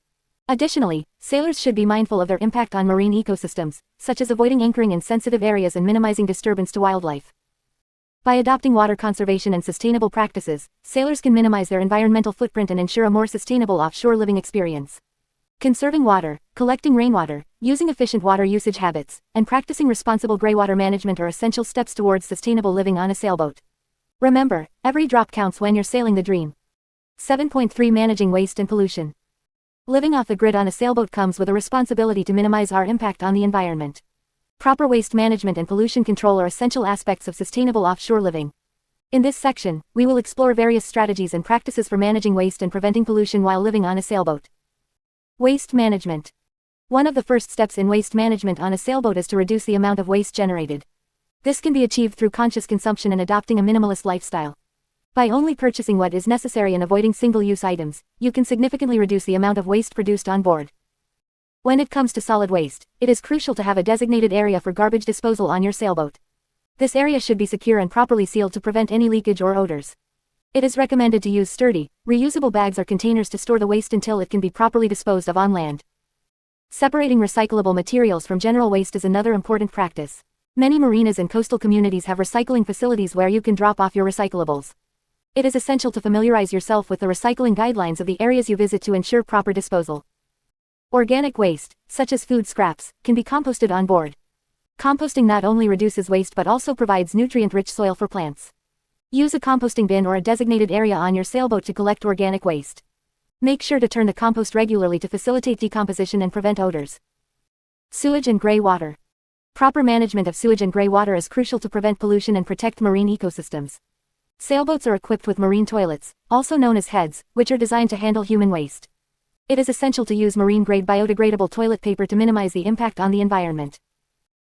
Additionally, sailors should be mindful of their impact on marine ecosystems, such as avoiding anchoring in sensitive areas and minimizing disturbance to wildlife. By adopting water conservation and sustainable practices, sailors can minimize their environmental footprint and ensure a more sustainable offshore living experience. Conserving water, collecting rainwater, using efficient water usage habits, and practicing responsible greywater management are essential steps towards sustainable living on a sailboat. Remember, every drop counts when you're sailing the dream. 7.3 Managing waste and pollution. Living off the grid on a sailboat comes with a responsibility to minimize our impact on the environment. Proper waste management and pollution control are essential aspects of sustainable offshore living. In this section, we will explore various strategies and practices for managing waste and preventing pollution while living on a sailboat. Waste management. One of the first steps in waste management on a sailboat is to reduce the amount of waste generated. This can be achieved through conscious consumption and adopting a minimalist lifestyle. By only purchasing what is necessary and avoiding single-use items, you can significantly reduce the amount of waste produced on board. When it comes to solid waste, it is crucial to have a designated area for garbage disposal on your sailboat. This area should be secure and properly sealed to prevent any leakage or odors. It is recommended to use sturdy, reusable bags or containers to store the waste until it can be properly disposed of on land. Separating recyclable materials from general waste is another important practice. Many marinas and coastal communities have recycling facilities where you can drop off your recyclables. It is essential to familiarize yourself with the recycling guidelines of the areas you visit to ensure proper disposal. Organic waste, such as food scraps, can be composted on board. Composting not only reduces waste but also provides nutrient-rich soil for plants. Use a composting bin or a designated area on your sailboat to collect organic waste. Make sure to turn the compost regularly to facilitate decomposition and prevent odors. Sewage and gray water. Proper management of sewage and gray water is crucial to prevent pollution and protect marine ecosystems. Sailboats are equipped with marine toilets, also known as heads, which are designed to handle human waste. It is essential to use marine-grade biodegradable toilet paper to minimize the impact on the environment.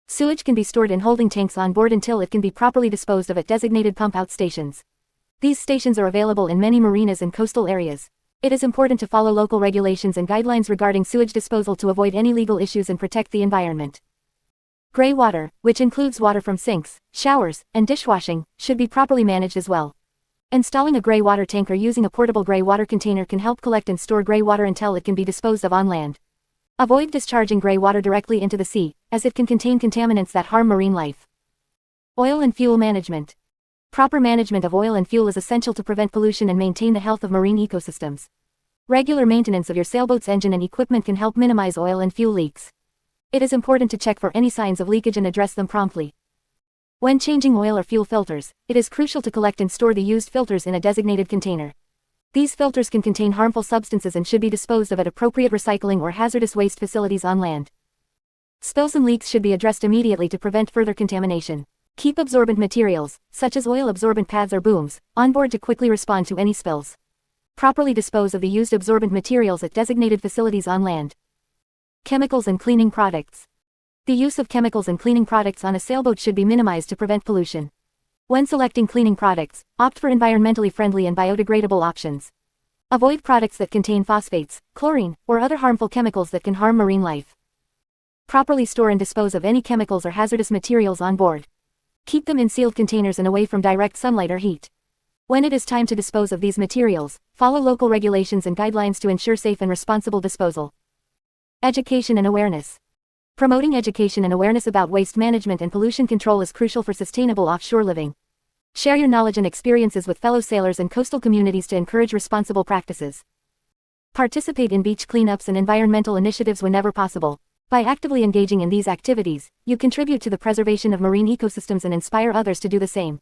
Sewage can be stored in holding tanks on board until it can be properly disposed of at designated pump-out stations. These stations are available in many marinas and coastal areas. It is important to follow local regulations and guidelines regarding sewage disposal to avoid any legal issues and protect the environment. Gray water, which includes water from sinks, showers, and dishwashing, should be properly managed as well. Installing a gray water tank or using a portable gray water container can help collect and store gray water until it can be disposed of on land. Avoid discharging gray water directly into the sea, as it can contain contaminants that harm marine life. Oil and fuel management. Proper management of oil and fuel is essential to prevent pollution and maintain the health of marine ecosystems. Regular maintenance of your sailboat's engine and equipment can help minimize oil and fuel leaks. It is important to check for any signs of leakage and address them promptly. When changing oil or fuel filters, it is crucial to collect and store the used filters in a designated container. These filters can contain harmful substances and should be disposed of at appropriate recycling or hazardous waste facilities on land. Spills and leaks should be addressed immediately to prevent further contamination. Keep absorbent materials, such as oil-absorbent pads or booms, on board to quickly respond to any spills. Properly dispose of the used absorbent materials at designated facilities on land. Chemicals and cleaning products. The use of chemicals and cleaning products on a sailboat should be minimized to prevent pollution. When selecting cleaning products, opt for environmentally friendly and biodegradable options. Avoid products that contain phosphates, chlorine, or other harmful chemicals that can harm marine life. Properly store and dispose of any chemicals or hazardous materials on board. Keep them in sealed containers and away from direct sunlight or heat. When it is time to dispose of these materials, follow local regulations and guidelines to ensure safe and responsible disposal. Education and awareness. Promoting education and awareness about waste management and pollution control is crucial for sustainable offshore living. Share your knowledge and experiences with fellow sailors and coastal communities to encourage responsible practices. Participate in beach cleanups and environmental initiatives whenever possible. By actively engaging in these activities, you contribute to the preservation of marine ecosystems and inspire others to do the same.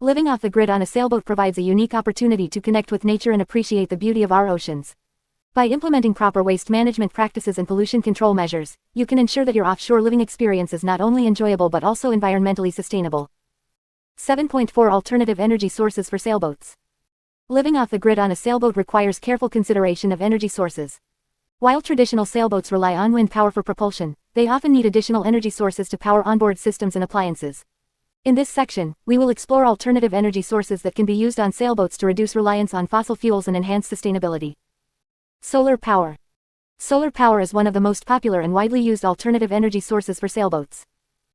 Living off the grid on a sailboat provides a unique opportunity to connect with nature and appreciate the beauty of our oceans. By implementing proper waste management practices and pollution control measures, you can ensure that your offshore living experience is not only enjoyable but also environmentally sustainable. 7.4 Alternative energy sources for sailboats. Living off the grid on a sailboat requires careful consideration of energy sources. While traditional sailboats rely on wind power for propulsion, they often need additional energy sources to power onboard systems and appliances. In this section, we will explore alternative energy sources that can be used on sailboats to reduce reliance on fossil fuels and enhance sustainability. Solar power. Solar power is one of the most popular and widely used alternative energy sources for sailboats.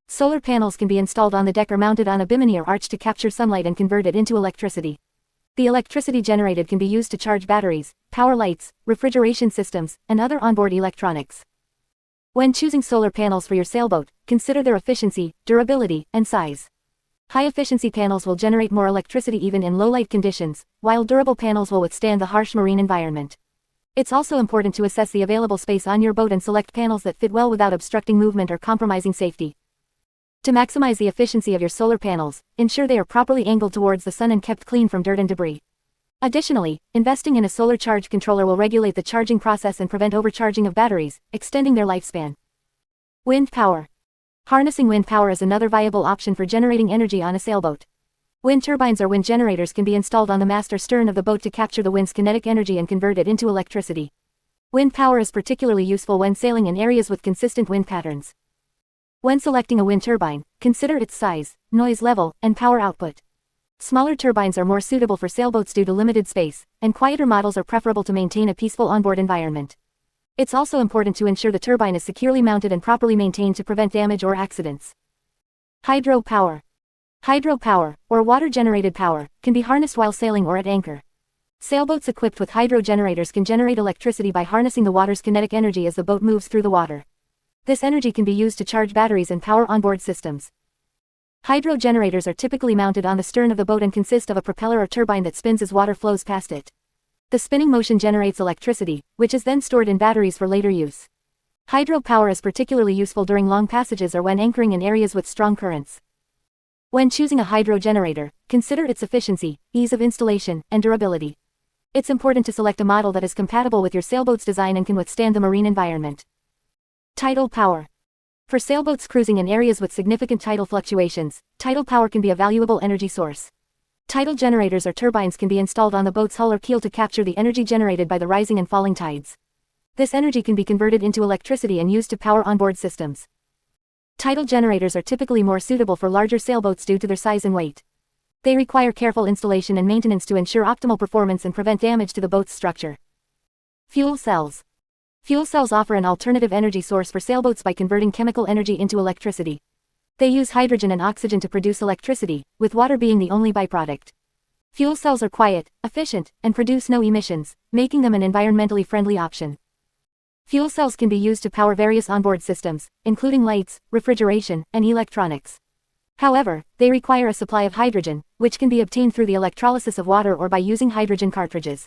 Solar panels can be installed on the deck or mounted on a bimini or arch to capture sunlight and convert it into electricity. The electricity generated can be used to charge batteries, power lights, refrigeration systems, and other onboard electronics. When choosing solar panels for your sailboat, consider their efficiency, durability, and size. High-efficiency panels will generate more electricity even in low-light conditions, while durable panels will withstand the harsh marine environment. It's also important to assess the available space on your boat and select panels that fit well without obstructing movement or compromising safety. To maximize the efficiency of your solar panels, ensure they are properly angled towards the sun and kept clean from dirt and debris. Additionally, investing in a solar charge controller will regulate the charging process and prevent overcharging of batteries, extending their lifespan. Wind power. Harnessing wind power is another viable option for generating energy on a sailboat. Wind turbines or wind generators can be installed on the mast or stern of the boat to capture the wind's kinetic energy and convert it into electricity. Wind power is particularly useful when sailing in areas with consistent wind patterns. When selecting a wind turbine, consider its size, noise level, and power output. Smaller turbines are more suitable for sailboats due to limited space, and quieter models are preferable to maintain a peaceful onboard environment. It's also important to ensure the turbine is securely mounted and properly maintained to prevent damage or accidents. Hydropower. Hydropower, or water-generated power, can be harnessed while sailing or at anchor. Sailboats equipped with hydro generators can generate electricity by harnessing the water's kinetic energy as the boat moves through the water. This energy can be used to charge batteries and power onboard systems. Hydro generators are typically mounted on the stern of the boat and consist of a propeller or turbine that spins as water flows past it. The spinning motion generates electricity, which is then stored in batteries for later use. Hydropower is particularly useful during long passages or when anchoring in areas with strong currents. When choosing a hydro generator, consider its efficiency, ease of installation, and durability. It's important to select a model that is compatible with your sailboat's design and can withstand the marine environment. Tidal power. For sailboats cruising in areas with significant tidal fluctuations, tidal power can be a valuable energy source. Tidal generators or turbines can be installed on the boat's hull or keel to capture the energy generated by the rising and falling tides. This energy can be converted into electricity and used to power onboard systems. Tidal generators are typically more suitable for larger sailboats due to their size and weight. They require careful installation and maintenance to ensure optimal performance and prevent damage to the boat's structure. Fuel cells. Fuel cells offer an alternative energy source for sailboats by converting chemical energy into electricity. They use hydrogen and oxygen to produce electricity, with water being the only byproduct. Fuel cells are quiet, efficient, and produce no emissions, making them an environmentally friendly option. Fuel cells can be used to power various onboard systems, including lights, refrigeration, and electronics. However, they require a supply of hydrogen, which can be obtained through the electrolysis of water or by using hydrogen cartridges.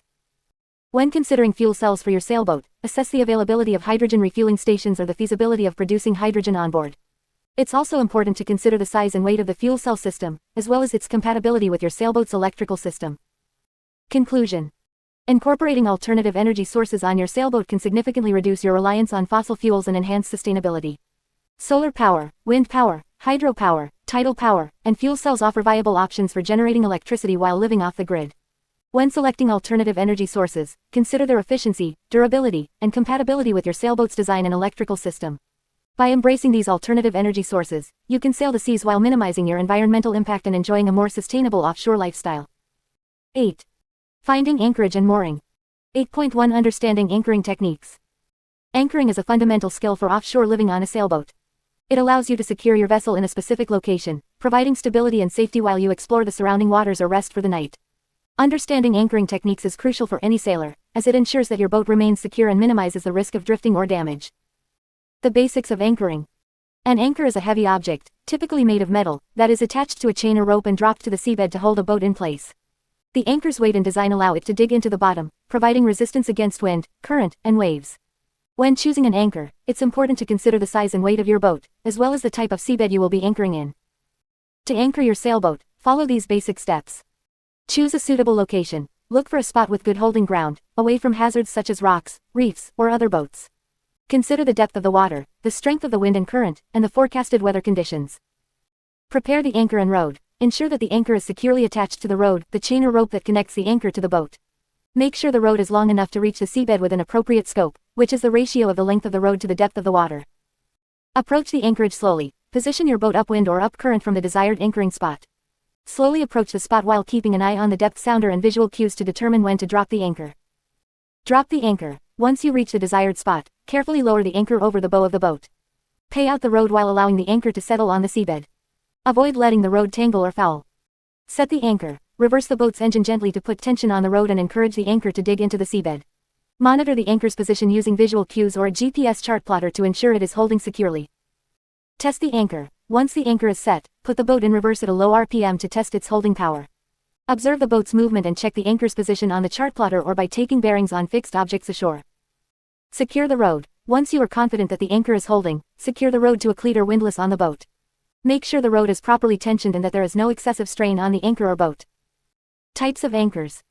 When considering fuel cells for your sailboat, assess the availability of hydrogen refueling stations or the feasibility of producing hydrogen on board. It's also important to consider the size and weight of the fuel cell system, as well as its compatibility with your sailboat's electrical system. Conclusion. Incorporating alternative energy sources on your sailboat can significantly reduce your reliance on fossil fuels and enhance sustainability. Solar power, wind power, hydropower, tidal power, and fuel cells offer viable options for generating electricity while living off the grid. When selecting alternative energy sources, consider their efficiency, durability, and compatibility with your sailboat's design and electrical system. By embracing these alternative energy sources, you can sail the seas while minimizing your environmental impact and enjoying a more sustainable offshore lifestyle. 8. Finding anchorage and mooring. 8.1 Understanding anchoring techniques. Anchoring is a fundamental skill for offshore living on a sailboat. It allows you to secure your vessel in a specific location, providing stability and safety while you explore the surrounding waters or rest for the night. Understanding anchoring techniques is crucial for any sailor, as it ensures that your boat remains secure and minimizes the risk of drifting or damage. The basics of anchoring. An anchor is a heavy object, typically made of metal, that is attached to a chain or rope and dropped to the seabed to hold a boat in place. The anchor's weight and design allow it to dig into the bottom, providing resistance against wind, current, and waves. When choosing an anchor, it's important to consider the size and weight of your boat, as well as the type of seabed you will be anchoring in. To anchor your sailboat, follow these basic steps. Choose a suitable location. Look for a spot with good holding ground, away from hazards such as rocks, reefs, or other boats. Consider the depth of the water, the strength of the wind and current, and the forecasted weather conditions. Prepare the anchor and rode. Ensure that the anchor is securely attached to the rode, the chain or rope that connects the anchor to the boat. Make sure the rode is long enough to reach the seabed with an appropriate scope, which is the ratio of the length of the rode to the depth of the water. Approach the anchorage slowly. Position your boat upwind or up current from the desired anchoring spot. Slowly approach the spot while keeping an eye on the depth sounder and visual cues to determine when to drop the anchor. Drop the anchor. Once you reach the desired spot, carefully lower the anchor over the bow of the boat. Pay out the rode while allowing the anchor to settle on the seabed. Avoid letting the rode tangle or foul. Set the anchor. Reverse the boat's engine gently to put tension on the rode and encourage the anchor to dig into the seabed. Monitor the anchor's position using visual cues or a GPS chart plotter to ensure it is holding securely. Test the anchor. Once the anchor is set, put the boat in reverse at a low RPM to test its holding power. Observe the boat's movement and check the anchor's position on the chart plotter or by taking bearings on fixed objects ashore. Secure the rode. Once you are confident that the anchor is holding, secure the rode to a cleat or windlass on the boat. Make sure the rode is properly tensioned and that there is no excessive strain on the anchor or boat. Types of anchors.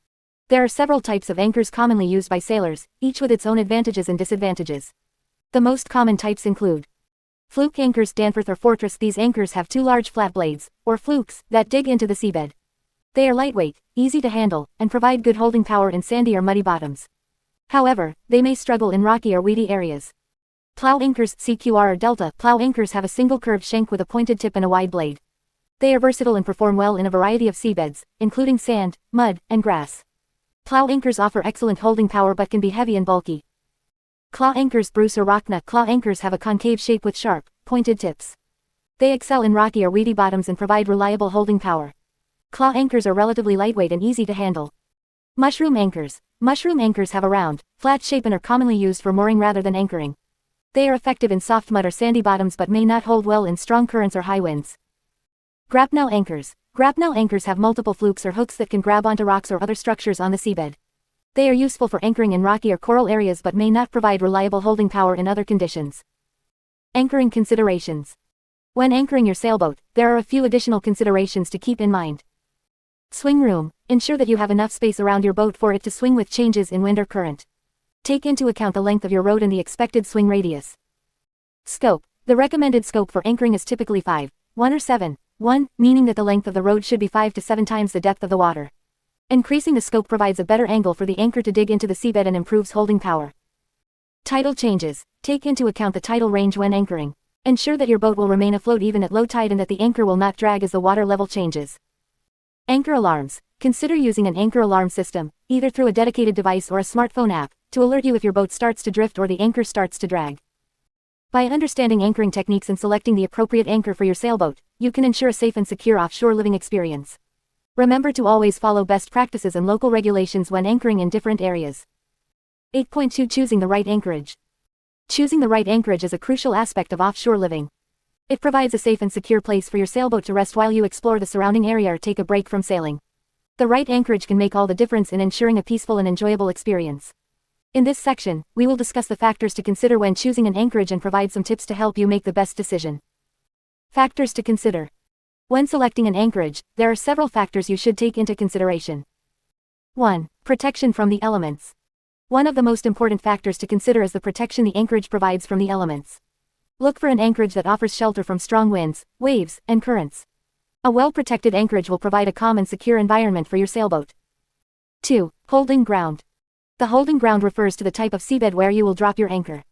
There are several types of anchors commonly used by sailors, each with its own advantages and disadvantages. The most common types include fluke anchors, Danforth or Fortress. These anchors have two large flat blades, or flukes, that dig into the seabed. They are lightweight, easy to handle, and provide good holding power in sandy or muddy bottoms. However, they may struggle in rocky or weedy areas. Plow anchors, CQR or Delta. Plow anchors have a single curved shank with a pointed tip and a wide blade. They are versatile and perform well in a variety of seabeds, including sand, mud, and grass. Plow anchors offer excellent holding power but can be heavy and bulky. Claw anchors, Bruce or Rockna. Claw anchors have a concave shape with sharp, pointed tips. They excel in rocky or weedy bottoms and provide reliable holding power. Claw anchors are relatively lightweight and easy to handle. Mushroom anchors. Mushroom anchors have a round, flat shape and are commonly used for mooring rather than anchoring. They are effective in soft mud or sandy bottoms but may not hold well in strong currents or high winds. Grapnel anchors. Grapnel anchors have multiple flukes or hooks that can grab onto rocks or other structures on the seabed. They are useful for anchoring in rocky or coral areas but may not provide reliable holding power in other conditions. Anchoring considerations. When anchoring your sailboat, there are a few additional considerations to keep in mind. Swing room. Ensure that you have enough space around your boat for it to swing with changes in wind or current. Take into account the length of your rode and the expected swing radius. Scope. The recommended scope for anchoring is typically 5, 1 or 7, 1, meaning that the length of the rode should be 5 to 7 times the depth of the water. Increasing the scope provides a better angle for the anchor to dig into the seabed and improves holding power. Tidal changes. Take into account the tidal range when anchoring. Ensure that your boat will remain afloat even at low tide and that the anchor will not drag as the water level changes. Anchor alarms. Consider using an anchor alarm system, either through a dedicated device or a smartphone app, to alert you if your boat starts to drift or the anchor starts to drag. By understanding anchoring techniques and selecting the appropriate anchor for your sailboat, you can ensure a safe and secure offshore living experience. Remember to always follow best practices and local regulations when anchoring in different areas. 8.2 Choosing the right anchorage. Choosing the right anchorage is a crucial aspect of offshore living. It provides a safe and secure place for your sailboat to rest while you explore the surrounding area or take a break from sailing. The right anchorage can make all the difference in ensuring a peaceful and enjoyable experience. In this section, we will discuss the factors to consider when choosing an anchorage and provide some tips to help you make the best decision. Factors to consider. When selecting an anchorage, there are several factors you should take into consideration. 1. Protection from the elements. One of the most important factors to consider is the protection the anchorage provides from the elements. Look for an anchorage that offers shelter from strong winds, waves, and currents. A well-protected anchorage will provide a calm and secure environment for your sailboat. 2. Holding ground. The holding ground refers to the type of seabed where you will drop your anchor.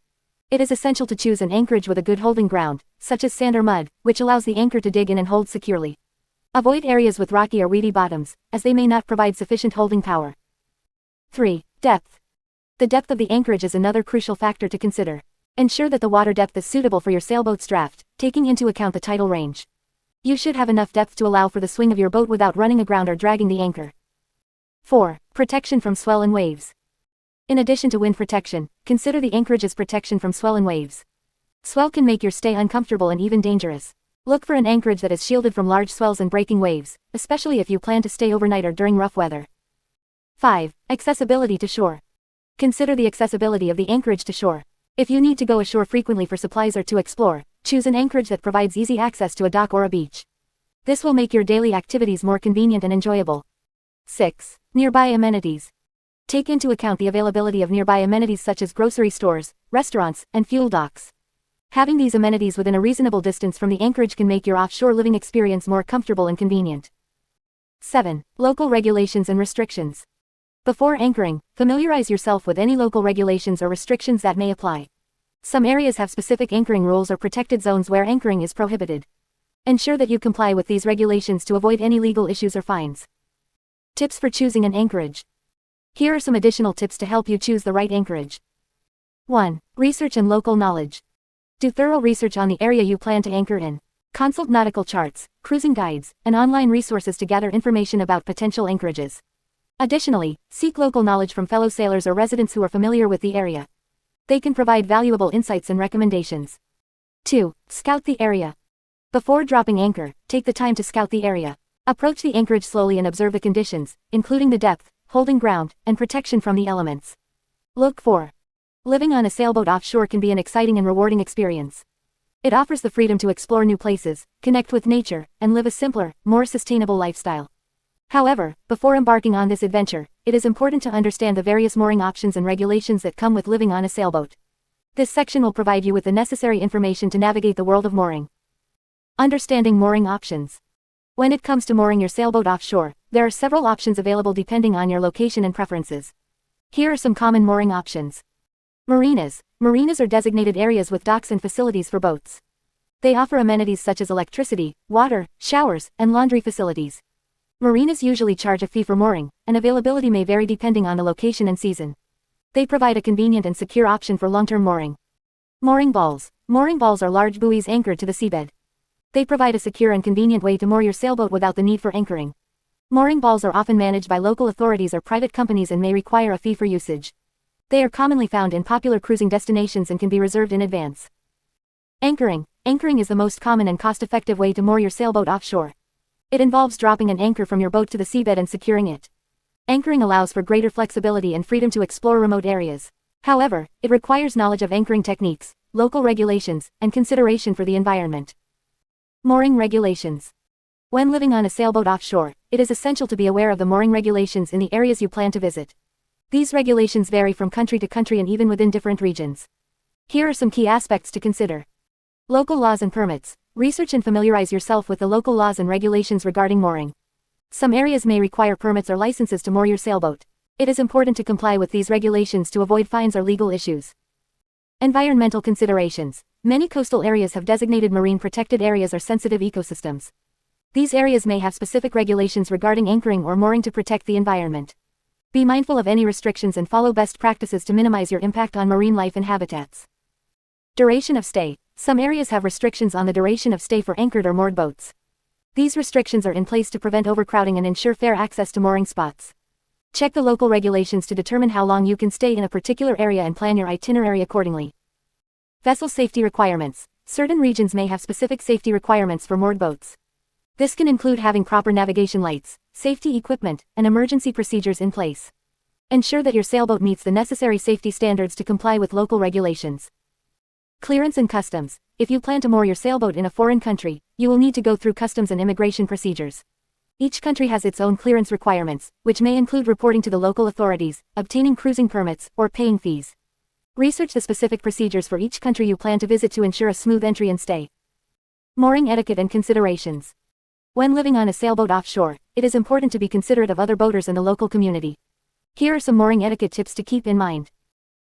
It is essential to choose an anchorage with a good holding ground, such as sand or mud, which allows the anchor to dig in and hold securely. Avoid areas with rocky or weedy bottoms, as they may not provide sufficient holding power. 3. Depth. The depth of the anchorage is another crucial factor to consider. Ensure that the water depth is suitable for your sailboat's draft, taking into account the tidal range. You should have enough depth to allow for the swing of your boat without running aground or dragging the anchor. 4. Protection from swell and waves. In addition to wind protection, consider the anchorage's protection from swell and waves. Swell can make your stay uncomfortable and even dangerous. Look for an anchorage that is shielded from large swells and breaking waves, especially if you plan to stay overnight or during rough weather. 5. Accessibility to shore. Consider the accessibility of the anchorage to shore. If you need to go ashore frequently for supplies or to explore, choose an anchorage that provides easy access to a dock or a beach. This will make your daily activities more convenient and enjoyable. 6. Nearby amenities. Take into account the availability of nearby amenities such as grocery stores, restaurants, and fuel docks. Having these amenities within a reasonable distance from the anchorage can make your offshore living experience more comfortable and convenient. 7. Local regulations and restrictions. Before anchoring, familiarize yourself with any local regulations or restrictions that may apply. Some areas have specific anchoring rules or protected zones where anchoring is prohibited. Ensure that you comply with these regulations to avoid any legal issues or fines. Tips for choosing an anchorage. Here are some additional tips to help you choose the right anchorage. 1. Research and local knowledge. Do thorough research on the area you plan to anchor in. Consult nautical charts, cruising guides, and online resources to gather information about potential anchorages. Additionally, seek local knowledge from fellow sailors or residents who are familiar with the area. They can provide valuable insights and recommendations. 2. Scout the area. Before dropping anchor, take the time to scout the area. Approach the anchorage slowly and observe the conditions, including the depth, holding ground, and protection from the elements. Look for. Living on a sailboat offshore can be an exciting and rewarding experience. It offers the freedom to explore new places, connect with nature, and live a simpler, more sustainable lifestyle. However, before embarking on this adventure, it is important to understand the various mooring options and regulations that come with living on a sailboat. This section will provide you with the necessary information to navigate the world of mooring. Understanding mooring options. When it comes to mooring your sailboat offshore, there are several options available depending on your location and preferences. Here are some common mooring options. Marinas. Marinas are designated areas with docks and facilities for boats. They offer amenities such as electricity, water, showers, and laundry facilities. Marinas usually charge a fee for mooring, and availability may vary depending on the location and season. They provide a convenient and secure option for long-term mooring. Mooring balls. Mooring balls are large buoys anchored to the seabed. They provide a secure and convenient way to moor your sailboat without the need for anchoring. Mooring balls are often managed by local authorities or private companies and may require a fee for usage. They are commonly found in popular cruising destinations and can be reserved in advance. Anchoring. Anchoring is the most common and cost-effective way to moor your sailboat offshore. It involves dropping an anchor from your boat to the seabed and securing it. Anchoring allows for greater flexibility and freedom to explore remote areas. However, it requires knowledge of anchoring techniques, local regulations, and consideration for the environment. Mooring regulations. When living on a sailboat offshore, it is essential to be aware of the mooring regulations in the areas you plan to visit. These regulations vary from country to country and even within different regions. Here are some key aspects to consider. Local laws and permits. Research and familiarize yourself with the local laws and regulations regarding mooring. Some areas may require permits or licenses to moor your sailboat. It is important to comply with these regulations to avoid fines or legal issues. Environmental considerations. Many coastal areas have designated marine protected areas or sensitive ecosystems. These areas may have specific regulations regarding anchoring or mooring to protect the environment. Be mindful of any restrictions and follow best practices to minimize your impact on marine life and habitats. Duration of stay. Some areas have restrictions on the duration of stay for anchored or moored boats. These restrictions are in place to prevent overcrowding and ensure fair access to mooring spots. Check the local regulations to determine how long you can stay in a particular area and plan your itinerary accordingly. Vessel safety requirements. Certain regions may have specific safety requirements for moored boats. This can include having proper navigation lights, safety equipment, and emergency procedures in place. Ensure that your sailboat meets the necessary safety standards to comply with local regulations. Clearance and customs. If you plan to moor your sailboat in a foreign country, you will need to go through customs and immigration procedures. Each country has its own clearance requirements, which may include reporting to the local authorities, obtaining cruising permits, or paying fees. Research the specific procedures for each country you plan to visit to ensure a smooth entry and stay. Mooring etiquette and considerations. When living on a sailboat offshore, it is important to be considerate of other boaters and the local community. Here are some mooring etiquette tips to keep in mind.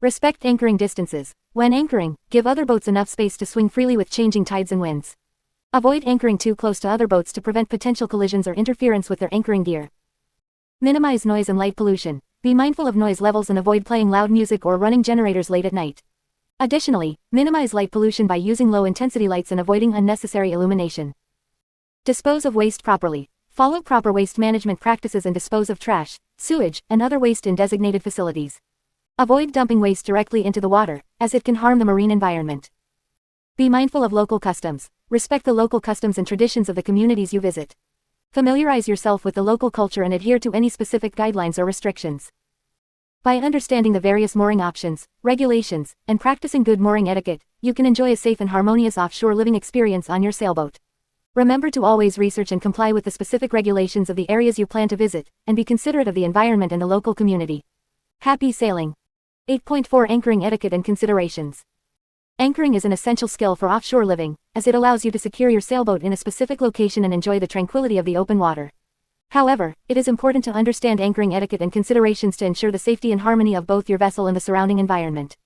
Respect anchoring distances. When anchoring, give other boats enough space to swing freely with changing tides and winds. Avoid anchoring too close to other boats to prevent potential collisions or interference with their anchoring gear. Minimize noise and light pollution. Be mindful of noise levels and avoid playing loud music or running generators late at night. Additionally, minimize light pollution by using low-intensity lights and avoiding unnecessary illumination. Dispose of waste properly. Follow proper waste management practices and dispose of trash, sewage, and other waste in designated facilities. Avoid dumping waste directly into the water, as it can harm the marine environment. Be mindful of local customs. Respect the local customs and traditions of the communities you visit. Familiarize yourself with the local culture and adhere to any specific guidelines or restrictions. By understanding the various mooring options, regulations, and practicing good mooring etiquette, you can enjoy a safe and harmonious offshore living experience on your sailboat. Remember to always research and comply with the specific regulations of the areas you plan to visit, and be considerate of the environment and the local community. Happy sailing! 8.4 Anchoring etiquette and considerations. Anchoring is an essential skill for offshore living, as it allows you to secure your sailboat in a specific location and enjoy the tranquility of the open water. However, it is important to understand anchoring etiquette and considerations to ensure the safety and harmony of both your vessel and the surrounding environment.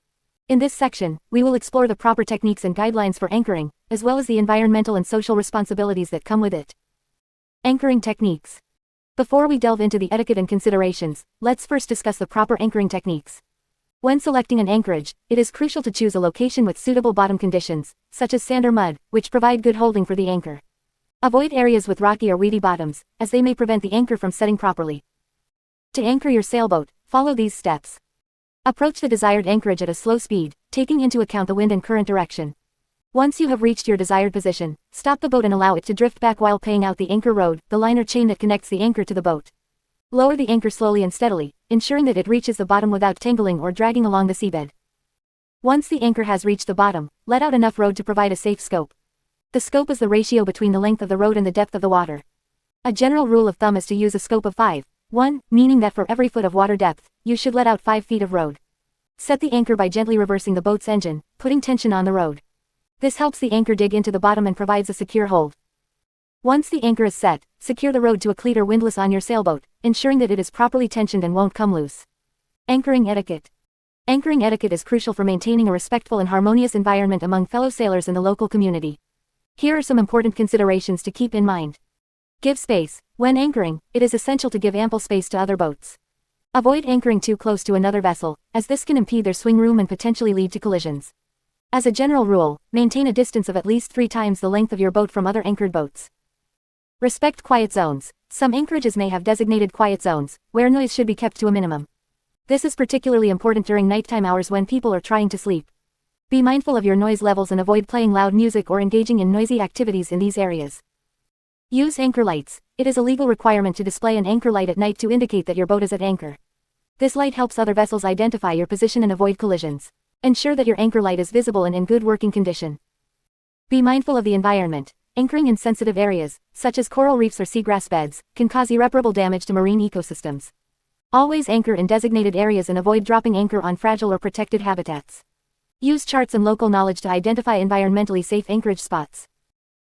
In this section, we will explore the proper techniques and guidelines for anchoring, as well as the environmental and social responsibilities that come with it. Anchoring techniques. Before we delve into the etiquette and considerations, let's first discuss the proper anchoring techniques. When selecting an anchorage, it is crucial to choose a location with suitable bottom conditions, such as sand or mud, which provide good holding for the anchor. Avoid areas with rocky or weedy bottoms, as they may prevent the anchor from setting properly. To anchor your sailboat, follow these steps. Approach the desired anchorage at a slow speed, taking into account the wind and current direction. Once you have reached your desired position, stop the boat and allow it to drift back while paying out the anchor rod, the line or chain that connects the anchor to the boat. Lower the anchor slowly and steadily, ensuring that it reaches the bottom without tangling or dragging along the seabed. Once the anchor has reached the bottom, let out enough rod to provide a safe scope. The scope is the ratio between the length of the rod and the depth of the water. A general rule of thumb is to use a scope of 5:1, meaning that for every foot of water depth, you should let out 5 feet of rod. Set the anchor by gently reversing the boat's engine, putting tension on the rod. This helps the anchor dig into the bottom and provides a secure hold. Once the anchor is set, secure the rod to a cleat or windlass on your sailboat, ensuring that it is properly tensioned and won't come loose. Anchoring etiquette. Anchoring etiquette is crucial for maintaining a respectful and harmonious environment among fellow sailors in the local community. Here are some important considerations to keep in mind. Give space. When anchoring, it is essential to give ample space to other boats. Avoid anchoring too close to another vessel, as this can impede their swing room and potentially lead to collisions. As a general rule, maintain a distance of at least 3 times the length of your boat from other anchored boats. Respect quiet zones. Some anchorages may have designated quiet zones, where noise should be kept to a minimum. This is particularly important during nighttime hours when people are trying to sleep. Be mindful of your noise levels and avoid playing loud music or engaging in noisy activities in these areas. Use anchor lights. It is a legal requirement to display an anchor light at night to indicate that your boat is at anchor. This light helps other vessels identify your position and avoid collisions. Ensure that your anchor light is visible and in good working condition. Be mindful of the environment. Anchoring in sensitive areas, such as coral reefs or seagrass beds, can cause irreparable damage to marine ecosystems. Always anchor in designated areas and avoid dropping anchor on fragile or protected habitats. Use charts and local knowledge to identify environmentally safe anchorage spots.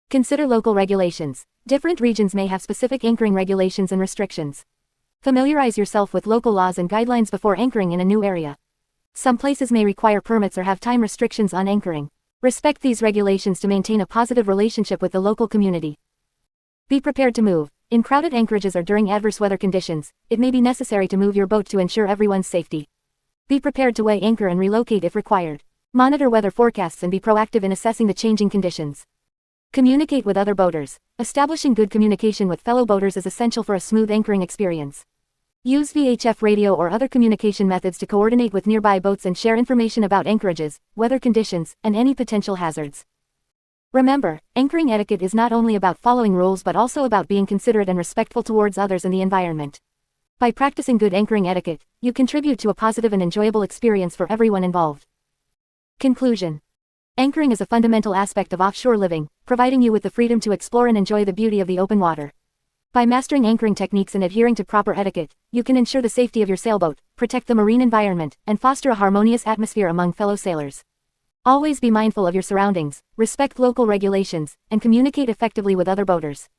Consider local regulations. Different regions may have specific anchoring regulations and restrictions. Familiarize yourself with local laws and guidelines before anchoring in a new area. Some places may require permits or have time restrictions on anchoring. Respect these regulations to maintain a positive relationship with the local community. Be prepared to move. In crowded anchorages or during adverse weather conditions, it may be necessary to move your boat to ensure everyone's safety. Be prepared to weigh anchor and relocate if required. Monitor weather forecasts and be proactive in assessing the changing conditions. Communicate with other boaters. Establishing good communication with fellow boaters is essential for a smooth anchoring experience. Use VHF radio or other communication methods to coordinate with nearby boats and share information about anchorages, weather conditions, and any potential hazards. Remember, anchoring etiquette is not only about following rules but also about being considerate and respectful towards others and the environment. By practicing good anchoring etiquette, you contribute to a positive and enjoyable experience for everyone involved. Conclusion. Anchoring is a fundamental aspect of offshore living, providing you with the freedom to explore and enjoy the beauty of the open water. By mastering anchoring techniques and adhering to proper etiquette, you can ensure the safety of your sailboat, protect the marine environment, and foster a harmonious atmosphere among fellow sailors. Always be mindful of your surroundings, respect local regulations, and communicate effectively with other boaters.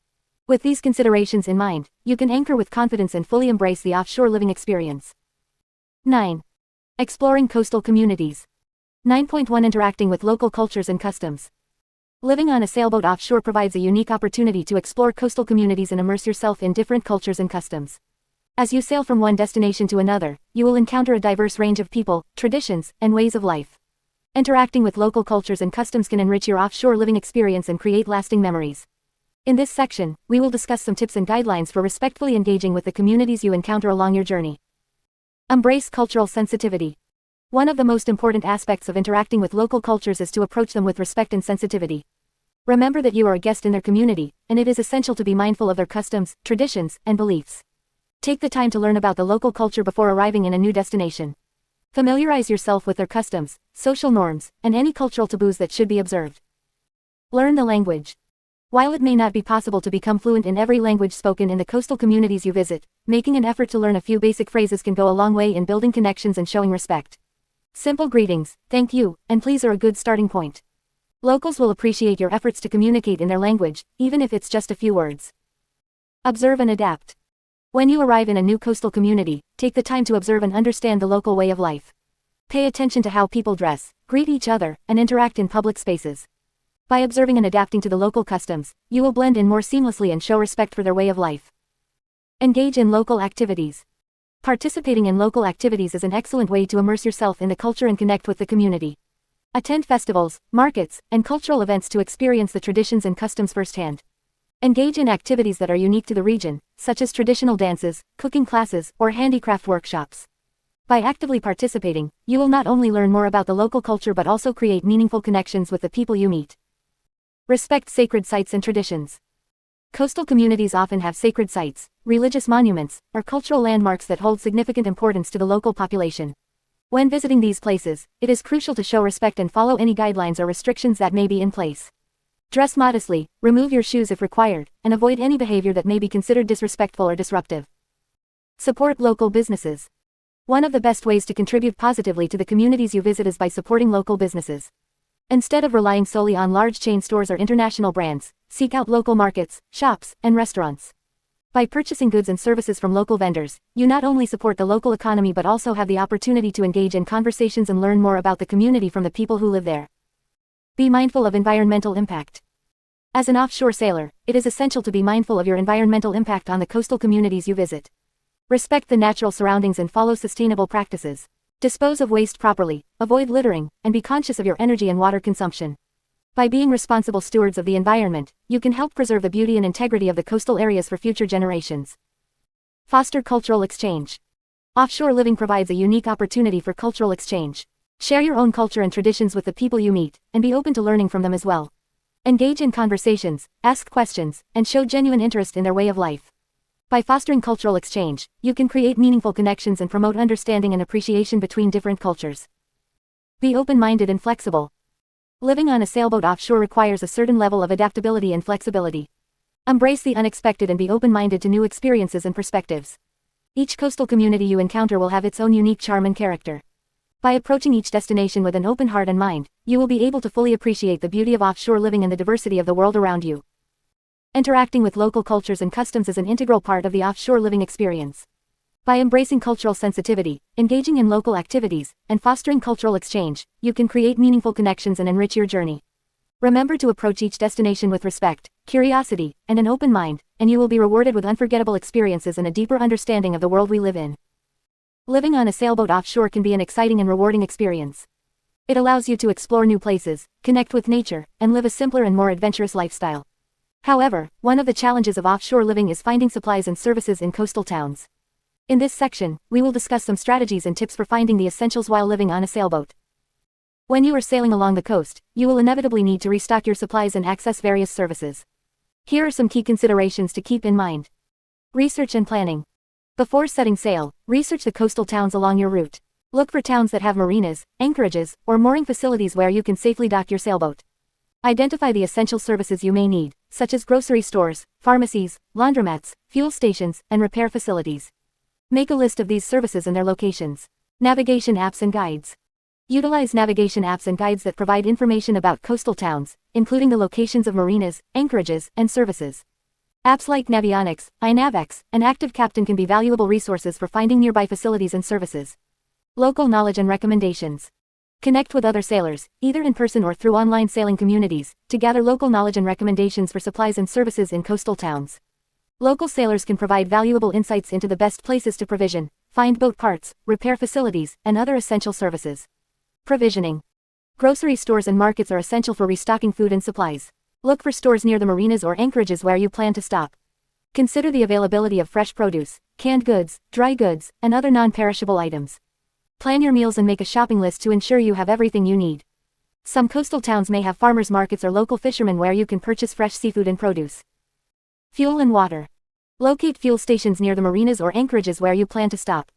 With these considerations in mind, you can anchor with confidence and fully embrace the offshore living experience. 9. Exploring coastal communities. 9.1 Interacting with local cultures and customs. Living on a sailboat offshore provides a unique opportunity to explore coastal communities and immerse yourself in different cultures and customs. As you sail from one destination to another, you will encounter a diverse range of people, traditions, and ways of life. Interacting with local cultures and customs can enrich your offshore living experience and create lasting memories. In this section, we will discuss some tips and guidelines for respectfully engaging with the communities you encounter along your journey. Embrace cultural sensitivity. One of the most important aspects of interacting with local cultures is to approach them with respect and sensitivity. Remember that you are a guest in their community, and it is essential to be mindful of their customs, traditions, and beliefs. Take the time to learn about the local culture before arriving in a new destination. Familiarize yourself with their customs, social norms, and any cultural taboos that should be observed. Learn the language. While it may not be possible to become fluent in every language spoken in the coastal communities you visit, making an effort to learn a few basic phrases can go a long way in building connections and showing respect. Simple greetings, thank you, and please are a good starting point. Locals will appreciate your efforts to communicate in their language, even if it's just a few words. Observe and adapt. When you arrive in a new coastal community, take the time to observe and understand the local way of life. Pay attention to how people dress, greet each other, and interact in public spaces. By observing and adapting to the local customs, you will blend in more seamlessly and show respect for their way of life. Engage in local activities. Participating in local activities is an excellent way to immerse yourself in the culture and connect with the community. Attend festivals, markets, and cultural events to experience the traditions and customs firsthand. Engage in activities that are unique to the region, such as traditional dances, cooking classes, or handicraft workshops. By actively participating, you will not only learn more about the local culture but also create meaningful connections with the people you meet. Respect sacred sites and traditions. Coastal communities often have sacred sites, religious monuments, or cultural landmarks that hold significant importance to the local population. When visiting these places, it is crucial to show respect and follow any guidelines or restrictions that may be in place. Dress modestly, remove your shoes if required, and avoid any behavior that may be considered disrespectful or disruptive. Support local businesses. One of the best ways to contribute positively to the communities you visit is by supporting local businesses. Instead of relying solely on large chain stores or international brands, seek out local markets, shops, and restaurants. By purchasing goods and services from local vendors, you not only support the local economy but also have the opportunity to engage in conversations and learn more about the community from the people who live there. Be mindful of environmental impact. As an offshore sailor, it is essential to be mindful of your environmental impact on the coastal communities you visit. Respect the natural surroundings and follow sustainable practices. Dispose of waste properly, avoid littering, and be conscious of your energy and water consumption. By being responsible stewards of the environment, you can help preserve the beauty and integrity of the coastal areas for future generations. Foster cultural exchange. Offshore living provides a unique opportunity for cultural exchange. Share your own culture and traditions with the people you meet, and be open to learning from them as well. Engage in conversations, ask questions, and show genuine interest in their way of life. By fostering cultural exchange, you can create meaningful connections and promote understanding and appreciation between different cultures. Be open-minded and flexible. Living on a sailboat offshore requires a certain level of adaptability and flexibility. Embrace the unexpected and be open-minded to new experiences and perspectives. Each coastal community you encounter will have its own unique charm and character. By approaching each destination with an open heart and mind, you will be able to fully appreciate the beauty of offshore living and the diversity of the world around you. Interacting with local cultures and customs is an integral part of the offshore living experience. By embracing cultural sensitivity, engaging in local activities, and fostering cultural exchange, you can create meaningful connections and enrich your journey. Remember to approach each destination with respect, curiosity, and an open mind, and you will be rewarded with unforgettable experiences and a deeper understanding of the world we live in. Living on a sailboat offshore can be an exciting and rewarding experience. It allows you to explore new places, connect with nature, and live a simpler and more adventurous lifestyle. However, one of the challenges of offshore living is finding supplies and services in coastal towns. In this section, we will discuss some strategies and tips for finding the essentials while living on a sailboat. When you are sailing along the coast, you will inevitably need to restock your supplies and access various services. Here are some key considerations to keep in mind. Research and planning. Before setting sail, research the coastal towns along your route. Look for towns that have marinas, anchorages, or mooring facilities where you can safely dock your sailboat. Identify the essential services you may need, such as grocery stores, pharmacies, laundromats, fuel stations, and repair facilities. Make a list of these services and their locations. Navigation apps and guides. Utilize navigation apps and guides that provide information about coastal towns, including the locations of marinas, anchorages, and services. Apps like Navionics, iNavX, and Active Captain can be valuable resources for finding nearby facilities and services. Local knowledge and recommendations. Connect with other sailors, either in person or through online sailing communities, to gather local knowledge and recommendations for supplies and services in coastal towns. Local sailors can provide valuable insights into the best places to provision, find boat parts, repair facilities, and other essential services. Provisioning. Grocery stores and markets are essential for restocking food and supplies. Look for stores near the marinas or anchorages where you plan to stop. Consider the availability of fresh produce, canned goods, dry goods, and other non-perishable items. Plan your meals and make a shopping list to ensure you have everything you need. Some coastal towns may have farmers markets or local fishermen where you can purchase fresh seafood and produce. Fuel and water. Locate fuel stations near the marinas or anchorages where you plan to stop.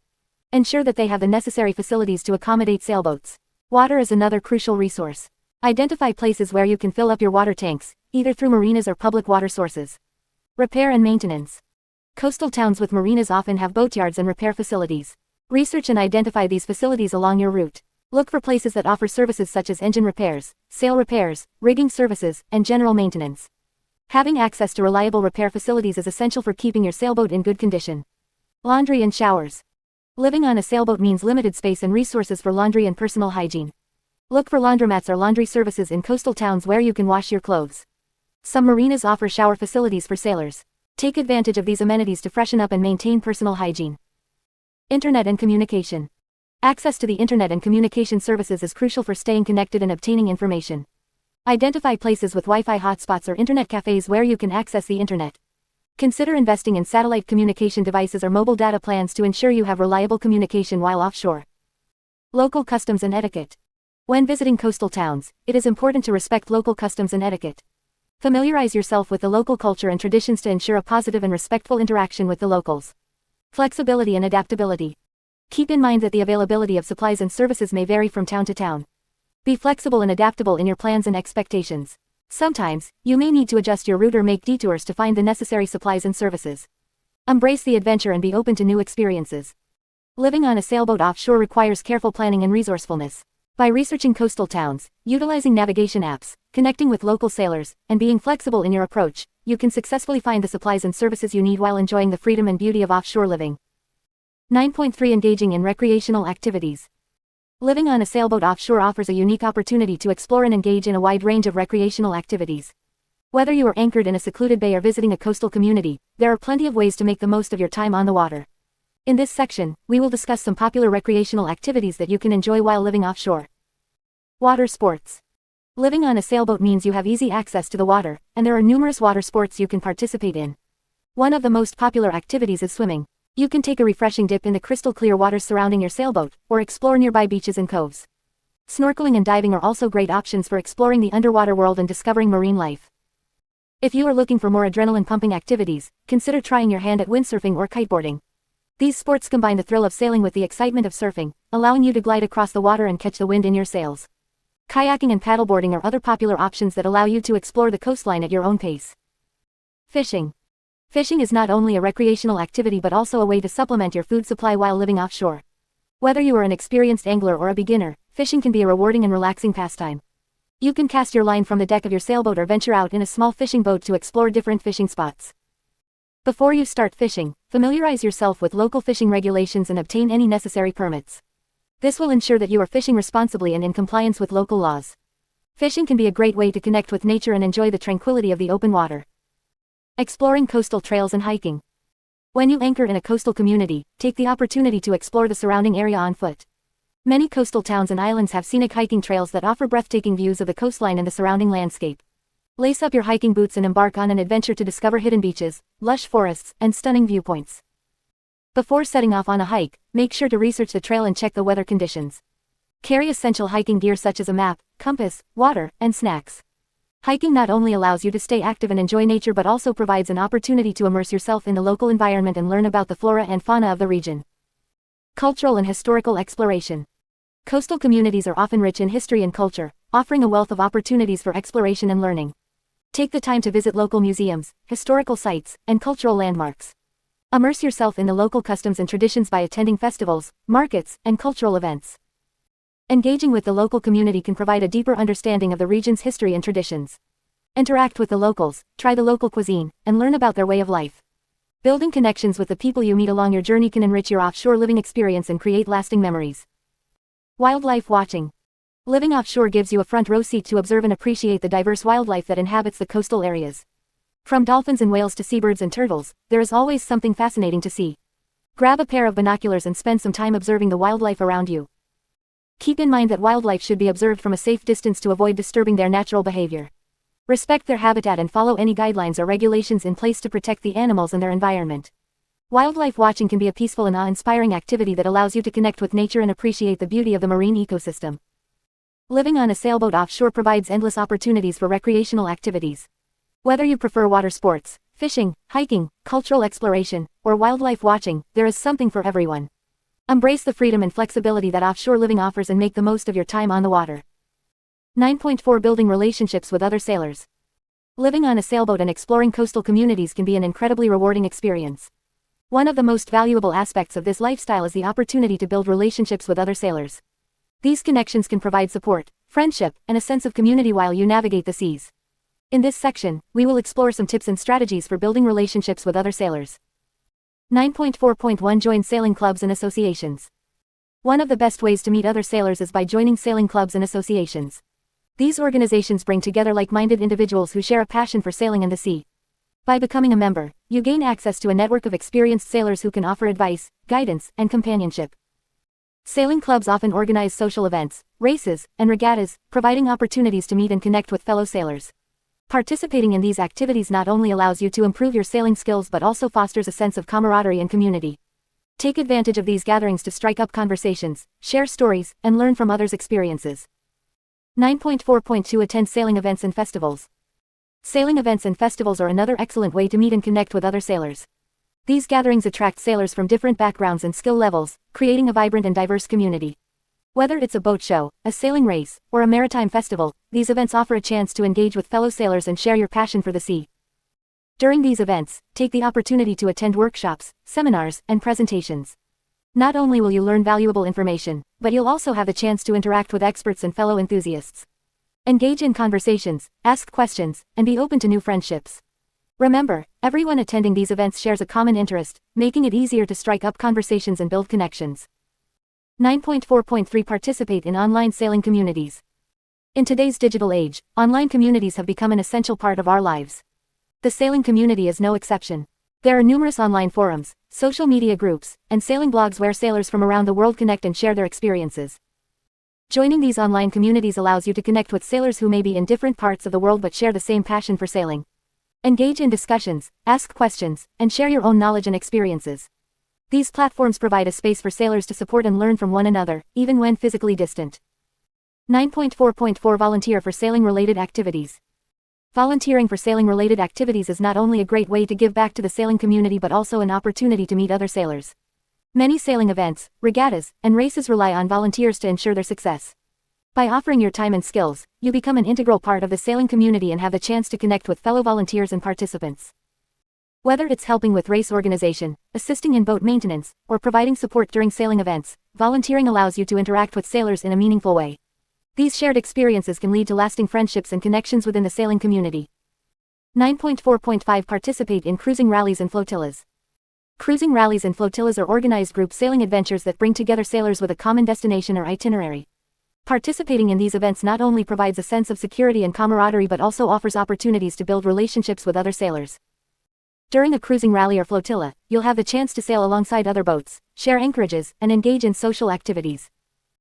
Ensure that they have the necessary facilities to accommodate sailboats. Water is another crucial resource. Identify places where you can fill up your water tanks, either through marinas or public water sources. Repair and maintenance. Coastal towns with marinas often have boatyards and repair facilities. Research and identify these facilities along your route. Look for places that offer services such as engine repairs, sail repairs, rigging services, and general maintenance. Having access to reliable repair facilities is essential for keeping your sailboat in good condition. Laundry and showers. Living on a sailboat means limited space and resources for laundry and personal hygiene. Look for laundromats or laundry services in coastal towns where you can wash your clothes. Some marinas offer shower facilities for sailors. Take advantage of these amenities to freshen up and maintain personal hygiene. Internet and communication. Access to the internet and communication services is crucial for staying connected and obtaining information. Identify places with Wi-Fi hotspots or internet cafes where you can access the internet. Consider investing in satellite communication devices or mobile data plans to ensure you have reliable communication while offshore. Local customs and etiquette. When visiting coastal towns, it is important to respect local customs and etiquette. Familiarize yourself with the local culture and traditions to ensure a positive and respectful interaction with the locals. Flexibility and adaptability. Keep in mind that the availability of supplies and services may vary from town to town. Be flexible and adaptable in your plans and expectations. Sometimes, you may need to adjust your route or make detours to find the necessary supplies and services. Embrace the adventure and be open to new experiences. Living on a sailboat offshore requires careful planning and resourcefulness. By researching coastal towns, utilizing navigation apps, connecting with local sailors, and being flexible in your approach, you can successfully find the supplies and services you need while enjoying the freedom and beauty of offshore living. 9.3 Engaging in recreational activities. Living on a sailboat offshore offers a unique opportunity to explore and engage in a wide range of recreational activities. Whether you are anchored in a secluded bay or visiting a coastal community, there are plenty of ways to make the most of your time on the water. In this section, we will discuss some popular recreational activities that you can enjoy while living offshore. Water sports. Living on a sailboat means you have easy access to the water, and there are numerous water sports you can participate in. One of the most popular activities is swimming. You can take a refreshing dip in the crystal clear waters surrounding your sailboat, or explore nearby beaches and coves. Snorkeling and diving are also great options for exploring the underwater world and discovering marine life. If you are looking for more adrenaline-pumping activities, consider trying your hand at windsurfing or kiteboarding. These sports combine the thrill of sailing with the excitement of surfing, allowing you to glide across the water and catch the wind in your sails. Kayaking and paddleboarding are other popular options that allow you to explore the coastline at your own pace. Fishing. Fishing is not only a recreational activity but also a way to supplement your food supply while living offshore. Whether you are an experienced angler or a beginner, fishing can be a rewarding and relaxing pastime. You can cast your line from the deck of your sailboat or venture out in a small fishing boat to explore different fishing spots. Before you start fishing, familiarize yourself with local fishing regulations and obtain any necessary permits. This will ensure that you are fishing responsibly and in compliance with local laws. Fishing can be a great way to connect with nature and enjoy the tranquility of the open water. Exploring coastal trails and hiking. When you anchor in a coastal community, take the opportunity to explore the surrounding area on foot. Many coastal towns and islands have scenic hiking trails that offer breathtaking views of the coastline and the surrounding landscape. Lace up your hiking boots and embark on an adventure to discover hidden beaches, lush forests, and stunning viewpoints. Before setting off on a hike, make sure to research the trail and check the weather conditions. Carry essential hiking gear such as a map, compass, water, and snacks. Hiking not only allows you to stay active and enjoy nature but also provides an opportunity to immerse yourself in the local environment and learn about the flora and fauna of the region. Cultural and historical exploration. Coastal communities are often rich in history and culture, offering a wealth of opportunities for exploration and learning. Take the time to visit local museums, historical sites, and cultural landmarks. Immerse yourself in the local customs and traditions by attending festivals, markets, and cultural events. Engaging with the local community can provide a deeper understanding of the region's history and traditions. Interact with the locals, try the local cuisine, and learn about their way of life. Building connections with the people you meet along your journey can enrich your offshore living experience and create lasting memories. Wildlife watching. Living offshore gives you a front row seat to observe and appreciate the diverse wildlife that inhabits the coastal areas. From dolphins and whales to seabirds and turtles, there is always something fascinating to see. Grab a pair of binoculars and spend some time observing the wildlife around you. Keep in mind that wildlife should be observed from a safe distance to avoid disturbing their natural behavior. Respect their habitat and follow any guidelines or regulations in place to protect the animals and their environment. Wildlife watching can be a peaceful and awe-inspiring activity that allows you to connect with nature and appreciate the beauty of the marine ecosystem. Living on a sailboat offshore provides endless opportunities for recreational activities. Whether you prefer water sports, fishing, hiking, cultural exploration, or wildlife watching, there is something for everyone. Embrace the freedom and flexibility that offshore living offers and make the most of your time on the water. 9.4 Building relationships with other sailors. Living on a sailboat and exploring coastal communities can be an incredibly rewarding experience. One of the most valuable aspects of this lifestyle is the opportunity to build relationships with other sailors. These connections can provide support, friendship, and a sense of community while you navigate the seas. In this section, we will explore some tips and strategies for building relationships with other sailors. 9.4.1 Join sailing clubs and associations. One of the best ways to meet other sailors is by joining sailing clubs and associations. These organizations bring together like-minded individuals who share a passion for sailing and the sea. By becoming a member, you gain access to a network of experienced sailors who can offer advice, guidance, and companionship. Sailing clubs often organize social events, races, and regattas, providing opportunities to meet and connect with fellow sailors. Participating in these activities not only allows you to improve your sailing skills but also fosters a sense of camaraderie and community. Take advantage of these gatherings to strike up conversations, share stories, and learn from others' experiences. 9.4.2 Attend sailing events and festivals. Sailing events and festivals are another excellent way to meet and connect with other sailors. These gatherings attract sailors from different backgrounds and skill levels, creating a vibrant and diverse community. Whether it's a boat show, a sailing race, or a maritime festival, these events offer a chance to engage with fellow sailors and share your passion for the sea. During these events, take the opportunity to attend workshops, seminars, and presentations. Not only will you learn valuable information, but you'll also have the chance to interact with experts and fellow enthusiasts. Engage in conversations, ask questions, and be open to new friendships. Remember, everyone attending these events shares a common interest, making it easier to strike up conversations and build connections. 9.4.3 Participate in online sailing communities. In today's digital age, online communities have become an essential part of our lives. The sailing community is no exception. There are numerous online forums, social media groups, and sailing blogs where sailors from around the world connect and share their experiences. Joining these online communities allows you to connect with sailors who may be in different parts of the world but share the same passion for sailing. Engage in discussions, ask questions, and share your own knowledge and experiences. These platforms provide a space for sailors to support and learn from one another, even when physically distant. 9.4.4 Volunteer for sailing-related activities. Volunteering for sailing-related activities is not only a great way to give back to the sailing community but also an opportunity to meet other sailors. Many sailing events, regattas, and races rely on volunteers to ensure their success. By offering your time and skills, you become an integral part of the sailing community and have the chance to connect with fellow volunteers and participants. Whether it's helping with race organization, assisting in boat maintenance, or providing support during sailing events, volunteering allows you to interact with sailors in a meaningful way. These shared experiences can lead to lasting friendships and connections within the sailing community. 9.4.5 Participate in cruising rallies and flotillas. Cruising rallies and flotillas are organized group sailing adventures that bring together sailors with a common destination or itinerary. Participating in these events not only provides a sense of security and camaraderie but also offers opportunities to build relationships with other sailors. During a cruising rally or flotilla, you'll have the chance to sail alongside other boats, share anchorages, and engage in social activities.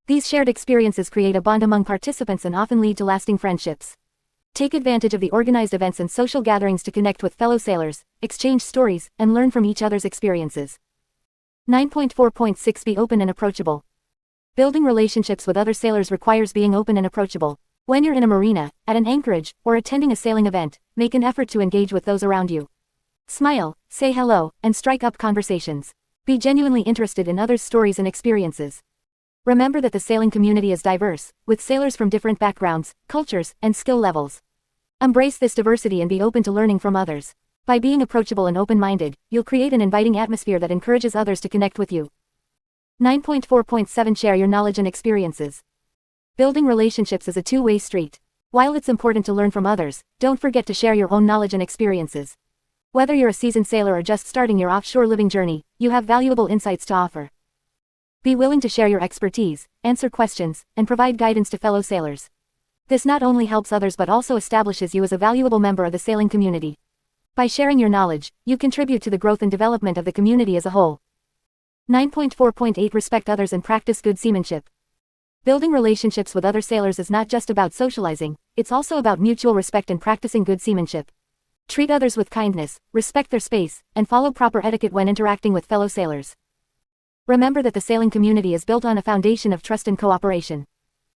These shared experiences create a bond among participants and often lead to lasting friendships. Take advantage of the organized events and social gatherings to connect with fellow sailors, exchange stories, and learn from each other's experiences. 9.4.6 Be open and approachable. Building relationships with other sailors requires being open and approachable. When you're in a marina, at an anchorage, or attending a sailing event, make an effort to engage with those around you. Smile, say hello, and strike up conversations. Be genuinely interested in others' stories and experiences. Remember that the sailing community is diverse, with sailors from different backgrounds, cultures, and skill levels. Embrace this diversity and be open to learning from others. By being approachable and open-minded, you'll create an inviting atmosphere that encourages others to connect with you. 9.4.7 Share your knowledge and experiences. Building relationships is a two-way street. While it's important to learn from others, don't forget to share your own knowledge and experiences. Whether you're a seasoned sailor or just starting your offshore living journey, you have valuable insights to offer. Be willing to share your expertise, answer questions, and provide guidance to fellow sailors. This not only helps others but also establishes you as a valuable member of the sailing community. By sharing your knowledge, you contribute to the growth and development of the community as a whole. 9.4.8 Respect others and practice good seamanship. Building relationships with other sailors is not just about socializing, it's also about mutual respect and practicing good seamanship. Treat others with kindness, respect their space, and follow proper etiquette when interacting with fellow sailors. Remember that the sailing community is built on a foundation of trust and cooperation.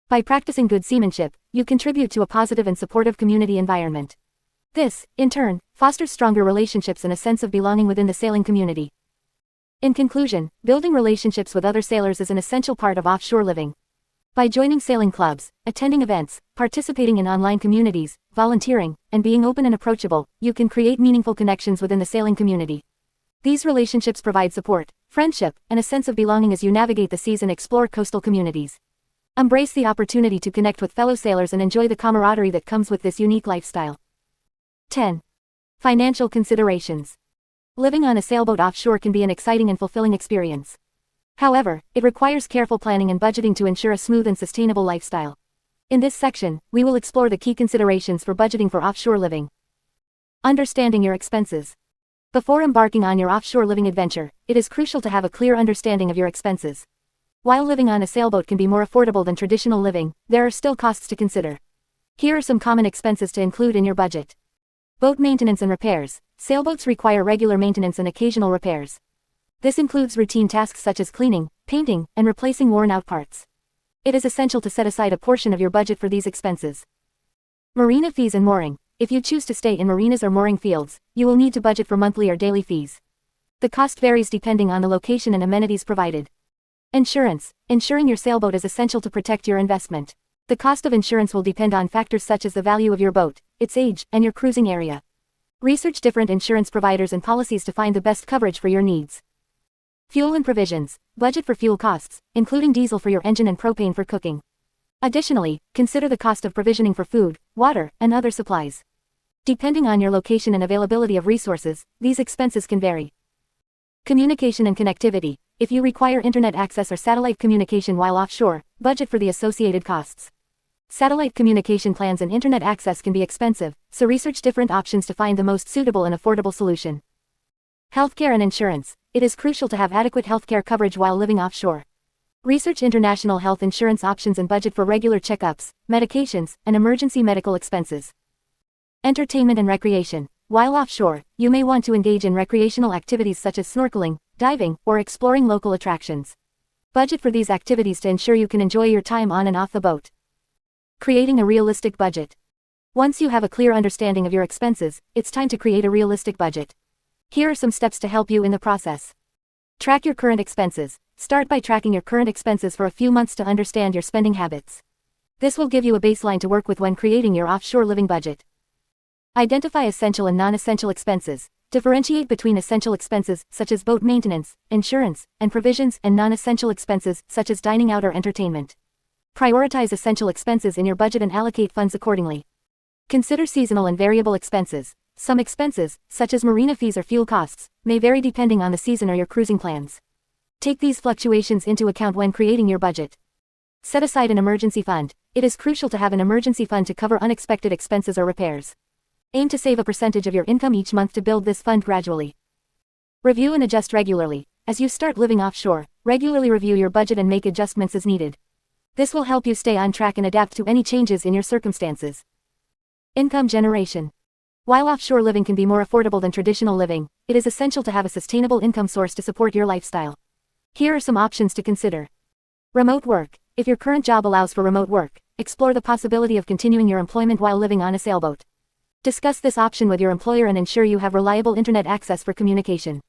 By practicing good seamanship, you contribute to a positive and supportive community environment. This, in turn, fosters stronger relationships and a sense of belonging within the sailing community. In conclusion, building relationships with other sailors is an essential part of offshore living. By joining sailing clubs, attending events, participating in online communities, volunteering, and being open and approachable, you can create meaningful connections within the sailing community. These relationships provide support, friendship, and a sense of belonging as you navigate the seas and explore coastal communities. Embrace the opportunity to connect with fellow sailors and enjoy the camaraderie that comes with this unique lifestyle. 10. Financial considerations. Living on a sailboat offshore can be an exciting and fulfilling experience. However, it requires careful planning and budgeting to ensure a smooth and sustainable lifestyle. In this section, we will explore the key considerations for budgeting for offshore living. Understanding your expenses. Before embarking on your offshore living adventure, it is crucial to have a clear understanding of your expenses. While living on a sailboat can be more affordable than traditional living, there are still costs to consider. Here are some common expenses to include in your budget. Boat maintenance and repairs. Sailboats require regular maintenance and occasional repairs. This includes routine tasks such as cleaning, painting, and replacing worn-out parts. It is essential to set aside a portion of your budget for these expenses. Marina fees and mooring. If you choose to stay in marinas or mooring fields, you will need to budget for monthly or daily fees. The cost varies depending on the location and amenities provided. Insurance. Insuring your sailboat is essential to protect your investment. The cost of insurance will depend on factors such as the value of your boat, its age, and your cruising area. Research different insurance providers and policies to find the best coverage for your needs. Fuel and provisions. Budget for fuel costs, including diesel for your engine and propane for cooking. Additionally, consider the cost of provisioning for food, water, and other supplies. Depending on your location and availability of resources, these expenses can vary. Communication and connectivity. If you require internet access or satellite communication while offshore, budget for the associated costs. Satellite communication plans and internet access can be expensive, so research different options to find the most suitable and affordable solution. Healthcare and insurance. It is crucial to have adequate healthcare coverage while living offshore. Research international health insurance options and budget for regular checkups, medications, and emergency medical expenses. Entertainment and recreation. While offshore, you may want to engage in recreational activities such as snorkeling, diving, or exploring local attractions. Budget for these activities to ensure you can enjoy your time on and off the boat. Creating a realistic budget. Once you have a clear understanding of your expenses, it's time to create a realistic budget. Here are some steps to help you in the process. Track your current expenses. Start by tracking your current expenses for a few months to understand your spending habits. This will give you a baseline to work with when creating your offshore living budget. Identify essential and non-essential expenses. Differentiate between essential expenses, such as boat maintenance, insurance, and provisions, and non-essential expenses, such as dining out or entertainment. Prioritize essential expenses in your budget and allocate funds accordingly. Consider seasonal and variable expenses. Some expenses, such as marina fees or fuel costs, may vary depending on the season or your cruising plans. Take these fluctuations into account when creating your budget. Set aside an emergency fund. It is crucial to have an emergency fund to cover unexpected expenses or repairs. Aim to save a percentage of your income each month to build this fund gradually. Review and adjust regularly. As you start living offshore, regularly review your budget and make adjustments as needed. This will help you stay on track and adapt to any changes in your circumstances. Income generation. While offshore living can be more affordable than traditional living, it is essential to have a sustainable income source to support your lifestyle. Here are some options to consider. Remote work. If your current job allows for remote work, explore the possibility of continuing your employment while living on a sailboat. Discuss this option with your employer and ensure you have reliable internet access for communication.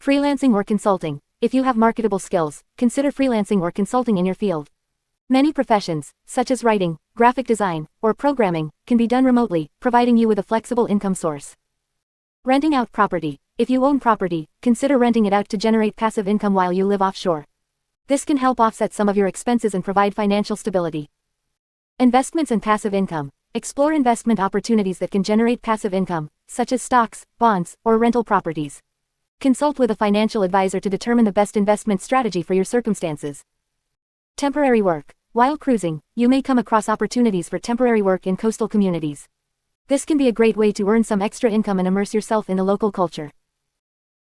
Freelancing or consulting. If you have marketable skills, consider freelancing or consulting in your field. Many professions, such as writing, graphic design, or programming, can be done remotely, providing you with a flexible income source. Renting out property. If you own property, consider renting it out to generate passive income while you live offshore. This can help offset some of your expenses and provide financial stability. Investments and passive income. Explore investment opportunities that can generate passive income, such as stocks, bonds, or rental properties. Consult with a financial advisor to determine the best investment strategy for your circumstances. Temporary work. While cruising, you may come across opportunities for temporary work in coastal communities. This can be a great way to earn some extra income and immerse yourself in the local culture.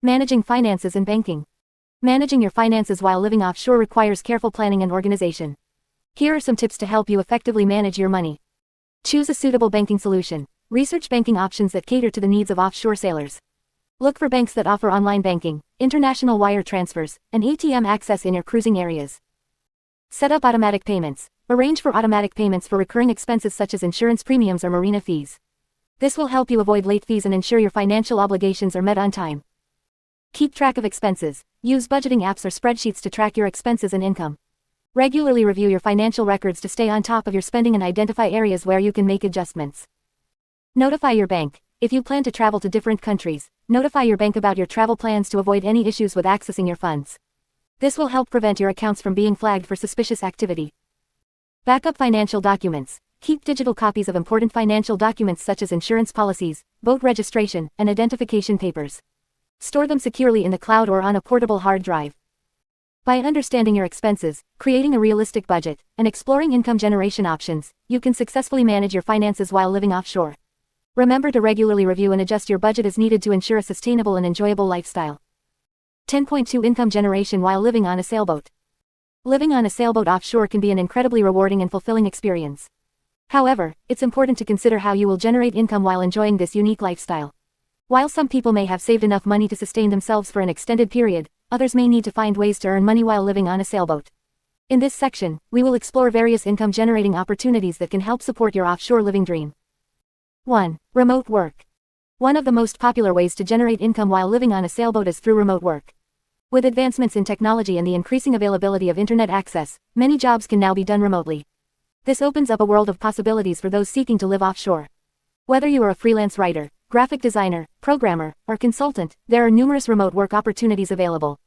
Managing finances and banking. Managing your finances while living offshore requires careful planning and organization. Here are some tips to help you effectively manage your money. Choose a suitable banking solution. Research banking options that cater to the needs of offshore sailors. Look for banks that offer online banking, international wire transfers, and ATM access in your cruising areas. Set up automatic payments. Arrange for automatic payments for recurring expenses such as insurance premiums or marina fees. This will help you avoid late fees and ensure your financial obligations are met on time. Keep track of expenses. Use budgeting apps or spreadsheets to track your expenses and income. Regularly review your financial records to stay on top of your spending and identify areas where you can make adjustments. Notify your bank. If you plan to travel to different countries, notify your bank about your travel plans to avoid any issues with accessing your funds. This will help prevent your accounts from being flagged for suspicious activity. Backup financial documents. Keep digital copies of important financial documents such as insurance policies, boat registration, and identification papers. Store them securely in the cloud or on a portable hard drive. By understanding your expenses, creating a realistic budget, and exploring income generation options, you can successfully manage your finances while living offshore. Remember to regularly review and adjust your budget as needed to ensure a sustainable and enjoyable lifestyle. 10.2 Income generation while living on a sailboat. Living on a sailboat offshore can be an incredibly rewarding and fulfilling experience. However, it's important to consider how you will generate income while enjoying this unique lifestyle. While some people may have saved enough money to sustain themselves for an extended period, others may need to find ways to earn money while living on a sailboat. In this section, we will explore various income-generating opportunities that can help support your offshore living dream. 1. Remote work. One of the most popular ways to generate income while living on a sailboat is through remote work. With advancements in technology and the increasing availability of internet access, many jobs can now be done remotely. This opens up a world of possibilities for those seeking to live offshore. Whether you are a freelance writer, graphic designer, programmer, or consultant, there are numerous remote work opportunities available.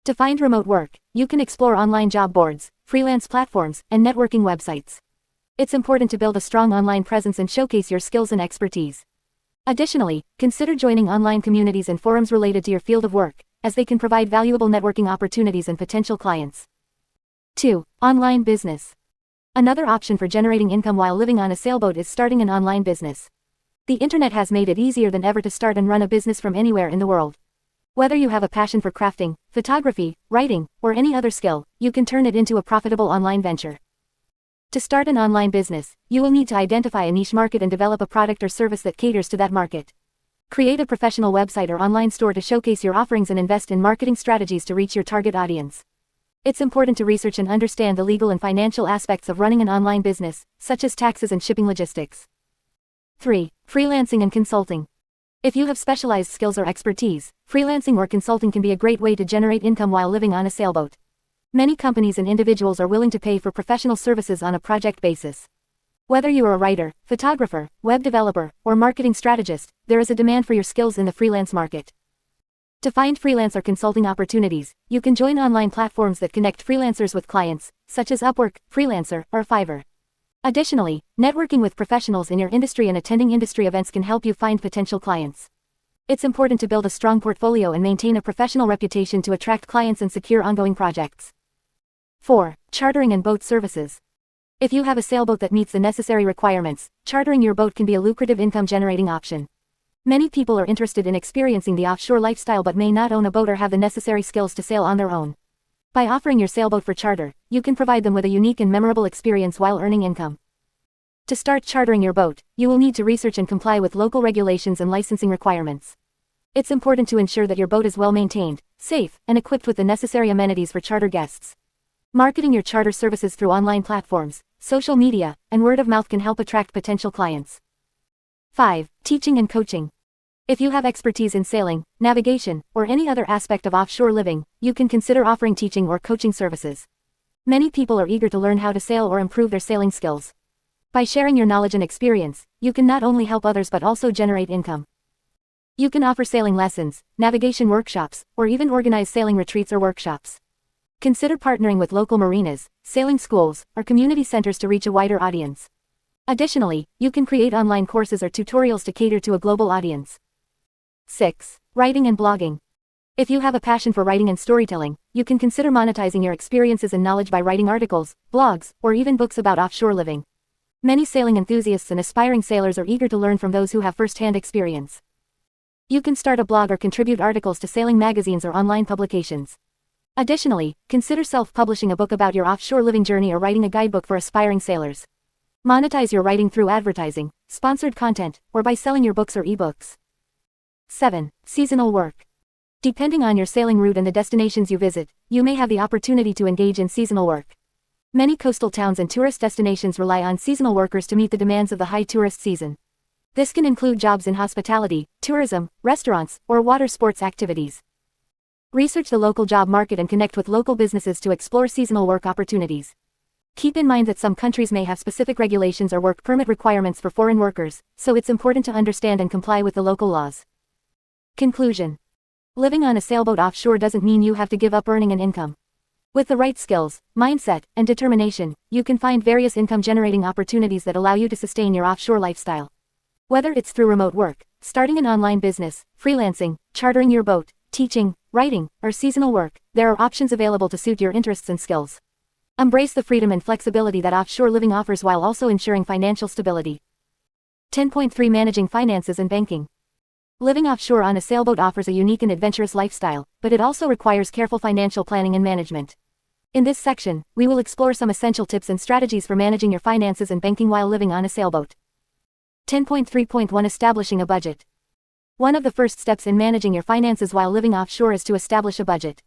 To find remote work, you can explore online job boards, freelance platforms, and networking websites. It's important to build a strong online presence and showcase your skills and expertise. Additionally, consider joining online communities and forums related to your field of work, as they can provide valuable networking opportunities and potential clients. 2. Online business. Another option for generating income while living on a sailboat is starting an online business. The internet has made it easier than ever to start and run a business from anywhere in the world. Whether you have a passion for crafting, photography, writing, or any other skill, you can turn it into a profitable online venture. To start an online business, you will need to identify a niche market and develop a product or service that caters to that market. Create a professional website or online store to showcase your offerings and invest in marketing strategies to reach your target audience. It's important to research and understand the legal and financial aspects of running an online business, such as taxes and shipping logistics. 3. Freelancing and consulting. If you have specialized skills or expertise, freelancing or consulting can be a great way to generate income while living on a sailboat. Many companies and individuals are willing to pay for professional services on a project basis. Whether you are a writer, photographer, web developer, or marketing strategist, there is a demand for your skills in the freelance market. To find freelance or consulting opportunities, you can join online platforms that connect freelancers with clients, such as Upwork, Freelancer, or Fiverr. Additionally, networking with professionals in your industry and attending industry events can help you find potential clients. It's important to build a strong portfolio and maintain a professional reputation to attract clients and secure ongoing projects. 4. Chartering and boat services. If you have a sailboat that meets the necessary requirements, chartering your boat can be a lucrative income-generating option. Many people are interested in experiencing the offshore lifestyle but may not own a boat or have the necessary skills to sail on their own. By offering your sailboat for charter, you can provide them with a unique and memorable experience while earning income. To start chartering your boat, you will need to research and comply with local regulations and licensing requirements. It's important to ensure that your boat is well maintained, safe, and equipped with the necessary amenities for charter guests. Marketing your charter services through online platforms, social media, and word of mouth can help attract potential clients. 5. Teaching and coaching. If you have expertise in sailing, navigation, or any other aspect of offshore living, you can consider offering teaching or coaching services. Many people are eager to learn how to sail or improve their sailing skills. By sharing your knowledge and experience, you can not only help others but also generate income. You can offer sailing lessons, navigation workshops, or even organize sailing retreats or workshops. Consider partnering with local marinas, sailing schools, or community centers to reach a wider audience. Additionally, you can create online courses or tutorials to cater to a global audience. 6. Writing and blogging. If you have a passion for writing and storytelling, you can consider monetizing your experiences and knowledge by writing articles, blogs, or even books about offshore living. Many sailing enthusiasts and aspiring sailors are eager to learn from those who have first-hand experience. You can start a blog or contribute articles to sailing magazines or online publications. Additionally, consider self-publishing a book about your offshore living journey or writing a guidebook for aspiring sailors. Monetize your writing through advertising, sponsored content, or by selling your books or ebooks. 7. Seasonal work. Depending on your sailing route and the destinations you visit, you may have the opportunity to engage in seasonal work. Many coastal towns and tourist destinations rely on seasonal workers to meet the demands of the high tourist season. This can include jobs in hospitality, tourism, restaurants, or water sports activities. Research the local job market and connect with local businesses to explore seasonal work opportunities. Keep in mind that some countries may have specific regulations or work permit requirements for foreign workers, so it's important to understand and comply with the local laws. Conclusion. Living on a sailboat offshore doesn't mean you have to give up earning an income. With the right skills, mindset, and determination, you can find various income-generating opportunities that allow you to sustain your offshore lifestyle. Whether it's through remote work, starting an online business, freelancing, chartering your boat, teaching, writing, or seasonal work, there are options available to suit your interests and skills. Embrace the freedom and flexibility that offshore living offers while also ensuring financial stability. 10.3 Managing finances and banking. Living offshore on a sailboat offers a unique and adventurous lifestyle, but it also requires careful financial planning and management. In this section, we will explore some essential tips and strategies for managing your finances and banking while living on a sailboat. 10.3.1 Establishing a budget. One of the first steps in managing your finances while living offshore is to establish a budget.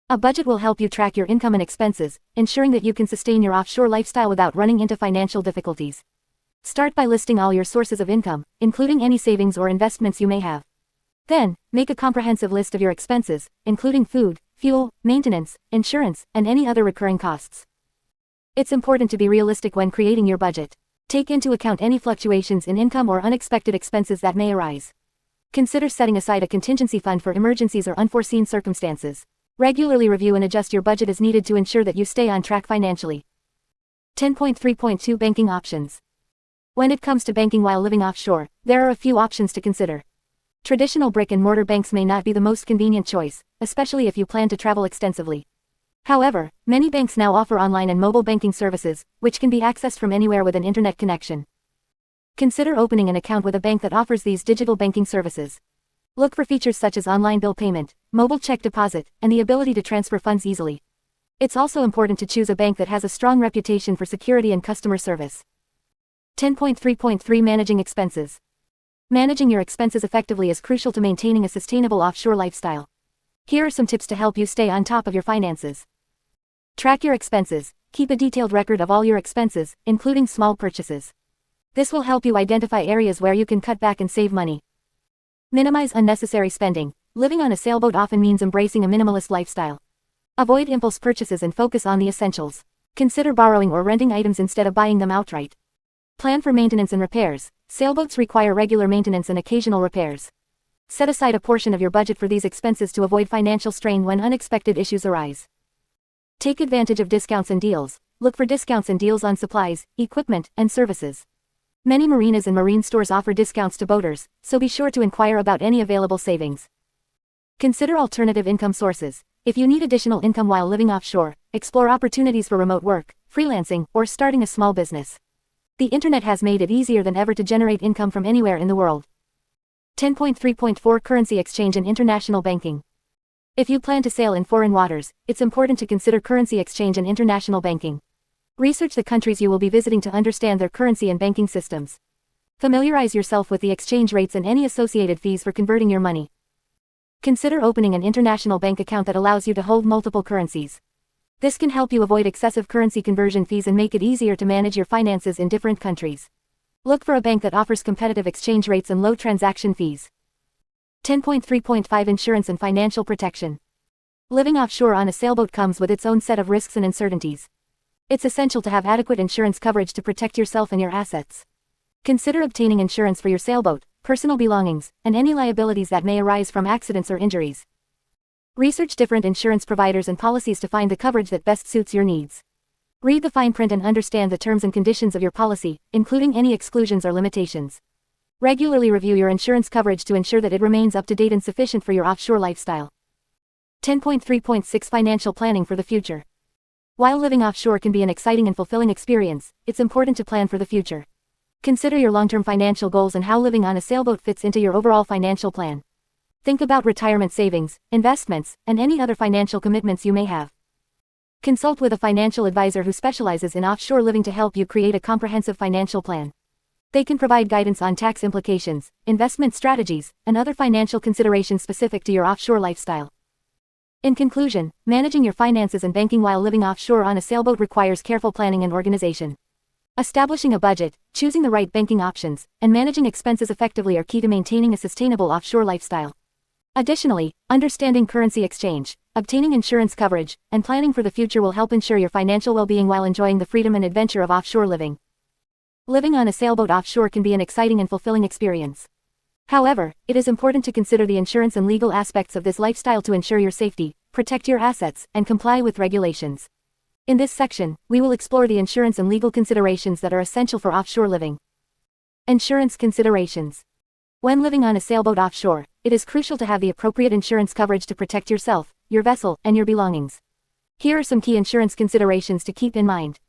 A budget will help you track your income and expenses, ensuring that you can sustain your offshore lifestyle without running into financial difficulties. Start by listing all your sources of income, including any savings or investments you may have. Then, make a comprehensive list of your expenses, including food, fuel, maintenance, insurance, and any other recurring costs. It's important to be realistic when creating your budget. Take into account any fluctuations in income or unexpected expenses that may arise. Consider setting aside a contingency fund for emergencies or unforeseen circumstances. Regularly review and adjust your budget as needed to ensure that you stay on track financially. 10.3.2 Banking options. When it comes to banking while living offshore, there are a few options to consider. Traditional brick-and-mortar banks may not be the most convenient choice, especially if you plan to travel extensively. However, many banks now offer online and mobile banking services, which can be accessed from anywhere with an internet connection. Consider opening an account with a bank that offers these digital banking services. Look for features such as online bill payment, mobile check deposit, and the ability to transfer funds easily. It's also important to choose a bank that has a strong reputation for security and customer service. 10.3.3 Managing expenses. Managing your expenses effectively is crucial to maintaining a sustainable offshore lifestyle. Here are some tips to help you stay on top of your finances. Track your expenses. Keep a detailed record of all your expenses, including small purchases. This will help you identify areas where you can cut back and save money. Minimize unnecessary spending. Living on a sailboat often means embracing a minimalist lifestyle. Avoid impulse purchases and focus on the essentials. Consider borrowing or renting items instead of buying them outright. Plan for maintenance and repairs. Sailboats require regular maintenance and occasional repairs. Set aside a portion of your budget for these expenses to avoid financial strain when unexpected issues arise. Take advantage of discounts and deals. Look for discounts and deals on supplies, equipment, and services. Many marinas and marine stores offer discounts to boaters, so be sure to inquire about any available savings. Consider alternative income sources. If you need additional income while living offshore, explore opportunities for remote work, freelancing, or starting a small business. The internet has made it easier than ever to generate income from anywhere in the world. 10.3.4 Currency exchange and international banking. If you plan to sail in foreign waters, it's important to consider currency exchange and international banking. Research the countries you will be visiting to understand their currency and banking systems. Familiarize yourself with the exchange rates and any associated fees for converting your money. Consider opening an international bank account that allows you to hold multiple currencies. This can help you avoid excessive currency conversion fees and make it easier to manage your finances in different countries. Look for a bank that offers competitive exchange rates and low transaction fees. 10.3.5 Insurance and Financial Protection. Living offshore on a sailboat comes with its own set of risks and uncertainties. It's essential to have adequate insurance coverage to protect yourself and your assets. Consider obtaining insurance for your sailboat, personal belongings, and any liabilities that may arise from accidents or injuries. Research different insurance providers and policies to find the coverage that best suits your needs. Read the fine print and understand the terms and conditions of your policy, including any exclusions or limitations. Regularly review your insurance coverage to ensure that it remains up to date and sufficient for your offshore lifestyle. 10.3.6 Financial Planning for the Future. While living offshore can be an exciting and fulfilling experience, it's important to plan for the future. Consider your long-term financial goals and how living on a sailboat fits into your overall financial plan. Think about retirement savings, investments, and any other financial commitments you may have. Consult with a financial advisor who specializes in offshore living to help you create a comprehensive financial plan. They can provide guidance on tax implications, investment strategies, and other financial considerations specific to your offshore lifestyle. In conclusion, managing your finances and banking while living offshore on a sailboat requires careful planning and organization. Establishing a budget, choosing the right banking options, and managing expenses effectively are key to maintaining a sustainable offshore lifestyle. Additionally, understanding currency exchange, obtaining insurance coverage, and planning for the future will help ensure your financial well-being while enjoying the freedom and adventure of offshore living. Living on a sailboat offshore can be an exciting and fulfilling experience. However, it is important to consider the insurance and legal aspects of this lifestyle to ensure your safety, protect your assets, and comply with regulations. In this section, we will explore the insurance and legal considerations that are essential for offshore living. Insurance considerations. When living on a sailboat offshore, it is crucial to have the appropriate insurance coverage to protect yourself, your vessel, and your belongings. Here are some key insurance considerations to keep in mind.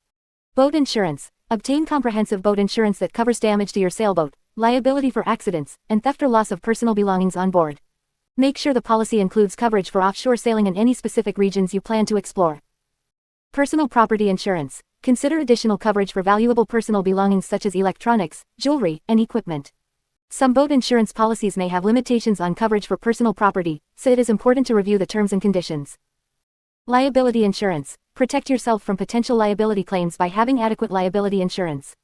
Boat insurance. Obtain comprehensive boat insurance that covers damage to your sailboat, liability for accidents, and theft or loss of personal belongings on board. Make sure the policy includes coverage for offshore sailing in any specific regions you plan to explore. Personal property insurance. Consider additional coverage for valuable personal belongings such as electronics, jewelry, and equipment. Some boat insurance policies may have limitations on coverage for personal property, so it is important to review the terms and conditions. Liability insurance. Protect yourself from potential liability claims by having adequate liability insurance.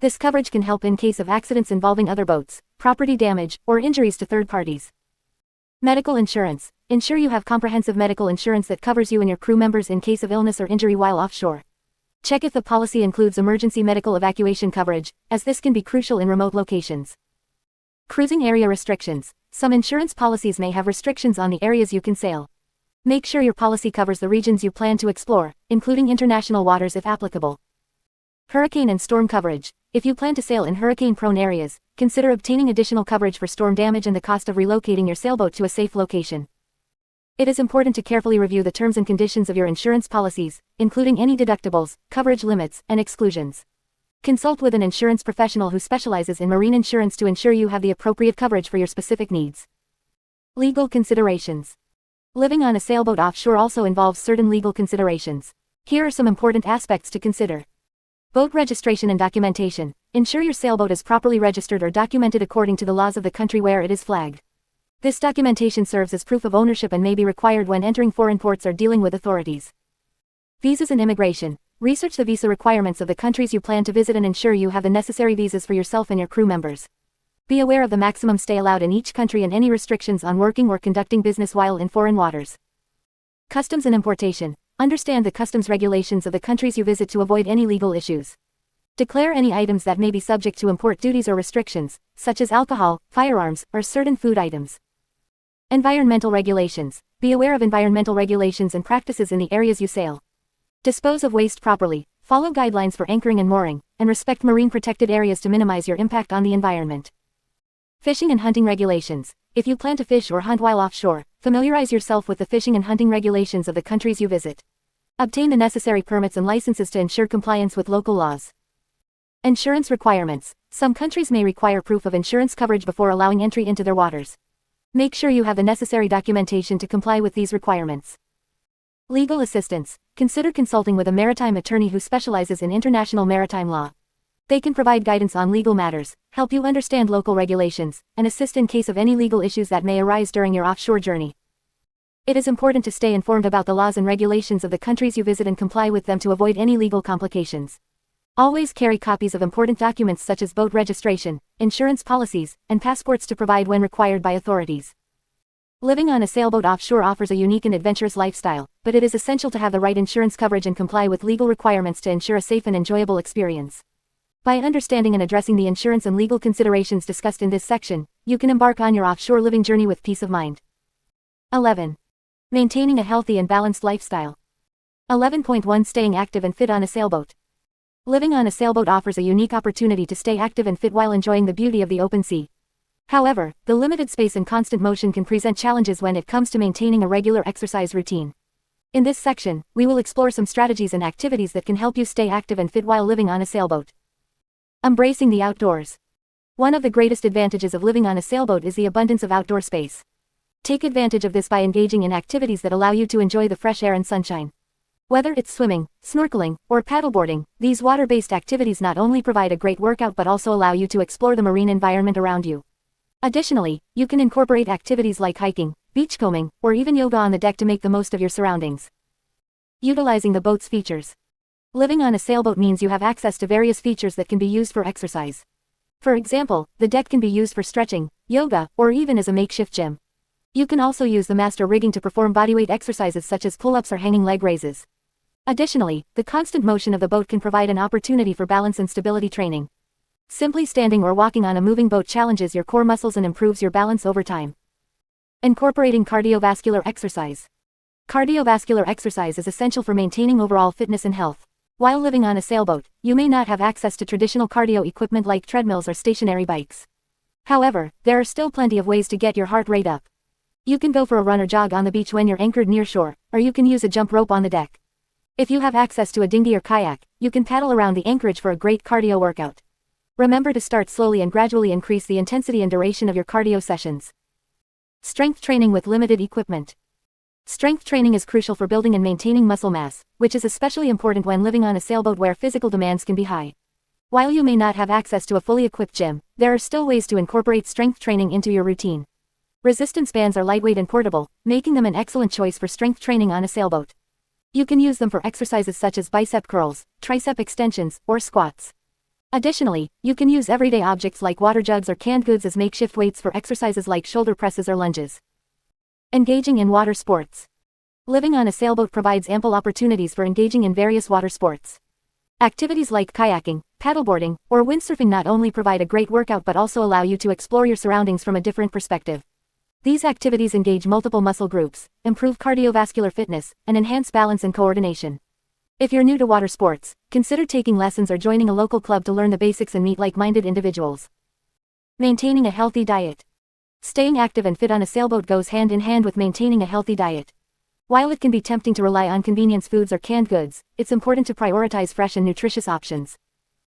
This coverage can help in case of accidents involving other boats, property damage, or injuries to third parties. Medical insurance. Ensure you have comprehensive medical insurance that covers you and your crew members in case of illness or injury while offshore. Check if the policy includes emergency medical evacuation coverage, as this can be crucial in remote locations. Cruising area restrictions. Some insurance policies may have restrictions on the areas you can sail. Make sure your policy covers the regions you plan to explore, including international waters if applicable. Hurricane and storm coverage. If you plan to sail in hurricane-prone areas, consider obtaining additional coverage for storm damage and the cost of relocating your sailboat to a safe location. It is important to carefully review the terms and conditions of your insurance policies, including any deductibles, coverage limits, and exclusions. Consult with an insurance professional who specializes in marine insurance to ensure you have the appropriate coverage for your specific needs. Legal considerations. Living on a sailboat offshore also involves certain legal considerations. Here are some important aspects to consider. Boat registration and documentation. Ensure your sailboat is properly registered or documented according to the laws of the country where it is flagged. This documentation serves as proof of ownership and may be required when entering foreign ports or dealing with authorities. Visas and immigration. Research the visa requirements of the countries you plan to visit and ensure you have the necessary visas for yourself and your crew members. Be aware of the maximum stay allowed in each country and any restrictions on working or conducting business while in foreign waters. Customs and importation. Understand the customs regulations of the countries you visit to avoid any legal issues. Declare any items that may be subject to import duties or restrictions, such as alcohol, firearms, or certain food items. Environmental regulations. Be aware of environmental regulations and practices in the areas you sail. Dispose of waste properly, follow guidelines for anchoring and mooring, and respect marine protected areas to minimize your impact on the environment. Fishing and hunting regulations. If you plan to fish or hunt while offshore, familiarize yourself with the fishing and hunting regulations of the countries you visit. Obtain the necessary permits and licenses to ensure compliance with local laws. Insurance requirements. Some countries may require proof of insurance coverage before allowing entry into their waters. Make sure you have the necessary documentation to comply with these requirements. Legal assistance. Consider consulting with a maritime attorney who specializes in international maritime law. They can provide guidance on legal matters, help you understand local regulations, and assist in case of any legal issues that may arise during your offshore journey. It is important to stay informed about the laws and regulations of the countries you visit and comply with them to avoid any legal complications. Always carry copies of important documents such as boat registration, insurance policies, and passports to provide when required by authorities. Living on a sailboat offshore offers a unique and adventurous lifestyle, but it is essential to have the right insurance coverage and comply with legal requirements to ensure a safe and enjoyable experience. By understanding and addressing the insurance and legal considerations discussed in this section, you can embark on your offshore living journey with peace of mind. 11. Maintaining a healthy and balanced lifestyle. 11.1 Staying active and fit on a sailboat. Living on a sailboat offers a unique opportunity to stay active and fit while enjoying the beauty of the open sea. However, the limited space and constant motion can present challenges when it comes to maintaining a regular exercise routine. In this section, we will explore some strategies and activities that can help you stay active and fit while living on a sailboat. Embracing the outdoors. One of the greatest advantages of living on a sailboat is the abundance of outdoor space. Take advantage of this by engaging in activities that allow you to enjoy the fresh air and sunshine. Whether it's swimming, snorkeling, or paddleboarding, these water-based activities not only provide a great workout but also allow you to explore the marine environment around you. Additionally, you can incorporate activities like hiking, beachcombing, or even yoga on the deck to make the most of your surroundings. Utilizing the boat's features. Living on a sailboat means you have access to various features that can be used for exercise. For example, the deck can be used for stretching, yoga, or even as a makeshift gym. You can also use the mast or rigging to perform bodyweight exercises such as pull-ups or hanging leg raises. Additionally, the constant motion of the boat can provide an opportunity for balance and stability training. Simply standing or walking on a moving boat challenges your core muscles and improves your balance over time. Incorporating cardiovascular exercise. Cardiovascular exercise is essential for maintaining overall fitness and health. While living on a sailboat, you may not have access to traditional cardio equipment like treadmills or stationary bikes. However, there are still plenty of ways to get your heart rate up. You can go for a run or jog on the beach when you're anchored near shore, or you can use a jump rope on the deck. If you have access to a dinghy or kayak, you can paddle around the anchorage for a great cardio workout. Remember to start slowly and gradually increase the intensity and duration of your cardio sessions. Strength training with limited equipment. Strength training is crucial for building and maintaining muscle mass, which is especially important when living on a sailboat where physical demands can be high. While you may not have access to a fully equipped gym, there are still ways to incorporate strength training into your routine. Resistance bands are lightweight and portable, making them an excellent choice for strength training on a sailboat. You can use them for exercises such as bicep curls, tricep extensions, or squats. Additionally, you can use everyday objects like water jugs or canned goods as makeshift weights for exercises like shoulder presses or lunges. Engaging in water sports. Living on a sailboat provides ample opportunities for engaging in various water sports. Activities like kayaking, paddleboarding, or windsurfing not only provide a great workout but also allow you to explore your surroundings from a different perspective. These activities engage multiple muscle groups, improve cardiovascular fitness, and enhance balance and coordination. If you're new to water sports, consider taking lessons or joining a local club to learn the basics and meet like-minded individuals. Maintaining a healthy diet. Staying active and fit on a sailboat goes hand in hand with maintaining a healthy diet. While it can be tempting to rely on convenience foods or canned goods, it's important to prioritize fresh and nutritious options.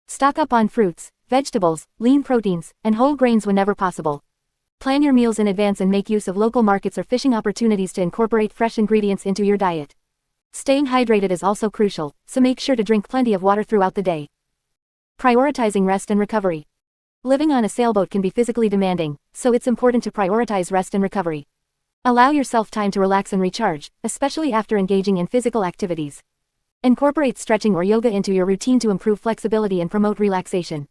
Stock up on fruits, vegetables, lean proteins, and whole grains whenever possible. Plan your meals in advance and make use of local markets or fishing opportunities to incorporate fresh ingredients into your diet. Staying hydrated is also crucial, so make sure to drink plenty of water throughout the day. Prioritizing rest and recovery. Living on a sailboat can be physically demanding, so it's important to prioritize rest and recovery. Allow yourself time to relax and recharge, especially after engaging in physical activities. Incorporate stretching or yoga into your routine to improve flexibility and promote relaxation.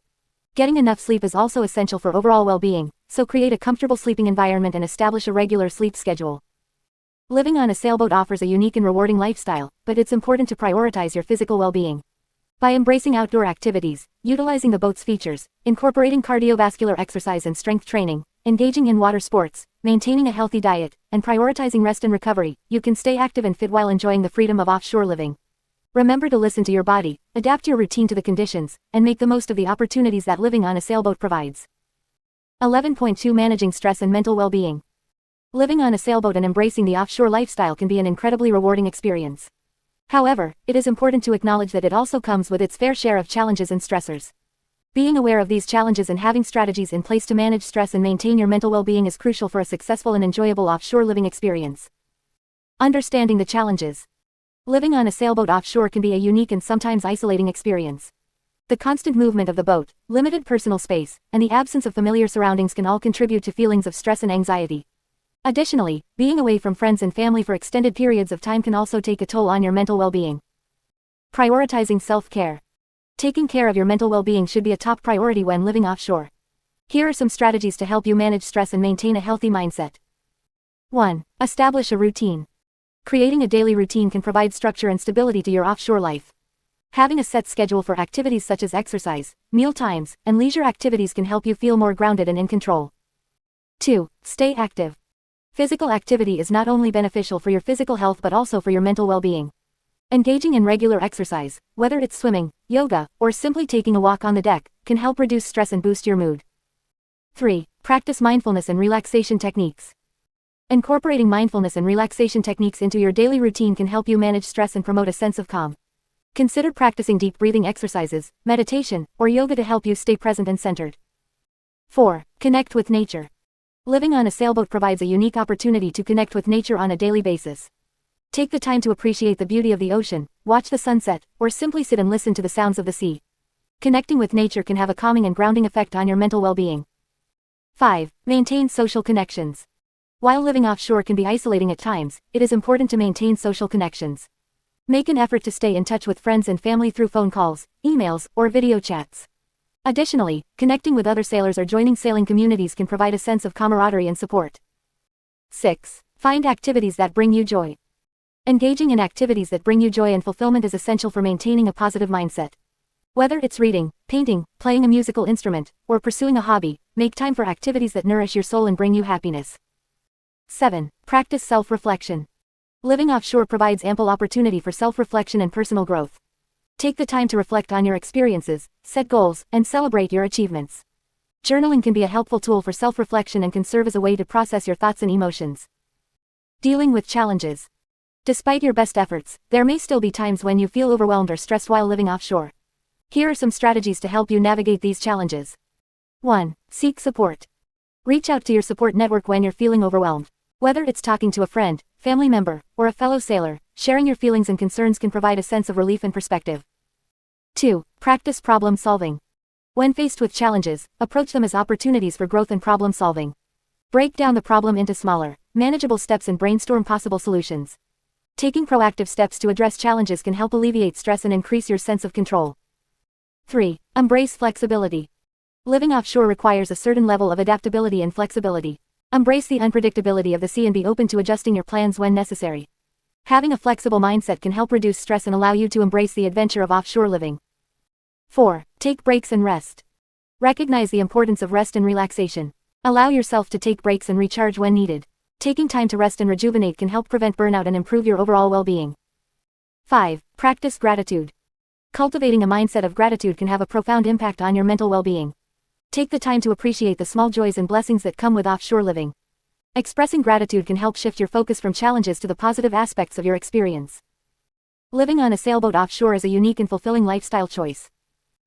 Getting enough sleep is also essential for overall well-being, so create a comfortable sleeping environment and establish a regular sleep schedule. Living on a sailboat offers a unique and rewarding lifestyle, but it's important to prioritize your physical well-being. By embracing outdoor activities, utilizing the boat's features, incorporating cardiovascular exercise and strength training, engaging in water sports, maintaining a healthy diet, and prioritizing rest and recovery, you can stay active and fit while enjoying the freedom of offshore living. Remember to listen to your body, adapt your routine to the conditions, and make the most of the opportunities that living on a sailboat provides. 11.2 Managing stress and mental well-being. Living on a sailboat and embracing the offshore lifestyle can be an incredibly rewarding experience. However, it is important to acknowledge that it also comes with its fair share of challenges and stressors. Being aware of these challenges and having strategies in place to manage stress and maintain your mental well-being is crucial for a successful and enjoyable offshore living experience. Understanding the challenges. Living on a sailboat offshore can be a unique and sometimes isolating experience. The constant movement of the boat, limited personal space, and the absence of familiar surroundings can all contribute to feelings of stress and anxiety. Additionally, being away from friends and family for extended periods of time can also take a toll on your mental well-being. Prioritizing self-care. Taking care of your mental well-being should be a top priority when living offshore. Here are some strategies to help you manage stress and maintain a healthy mindset. 1. Establish a routine. Creating a daily routine can provide structure and stability to your offshore life. Having a set schedule for activities such as exercise, meal times, and leisure activities can help you feel more grounded and in control. 2. Stay active. Physical activity is not only beneficial for your physical health but also for your mental well-being. Engaging in regular exercise, whether it's swimming, yoga, or simply taking a walk on the deck, can help reduce stress and boost your mood. 3. Practice mindfulness and relaxation techniques. Incorporating mindfulness and relaxation techniques into your daily routine can help you manage stress and promote a sense of calm. Consider practicing deep breathing exercises, meditation, or yoga to help you stay present and centered. 4. Connect with nature. Living on a sailboat provides a unique opportunity to connect with nature on a daily basis. Take the time to appreciate the beauty of the ocean, watch the sunset, or simply sit and listen to the sounds of the sea. Connecting with nature can have a calming and grounding effect on your mental well-being. 5. Maintain social connections. While living offshore can be isolating at times, it is important to maintain social connections. Make an effort to stay in touch with friends and family through phone calls, emails, or video chats. Additionally, connecting with other sailors or joining sailing communities can provide a sense of camaraderie and support. 6. Find activities that bring you joy. Engaging in activities that bring you joy and fulfillment is essential for maintaining a positive mindset. Whether it's reading, painting, playing a musical instrument, or pursuing a hobby, make time for activities that nourish your soul and bring you happiness. 7. Practice self-reflection. Living offshore provides ample opportunity for self-reflection and personal growth. Take the time to reflect on your experiences, set goals, and celebrate your achievements. Journaling can be a helpful tool for self-reflection and can serve as a way to process your thoughts and emotions. Dealing with challenges. Despite your best efforts, there may still be times when you feel overwhelmed or stressed while living offshore. Here are some strategies to help you navigate these challenges. 1. Seek support. Reach out to your support network when you're feeling overwhelmed. Whether it's talking to a friend, family member, or a fellow sailor, sharing your feelings and concerns can provide a sense of relief and perspective. 2. Practice problem solving. When faced with challenges, approach them as opportunities for growth and problem solving. Break down the problem into smaller, manageable steps and brainstorm possible solutions. Taking proactive steps to address challenges can help alleviate stress and increase your sense of control. 3. Embrace flexibility. Living offshore requires a certain level of adaptability and flexibility. Embrace the unpredictability of the sea and be open to adjusting your plans when necessary. Having a flexible mindset can help reduce stress and allow you to embrace the adventure of offshore living. 4. Take breaks and rest. Recognize the importance of rest and relaxation. Allow yourself to take breaks and recharge when needed. Taking time to rest and rejuvenate can help prevent burnout and improve your overall well-being. 5. Practice gratitude. Cultivating a mindset of gratitude can have a profound impact on your mental well-being. Take the time to appreciate the small joys and blessings that come with offshore living. Expressing gratitude can help shift your focus from challenges to the positive aspects of your experience. Living on a sailboat offshore is a unique and fulfilling lifestyle choice.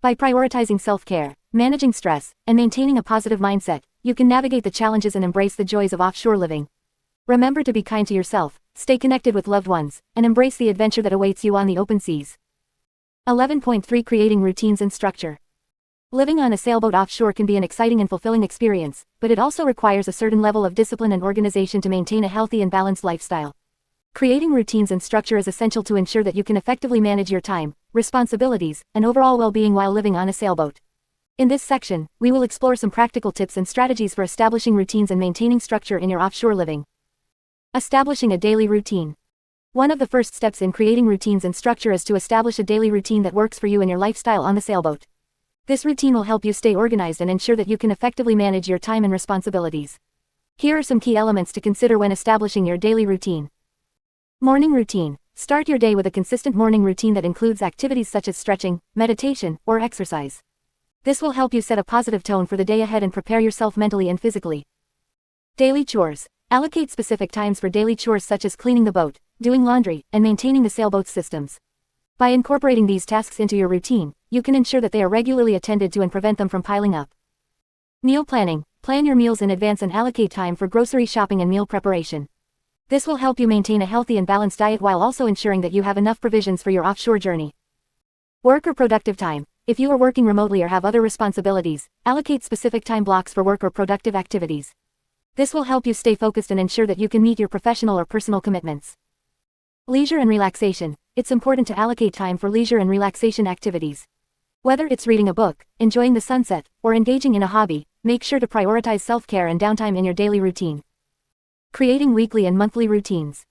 By prioritizing self-care, managing stress, and maintaining a positive mindset, you can navigate the challenges and embrace the joys of offshore living. Remember to be kind to yourself, stay connected with loved ones, and embrace the adventure that awaits you on the open seas. 11.3 Creating routines and structure. Living on a sailboat offshore can be an exciting and fulfilling experience, but it also requires a certain level of discipline and organization to maintain a healthy and balanced lifestyle. Creating routines and structure is essential to ensure that you can effectively manage your time, responsibilities, and overall well-being while living on a sailboat. In this section, we will explore some practical tips and strategies for establishing routines and maintaining structure in your offshore living. Establishing a daily routine. One of the first steps in creating routines and structure is to establish a daily routine that works for you and your lifestyle on the sailboat. This routine will help you stay organized and ensure that you can effectively manage your time and responsibilities. Here are some key elements to consider when establishing your daily routine. Morning routine. Start your day with a consistent morning routine that includes activities such as stretching, meditation, or exercise. This will help you set a positive tone for the day ahead and prepare yourself mentally and physically. Daily chores. Allocate specific times for daily chores such as cleaning the boat, doing laundry, and maintaining the sailboat's systems. By incorporating these tasks into your routine, you can ensure that they are regularly attended to and prevent them from piling up. Meal planning. Plan your meals in advance and allocate time for grocery shopping and meal preparation. This will help you maintain a healthy and balanced diet while also ensuring that you have enough provisions for your offshore journey. Work or productive time. If you are working remotely or have other responsibilities, allocate specific time blocks for work or productive activities. This will help you stay focused and ensure that you can meet your professional or personal commitments. Leisure and relaxation. It's important to allocate time for leisure and relaxation activities. Whether it's reading a book, enjoying the sunset, or engaging in a hobby, make sure to prioritize self-care and downtime in your daily routine. Creating weekly and monthly routines.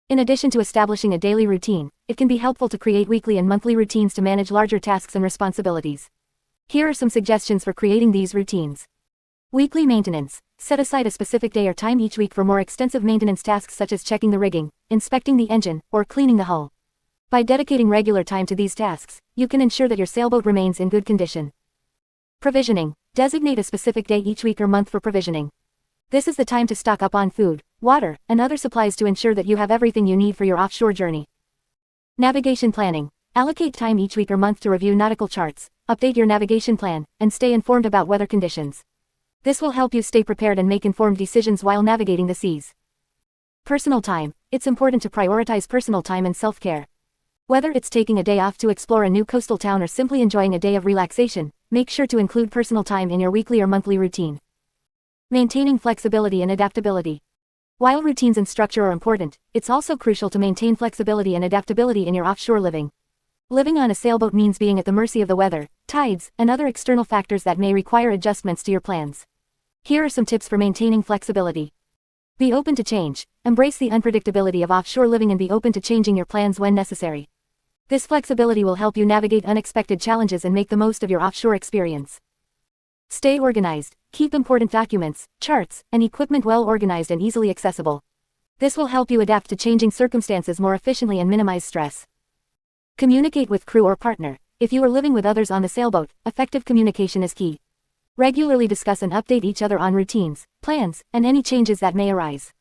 In addition to establishing a daily routine, it can be helpful to create weekly and monthly routines to manage larger tasks and responsibilities. Here are some suggestions for creating these routines. Weekly maintenance. Set aside a specific day or time each week for more extensive maintenance tasks such as checking the rigging, inspecting the engine, or cleaning the hull. By dedicating regular time to these tasks, you can ensure that your sailboat remains in good condition. Provisioning. Designate a specific day each week or month for provisioning. This is the time to stock up on food, water, and other supplies to ensure that you have everything you need for your offshore journey. Navigation planning. Allocate time each week or month to review nautical charts, update your navigation plan, and stay informed about weather conditions. This will help you stay prepared and make informed decisions while navigating the seas. Personal time. It's important to prioritize personal time and self-care. Whether it's taking a day off to explore a new coastal town or simply enjoying a day of relaxation, make sure to include personal time in your weekly or monthly routine. Maintaining flexibility and adaptability. While routines and structure are important, it's also crucial to maintain flexibility and adaptability in your offshore living. Living on a sailboat means being at the mercy of the weather, tides, and other external factors that may require adjustments to your plans. Here are some tips for maintaining flexibility. Be open to change. Embrace the unpredictability of offshore living and be open to changing your plans when necessary. This flexibility will help you navigate unexpected challenges and make the most of your offshore experience. Stay organized. Keep important documents, charts, and equipment well organized and easily accessible. This will help you adapt to changing circumstances more efficiently and minimize stress. Communicate with crew or partner. If you are living with others on the sailboat, effective communication is key. Regularly discuss and update each other on routines, plans, and any changes that may arise.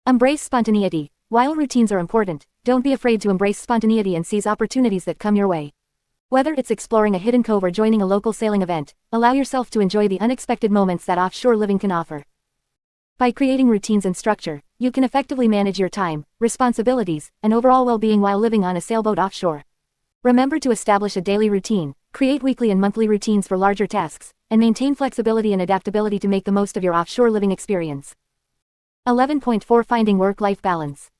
Embrace spontaneity. While routines are important, don't be afraid to embrace spontaneity and seize opportunities that come your way. Whether it's exploring a hidden cove or joining a local sailing event, allow yourself to enjoy the unexpected moments that offshore living can offer. By creating routines and structure, you can effectively manage your time, responsibilities, and overall well-being while living on a sailboat offshore. Remember to establish a daily routine, create weekly and monthly routines for larger tasks, and maintain flexibility and adaptability to make the most of your offshore living experience. 11.4 Finding Work-Life Balance.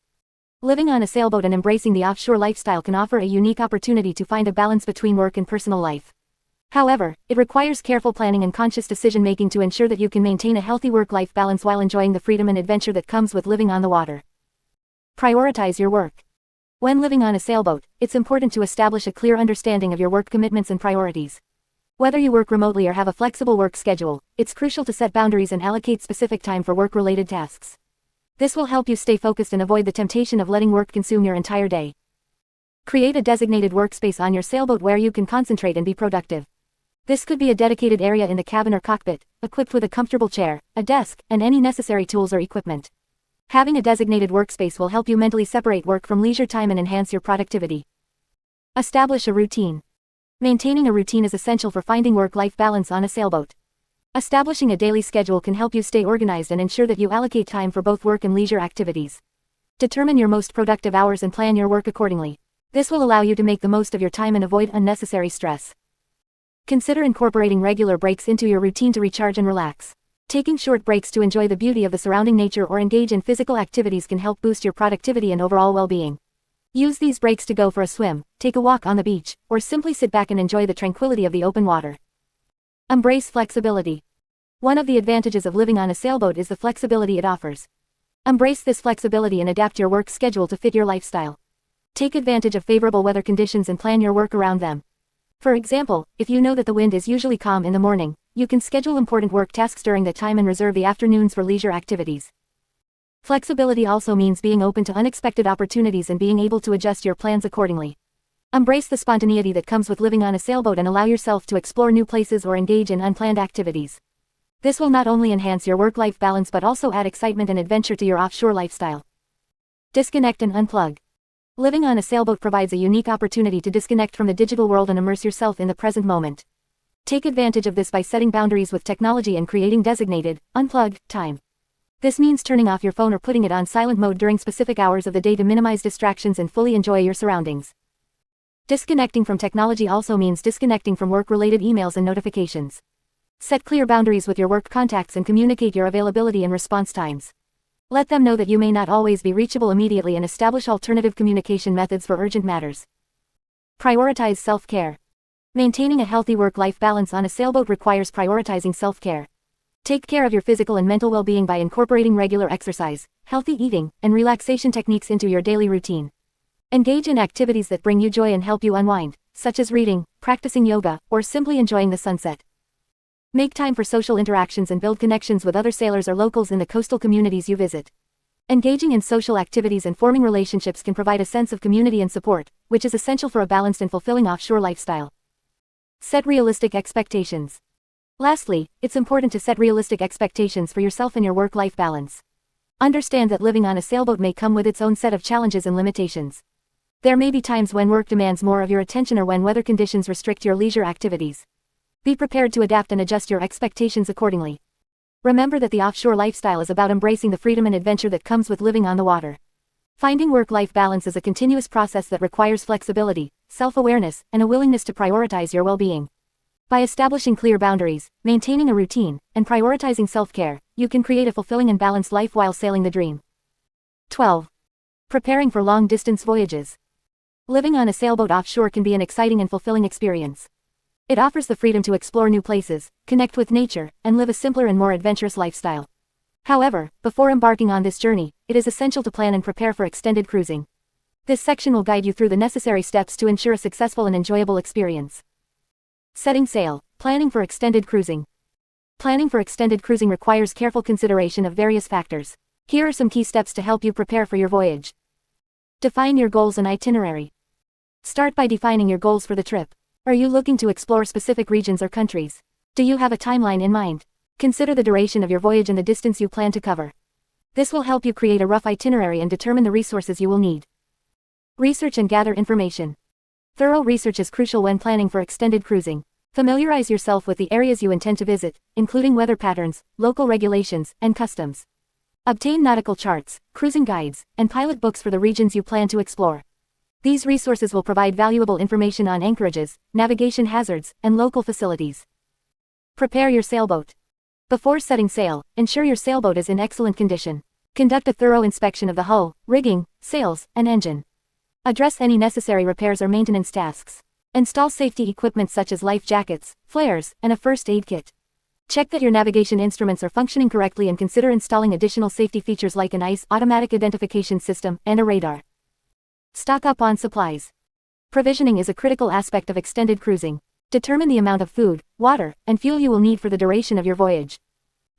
Living on a sailboat and embracing the offshore lifestyle can offer a unique opportunity to find a balance between work and personal life. However, it requires careful planning and conscious decision-making to ensure that you can maintain a healthy work-life balance while enjoying the freedom and adventure that comes with living on the water. Prioritize your work. When living on a sailboat, it's important to establish a clear understanding of your work commitments and priorities. Whether you work remotely or have a flexible work schedule, it's crucial to set boundaries and allocate specific time for work-related tasks. This will help you stay focused and avoid the temptation of letting work consume your entire day. Create a designated workspace on your sailboat where you can concentrate and be productive. This could be a dedicated area in the cabin or cockpit, equipped with a comfortable chair, a desk, and any necessary tools or equipment. Having a designated workspace will help you mentally separate work from leisure time and enhance your productivity. Establish a routine. Maintaining a routine is essential for finding work-life balance on a sailboat. Establishing a daily schedule can help you stay organized and ensure that you allocate time for both work and leisure activities. Determine your most productive hours and plan your work accordingly. This will allow you to make the most of your time and avoid unnecessary stress. Consider incorporating regular breaks into your routine to recharge and relax. Taking short breaks to enjoy the beauty of the surrounding nature or engage in physical activities can help boost your productivity and overall well-being. Use these breaks to go for a swim, take a walk on the beach, or simply sit back and enjoy the tranquility of the open water. Embrace flexibility. One of the advantages of living on a sailboat is the flexibility it offers. Embrace this flexibility and adapt your work schedule to fit your lifestyle. Take advantage of favorable weather conditions and plan your work around them. For example, if you know that the wind is usually calm in the morning, you can schedule important work tasks during that time and reserve the afternoons for leisure activities. Flexibility also means being open to unexpected opportunities and being able to adjust your plans accordingly. Embrace the spontaneity that comes with living on a sailboat and allow yourself to explore new places or engage in unplanned activities. This will not only enhance your work-life balance but also add excitement and adventure to your offshore lifestyle. Disconnect and unplug. Living on a sailboat provides a unique opportunity to disconnect from the digital world and immerse yourself in the present moment. Take advantage of this by setting boundaries with technology and creating designated, unplugged time. This means turning off your phone or putting it on silent mode during specific hours of the day to minimize distractions and fully enjoy your surroundings. Disconnecting from technology also means disconnecting from work-related emails and notifications. Set clear boundaries with your work contacts and communicate your availability and response times. Let them know that you may not always be reachable immediately and establish alternative communication methods for urgent matters. Prioritize self-care. Maintaining a healthy work-life balance on a sailboat requires prioritizing self-care. Take care of your physical and mental well-being by incorporating regular exercise, healthy eating, and relaxation techniques into your daily routine. Engage in activities that bring you joy and help you unwind, such as reading, practicing yoga, or simply enjoying the sunset. Make time for social interactions and build connections with other sailors or locals in the coastal communities you visit. Engaging in social activities and forming relationships can provide a sense of community and support, which is essential for a balanced and fulfilling offshore lifestyle. Set realistic expectations. Lastly, it's important to set realistic expectations for yourself and your work-life balance. Understand that living on a sailboat may come with its own set of challenges and limitations. There may be times when work demands more of your attention or when weather conditions restrict your leisure activities. Be prepared to adapt and adjust your expectations accordingly. Remember that the offshore lifestyle is about embracing the freedom and adventure that comes with living on the water. Finding work-life balance is a continuous process that requires flexibility, self-awareness, and a willingness to prioritize your well-being. By establishing clear boundaries, maintaining a routine, and prioritizing self-care, you can create a fulfilling and balanced life while sailing the dream. 12. Preparing for long-distance voyages. Living on a sailboat offshore can be an exciting and fulfilling experience. It offers the freedom to explore new places, connect with nature, and live a simpler and more adventurous lifestyle. However, before embarking on this journey, it is essential to plan and prepare for extended cruising. This section will guide you through the necessary steps to ensure a successful and enjoyable experience. Setting sail, planning for extended cruising. Planning for extended cruising requires careful consideration of various factors. Here are some key steps to help you prepare for your voyage. Define your goals and itinerary. Start by defining your goals for the trip. Are you looking to explore specific regions or countries? Do you have a timeline in mind? Consider the duration of your voyage and the distance you plan to cover. This will help you create a rough itinerary and determine the resources you will need. Research and gather information. Thorough research is crucial when planning for extended cruising. Familiarize yourself with the areas you intend to visit, including weather patterns, local regulations, and customs. Obtain nautical charts, cruising guides, and pilot books for the regions you plan to explore. These resources will provide valuable information on anchorages, navigation hazards, and local facilities. Prepare your sailboat. Before setting sail, ensure your sailboat is in excellent condition. Conduct a thorough inspection of the hull, rigging, sails, and engine. Address any necessary repairs or maintenance tasks. Install safety equipment such as life jackets, flares, and a first aid kit. Check that your navigation instruments are functioning correctly and consider installing additional safety features like an ICE automatic identification system and a radar. Stock up on supplies. Provisioning is a critical aspect of extended cruising. Determine the amount of food, water, and fuel you will need for the duration of your voyage.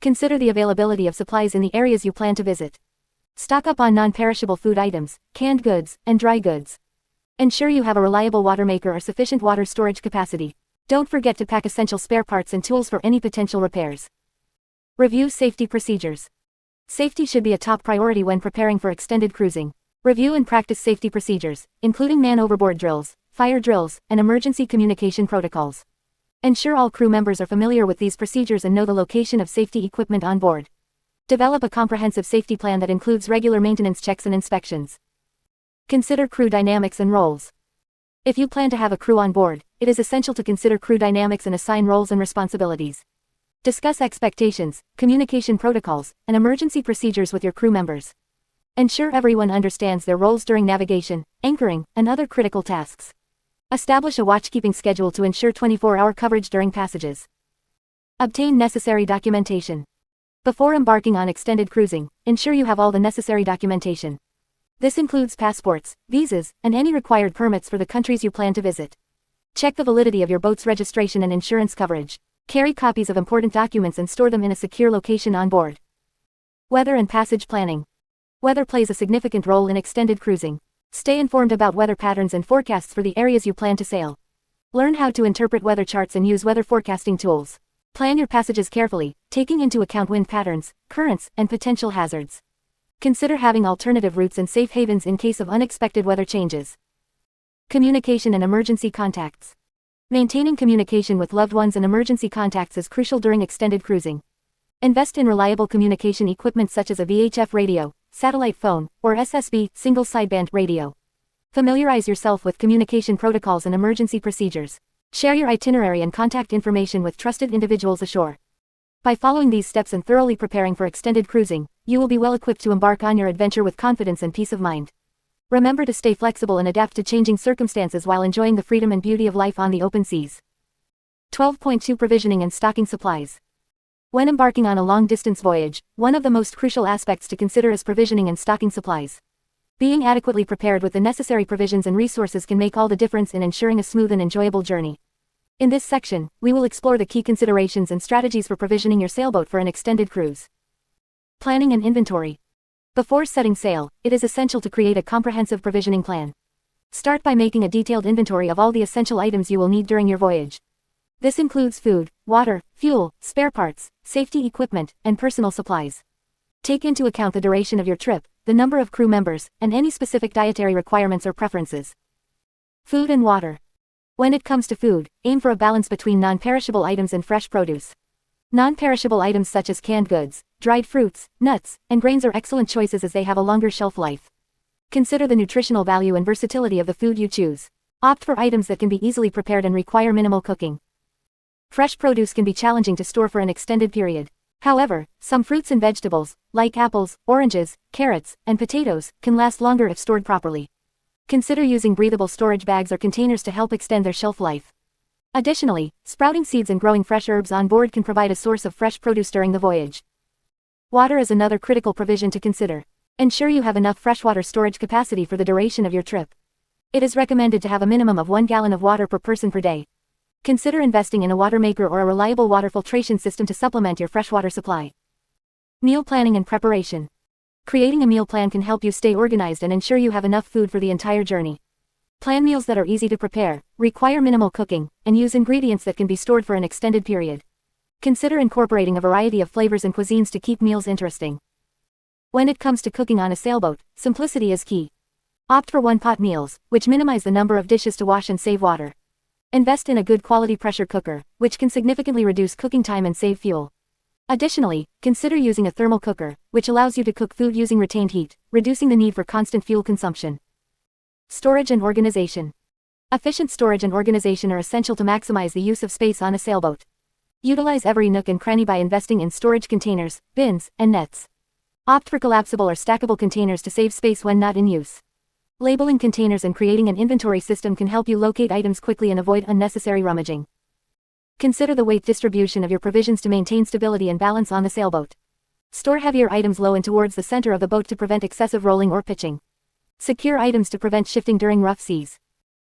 Consider the availability of supplies in the areas you plan to visit. Stock up on non-perishable food items, canned goods, and dry goods. Ensure you have a reliable water maker or sufficient water storage capacity. Don't forget to pack essential spare parts and tools for any potential repairs. Review safety procedures. Safety should be a top priority when preparing for extended cruising. Review and practice safety procedures, including man-overboard drills, fire drills, and emergency communication protocols. Ensure all crew members are familiar with these procedures and know the location of safety equipment on board. Develop a comprehensive safety plan that includes regular maintenance checks and inspections. Consider crew dynamics and roles. If you plan to have a crew on board, it is essential to consider crew dynamics and assign roles and responsibilities. Discuss expectations, communication protocols, and emergency procedures with your crew members. Ensure everyone understands their roles during navigation, anchoring, and other critical tasks. Establish a watchkeeping schedule to ensure 24-hour coverage during passages. Obtain necessary documentation. Before embarking on extended cruising, ensure you have all the necessary documentation. This includes passports, visas, and any required permits for the countries you plan to visit. Check the validity of your boat's registration and insurance coverage. Carry copies of important documents and store them in a secure location on board. Weather and passage planning. Weather plays a significant role in extended cruising. Stay informed about weather patterns and forecasts for the areas you plan to sail. Learn how to interpret weather charts and use weather forecasting tools. Plan your passages carefully, taking into account wind patterns, currents, and potential hazards. Consider having alternative routes and safe havens in case of unexpected weather changes. Communication and emergency contacts. Maintaining communication with loved ones and emergency contacts is crucial during extended cruising. Invest in reliable communication equipment such as a VHF radio, satellite phone, or SSB, single sideband radio. Familiarize yourself with communication protocols and emergency procedures. Share your itinerary and contact information with trusted individuals ashore. By following these steps and thoroughly preparing for extended cruising, you will be well equipped to embark on your adventure with confidence and peace of mind. Remember to stay flexible and adapt to changing circumstances while enjoying the freedom and beauty of life on the open seas. 12.2 Provisioning and stocking supplies. When embarking on a long-distance voyage, one of the most crucial aspects to consider is provisioning and stocking supplies. Being adequately prepared with the necessary provisions and resources can make all the difference in ensuring a smooth and enjoyable journey. In this section, we will explore the key considerations and strategies for provisioning your sailboat for an extended cruise. Planning and inventory. Before setting sail, it is essential to create a comprehensive provisioning plan. Start by making a detailed inventory of all the essential items you will need during your voyage. This includes food, water, fuel, spare parts, safety equipment, and personal supplies. Take into account the duration of your trip, the number of crew members, and any specific dietary requirements or preferences. Food and water. When it comes to food, aim for a balance between non-perishable items and fresh produce. Non-perishable items such as canned goods, dried fruits, nuts, and grains are excellent choices as they have a longer shelf life. Consider the nutritional value and versatility of the food you choose. Opt for items that can be easily prepared and require minimal cooking. Fresh produce can be challenging to store for an extended period. However, some fruits and vegetables, like apples, oranges, carrots, and potatoes, can last longer if stored properly. Consider using breathable storage bags or containers to help extend their shelf life. Additionally, sprouting seeds and growing fresh herbs on board can provide a source of fresh produce during the voyage. Water is another critical provision to consider. Ensure you have enough freshwater storage capacity for the duration of your trip. It is recommended to have a minimum of 1 gallon of water per person per day. Consider investing in a water maker or a reliable water filtration system to supplement your freshwater supply. Meal planning and preparation. Creating a meal plan can help you stay organized and ensure you have enough food for the entire journey. Plan meals that are easy to prepare, require minimal cooking, and use ingredients that can be stored for an extended period. Consider incorporating a variety of flavors and cuisines to keep meals interesting. When it comes to cooking on a sailboat, simplicity is key. Opt for one-pot meals, which minimize the number of dishes to wash and save water. Invest in a good quality pressure cooker, which can significantly reduce cooking time and save fuel. Additionally, consider using a thermal cooker, which allows you to cook food using retained heat, reducing the need for constant fuel consumption. Storage and organization. Efficient storage and organization are essential to maximize the use of space on a sailboat. Utilize every nook and cranny by investing in storage containers, bins, and nets. Opt for collapsible or stackable containers to save space when not in use. Labeling containers and creating an inventory system can help you locate items quickly and avoid unnecessary rummaging. Consider the weight distribution of your provisions to maintain stability and balance on the sailboat. Store heavier items low and towards the center of the boat to prevent excessive rolling or pitching. Secure items to prevent shifting during rough seas.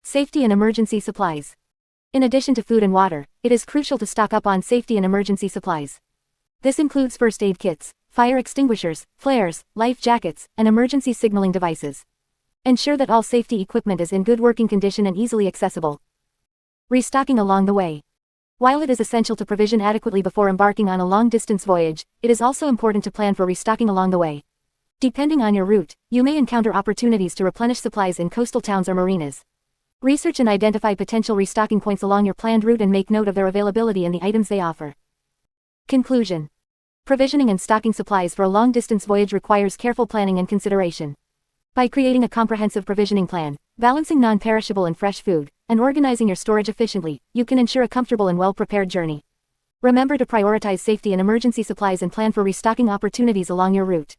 Safety and emergency supplies. In addition to food and water, it is crucial to stock up on safety and emergency supplies. This includes first aid kits, fire extinguishers, flares, life jackets, and emergency signaling devices. Ensure that all safety equipment is in good working condition and easily accessible. Restocking along the way. While it is essential to provision adequately before embarking on a long-distance voyage, it is also important to plan for restocking along the way. Depending on your route, you may encounter opportunities to replenish supplies in coastal towns or marinas. Research and identify potential restocking points along your planned route and make note of their availability and the items they offer. Conclusion. Provisioning and stocking supplies for a long-distance voyage requires careful planning and consideration. By creating a comprehensive provisioning plan, balancing non-perishable and fresh food, and organizing your storage efficiently, you can ensure a comfortable and well-prepared journey. Remember to prioritize safety and emergency supplies and plan for restocking opportunities along your route.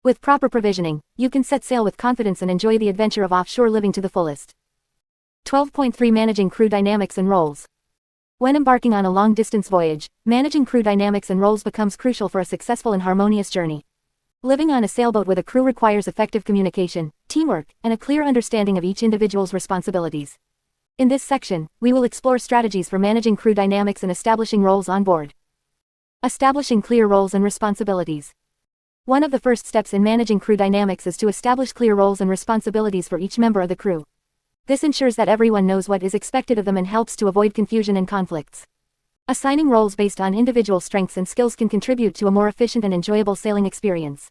With proper provisioning, you can set sail with confidence and enjoy the adventure of offshore living to the fullest. 12.3 Managing crew dynamics and roles. When embarking on a long-distance voyage, managing crew dynamics and roles becomes crucial for a successful and harmonious journey. Living on a sailboat with a crew requires effective communication, teamwork, and a clear understanding of each individual's responsibilities. In this section, we will explore strategies for managing crew dynamics and establishing roles on board. Establishing clear roles and responsibilities. One of the first steps in managing crew dynamics is to establish clear roles and responsibilities for each member of the crew. This ensures that everyone knows what is expected of them and helps to avoid confusion and conflicts. Assigning roles based on individual strengths and skills can contribute to a more efficient and enjoyable sailing experience.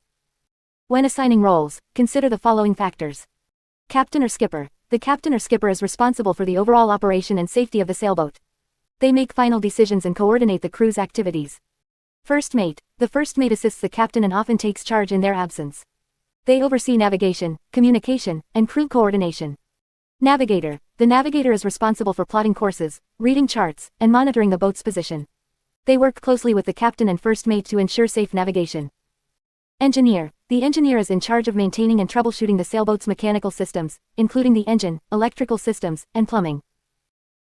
When assigning roles, consider the following factors. Captain or skipper. The captain or skipper is responsible for the overall operation and safety of the sailboat. They make final decisions and coordinate the crew's activities. First mate. The first mate assists the captain and often takes charge in their absence. They oversee navigation, communication, and crew coordination. Navigator. The The navigator is responsible for plotting courses, reading charts, and monitoring the boat's position. They work closely with the captain and first mate to ensure safe navigation. Engineer. The engineer is in charge of maintaining and troubleshooting the sailboat's mechanical systems, including the engine, electrical systems, and plumbing.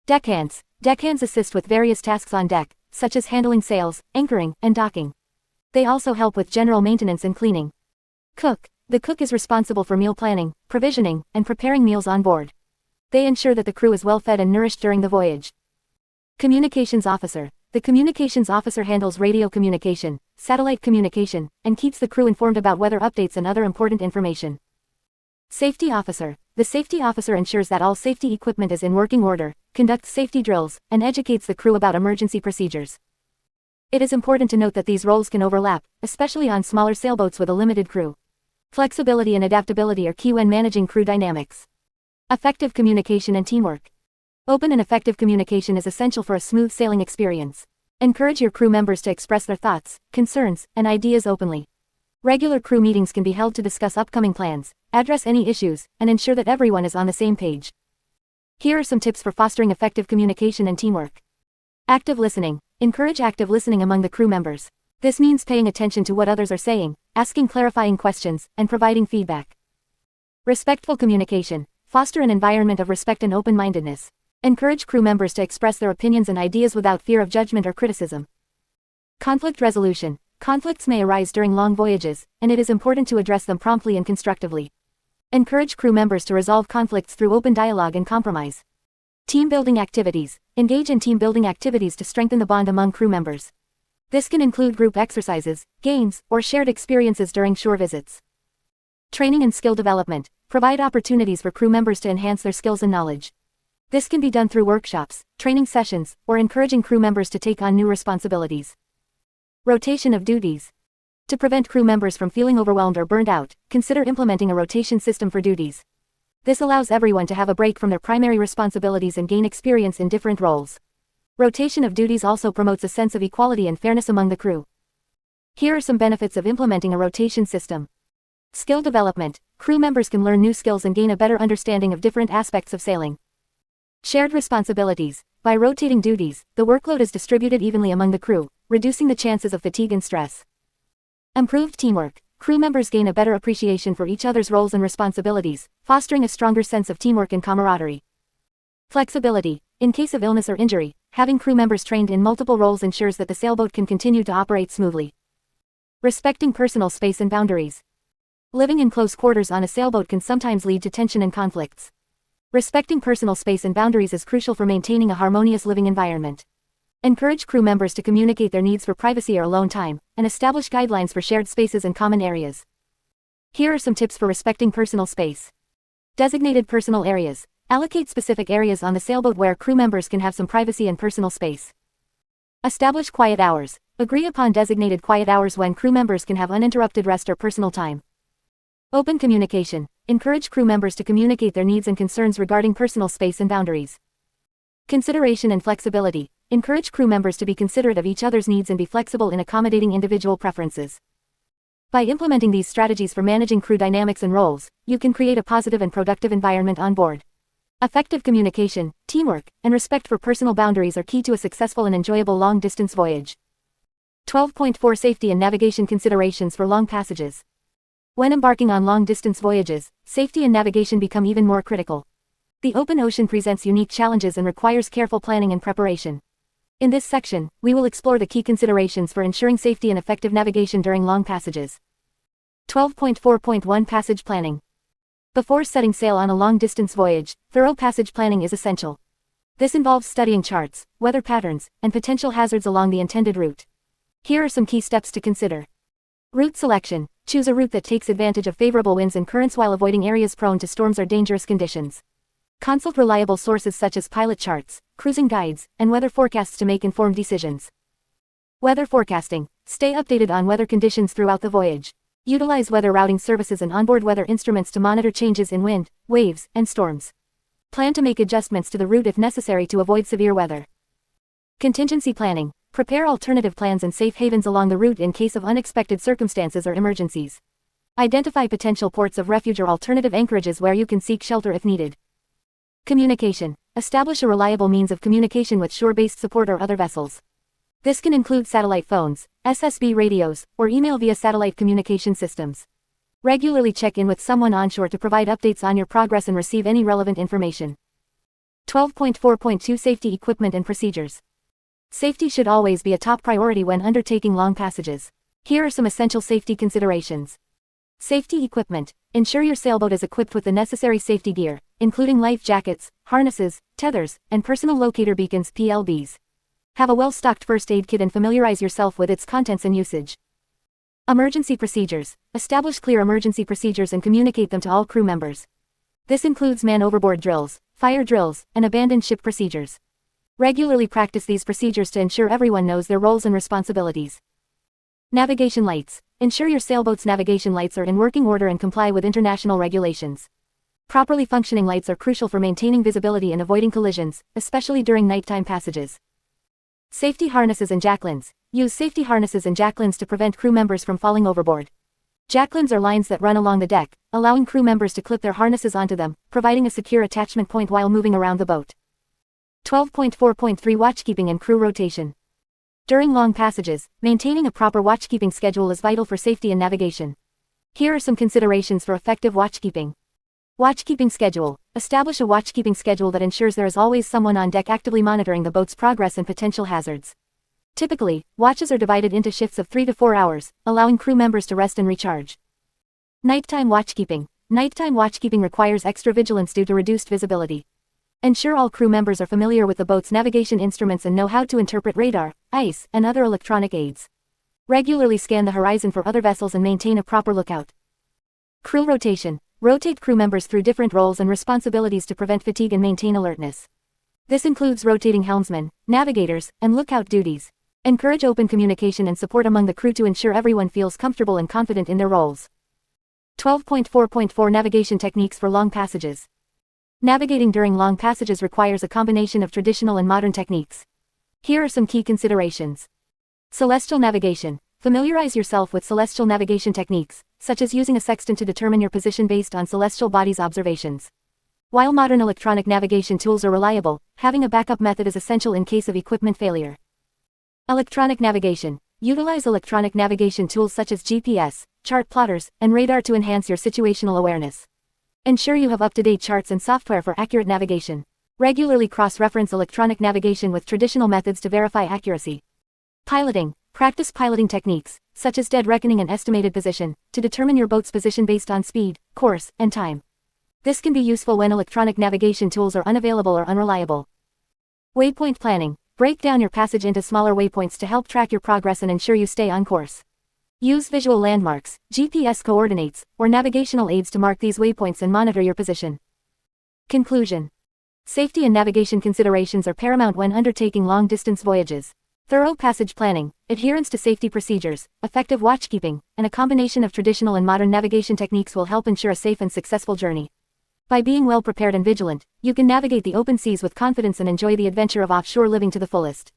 Deckhands. Deckhands assist with various tasks on deck, such as handling sails, anchoring, and docking. They also help with general maintenance and cleaning. Cook. The cook is responsible for meal planning, provisioning, and preparing meals on board. They ensure that the crew is well fed and nourished during the voyage. Communications officer. The communications officer handles radio communication, satellite communication, and keeps the crew informed about weather updates and other important information. Safety officer. The safety officer ensures that all safety equipment is in working order, conducts safety drills, and educates the crew about emergency procedures. It is important to note that these roles can overlap, especially on smaller sailboats with a limited crew. Flexibility and adaptability are key when managing crew dynamics. Effective communication and teamwork. Open and effective communication is essential for a smooth sailing experience. Encourage your crew members to express their thoughts, concerns, and ideas openly. Regular crew meetings can be held to discuss upcoming plans, address any issues, and ensure that everyone is on the same page. Here are some tips for fostering effective communication and teamwork. Active listening. Encourage active listening among the crew members. This means paying attention to what others are saying, asking clarifying questions, and providing feedback. Respectful communication. Foster an environment of respect and open-mindedness. Encourage crew members to express their opinions and ideas without fear of judgment or criticism. Conflict resolution. Conflicts may arise during long voyages, and it is important to address them promptly and constructively. Encourage crew members to resolve conflicts through open dialogue and compromise. Team building activities. Engage in team building activities to strengthen the bond among crew members. This can include group exercises, games, or shared experiences during shore visits. Training and skill development. Provide opportunities for crew members to enhance their skills and knowledge. This can be done through workshops, training sessions, or encouraging crew members to take on new responsibilities. Rotation of duties. To prevent crew members from feeling overwhelmed or burned out, consider implementing a rotation system for duties. This allows everyone to have a break from their primary responsibilities and gain experience in different roles. Rotation of duties also promotes a sense of equality and fairness among the crew. Here are some benefits of implementing a rotation system. Skill development. Crew members can learn new skills and gain a better understanding of different aspects of sailing. Shared responsibilities. By rotating duties, the workload is distributed evenly among the crew, reducing the chances of fatigue and stress. Improved teamwork. Crew members gain a better appreciation for each other's roles and responsibilities, fostering a stronger sense of teamwork and camaraderie. Flexibility. In case of illness or injury, having crew members trained in multiple roles ensures that the sailboat can continue to operate smoothly. Respecting personal space and boundaries. Living in close quarters on a sailboat can sometimes lead to tension and conflicts. Respecting personal space and boundaries is crucial for maintaining a harmonious living environment. Encourage crew members to communicate their needs for privacy or alone time, and establish guidelines for shared spaces and common areas. Here are some tips for respecting personal space. Designated personal areas. Allocate specific areas on the sailboat where crew members can have some privacy and personal space. Establish quiet hours. Agree upon designated quiet hours when crew members can have uninterrupted rest or personal time. Open communication. Encourage crew members to communicate their needs and concerns regarding personal space and boundaries. Consideration and flexibility. Encourage crew members to be considerate of each other's needs and be flexible in accommodating individual preferences. By implementing these strategies for managing crew dynamics and roles, you can create a positive and productive environment on board. Effective communication, teamwork, and respect for personal boundaries are key to a successful and enjoyable long-distance voyage. 12.4 Safety and navigation considerations for long passages. When embarking on long-distance voyages, safety and navigation become even more critical. The open ocean presents unique challenges and requires careful planning and preparation. In this section, we will explore the key considerations for ensuring safety and effective navigation during long passages. 12.4.1 Passage planning. Before setting sail on a long-distance voyage, thorough passage planning is essential. This involves studying charts, weather patterns, and potential hazards along the intended route. Here are some key steps to consider. Route selection. Choose a route that takes advantage of favorable winds and currents while avoiding areas prone to storms or dangerous conditions. Consult reliable sources such as pilot charts, cruising guides, and weather forecasts to make informed decisions. Weather forecasting. Stay updated on weather conditions throughout the voyage. Utilize weather routing services and onboard weather instruments to monitor changes in wind, waves, and storms. Plan to make adjustments to the route if necessary to avoid severe weather. Contingency planning. Prepare alternative plans and safe havens along the route in case of unexpected circumstances or emergencies. Identify potential ports of refuge or alternative anchorages where you can seek shelter if needed. Communication. Establish a reliable means of communication with shore-based support or other vessels. This can include satellite phones, SSB radios, or email via satellite communication systems. Regularly check in with someone onshore to provide updates on your progress and receive any relevant information. 12.4.2 Safety Equipment and Procedures. Safety should always be a top priority when undertaking long passages. Here are some essential safety considerations. Safety equipment. Ensure your sailboat is equipped with the necessary safety gear, including life jackets, harnesses, tethers, and personal locator beacons (PLBs). Have a well-stocked first aid kit and familiarize yourself with its contents and usage. Emergency procedures. Establish clear emergency procedures and communicate them to all crew members. This includes man overboard drills, fire drills, and abandoned ship procedures. Regularly practice these procedures to ensure everyone knows their roles and responsibilities. Navigation lights. Ensure your sailboat's navigation lights are in working order and comply with international regulations. Properly functioning lights are crucial for maintaining visibility and avoiding collisions, especially during nighttime passages. Safety harnesses and jacklines. Use safety harnesses and jacklines to prevent crew members from falling overboard. Jacklines are lines that run along the deck, allowing crew members to clip their harnesses onto them, providing a secure attachment point while moving around the boat. 12.4.3 Watchkeeping and crew rotation. During long passages, maintaining a proper watchkeeping schedule is vital for safety and navigation. Here are some considerations for effective watchkeeping. Watchkeeping schedule. Establish a watchkeeping schedule that ensures there is always someone on deck actively monitoring the boat's progress and potential hazards. Typically, watches are divided into shifts of 3 to 4 hours, allowing crew members to rest and recharge. Nighttime watchkeeping. Nighttime watchkeeping requires extra vigilance due to reduced visibility. Ensure all crew members are familiar with the boat's navigation instruments and know how to interpret radar, ice, and other electronic aids. Regularly scan the horizon for other vessels and maintain a proper lookout. Crew rotation. Rotate crew members through different roles and responsibilities to prevent fatigue and maintain alertness. This includes rotating helmsmen, navigators, and lookout duties. Encourage open communication and support among the crew to ensure everyone feels comfortable and confident in their roles. 12.4.4 Navigation techniques for long passages. Navigating during long passages requires a combination of traditional and modern techniques. Here are some key considerations. Celestial navigation. Familiarize yourself with celestial navigation techniques, such as using a sextant to determine your position based on celestial bodies observations. While modern electronic navigation tools are reliable, having a backup method is essential in case of equipment failure. Electronic navigation. Utilize electronic navigation tools such as GPS, chart plotters, and radar to enhance your situational awareness. Ensure you have up-to-date charts and software for accurate navigation. Regularly cross-reference electronic navigation with traditional methods to verify accuracy. Piloting. Practice piloting techniques, such as dead reckoning and estimated position, to determine your boat's position based on speed, course, and time. This can be useful when electronic navigation tools are unavailable or unreliable. Waypoint planning. Break down your passage into smaller waypoints to help track your progress and ensure you stay on course. Use visual landmarks, GPS coordinates, or navigational aids to mark these waypoints and monitor your position. Conclusion. Safety and navigation considerations are paramount when undertaking long-distance voyages. Thorough passage planning, adherence to safety procedures, effective watchkeeping, and a combination of traditional and modern navigation techniques will help ensure a safe and successful journey. By being well prepared and vigilant, you can navigate the open seas with confidence and enjoy the adventure of offshore living to the fullest.